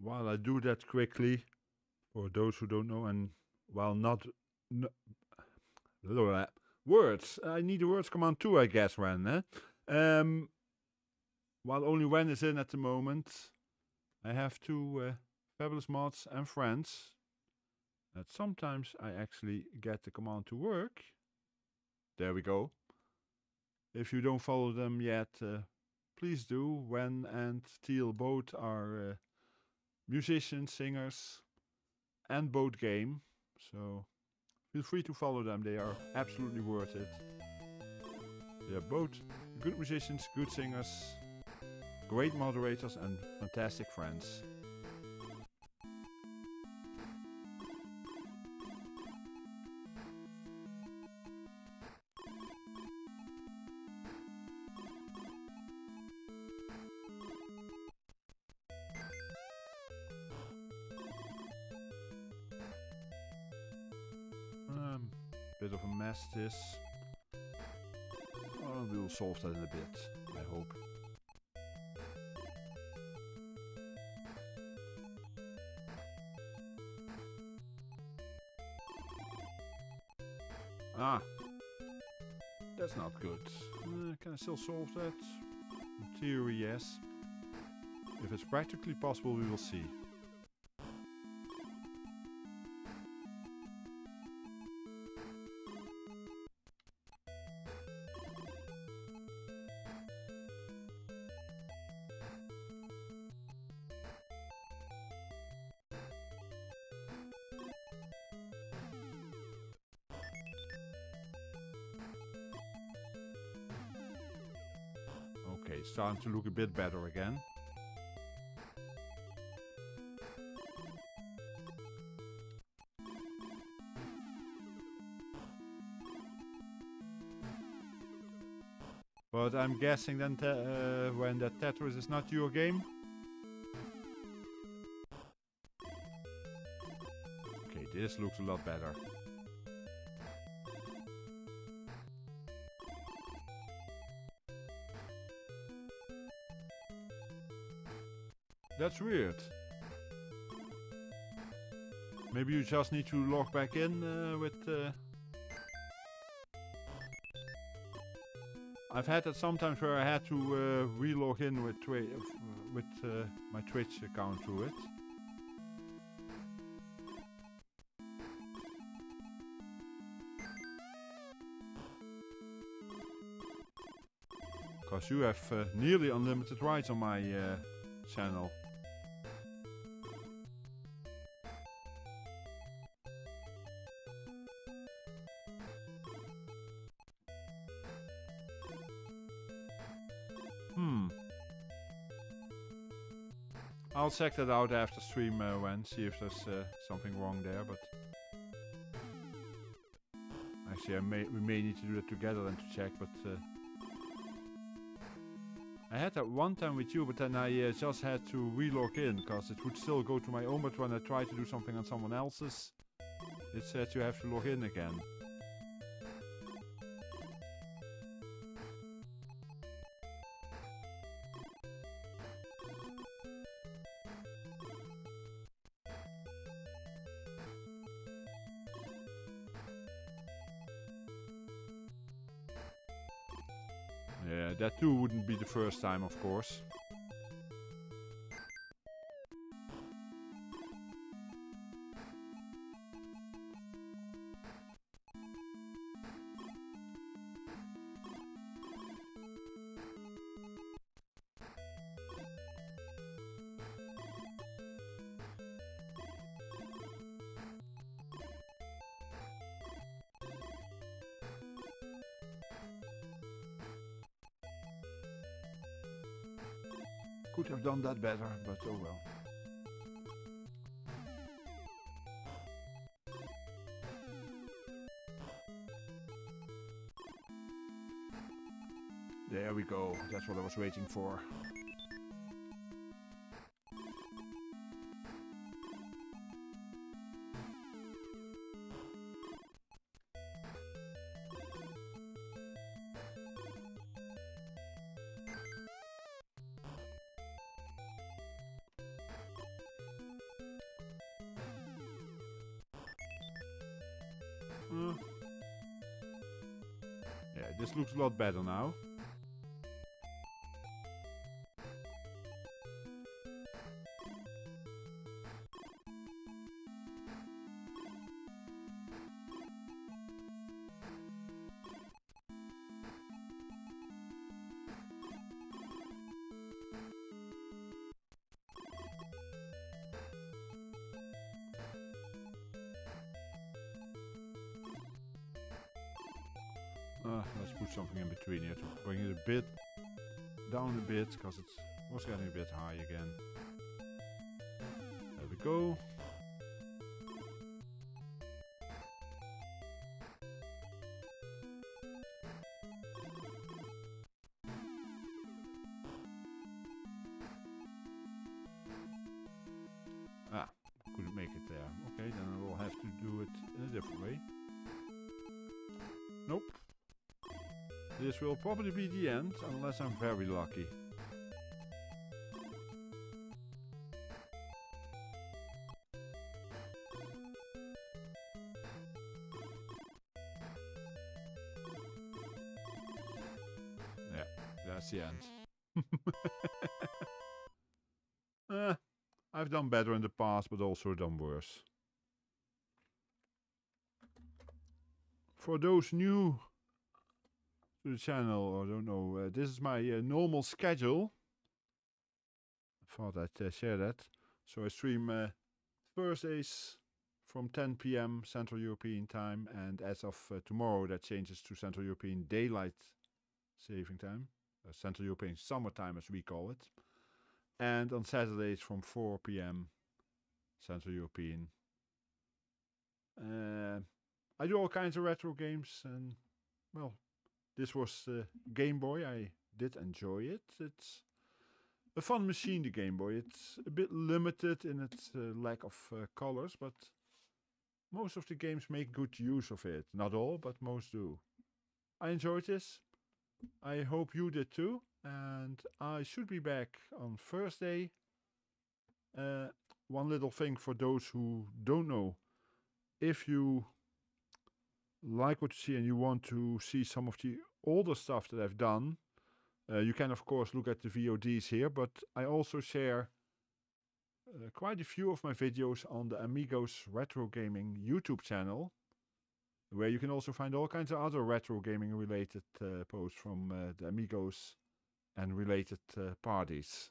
While I do that quickly, for those who don't know, and while not words, I need a words command too, I guess, Ren. While only Ren is in at the moment, I have two fabulous mods and friends that sometimes I actually get the command to work. There we go. If you don't follow them yet, please do. Wen and Teal both are musicians, singers, and both game. So feel free to follow them. They are absolutely worth it. They are both good musicians, good singers, great moderators, and fantastic friends. Bit of a mess this. Oh, we'll solve that in a bit, I hope. Ah, that's not good. Can I still solve that? In theory, yes. If it's practically possible, we will see. Okay, it's starting to look a bit better again. But I'm guessing then when that Tetris is not your game. Okay, this looks a lot better. That's weird. Maybe you just need to log back in with... I've had that sometimes where I had to re-log in with my Twitch account to it. Because you have nearly unlimited rights on my channel. I'll check that out after stream went, see if there's something wrong there, but... Actually, we may need to do it together then to check, but... I had that one time with you, but then I just had to re-log in, because it would still go to my own, but when I tried to do something on someone else's, it said you have to log in again. Yeah, that too wouldn't be the first time, of course. Could have done that better, but oh well. There we go. That's what I was waiting for. Yeah, this looks a lot better now. Let's put something in between here to bring it a bit down a bit, because it was getting a bit high again. There we go. Ah, couldn't make it there. Okay, then I will have to do it in a different way. Nope. This will probably be the end, unless I'm very lucky. Yeah, that's the end. I've done better in the past, but also done worse. For those new to the channel, or don't know, this is my normal schedule. I thought I'd share that. So I stream Thursdays from 10 PM Central European Time, and as of tomorrow that changes to Central European Daylight Saving Time, Central European Summertime as we call it, and on Saturdays from 4 PM Central European. I do all kinds of retro games, and well, this was Game Boy. I did enjoy it. It's a fun machine, the Game Boy. It's a bit limited in its lack of colors, but most of the games make good use of it. Not all, but most do. I enjoyed this. I hope you did too. And I should be back on Thursday one little thing for those who don't know. If you like what you see and you want to see some of the older stuff that I've done, you can of course look at the VODs here, but I also share quite a few of my videos on the Amigos Retro Gaming YouTube channel, where you can also find all kinds of other retro gaming related posts from the Amigos and related parties.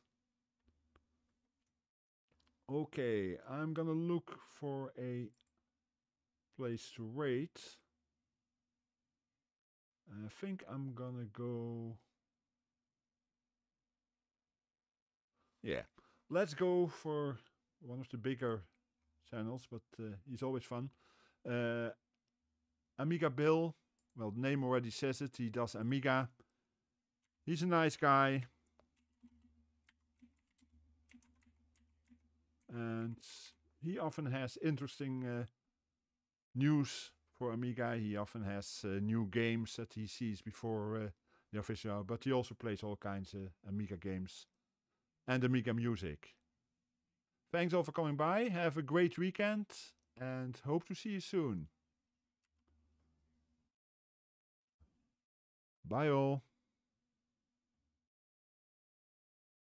Okay, I'm gonna look for a place to rate. I think I'm gonna go... Yeah, let's go for one of the bigger channels, but he's always fun. Amiga Bill, well, the name already says it, he does Amiga. He's a nice guy. And he often has interesting news for Amiga. He often has new games that he sees before the official, but he also plays all kinds of Amiga games and Amiga music. Thanks all for coming by. Have a great weekend and hope to see you soon. Bye all.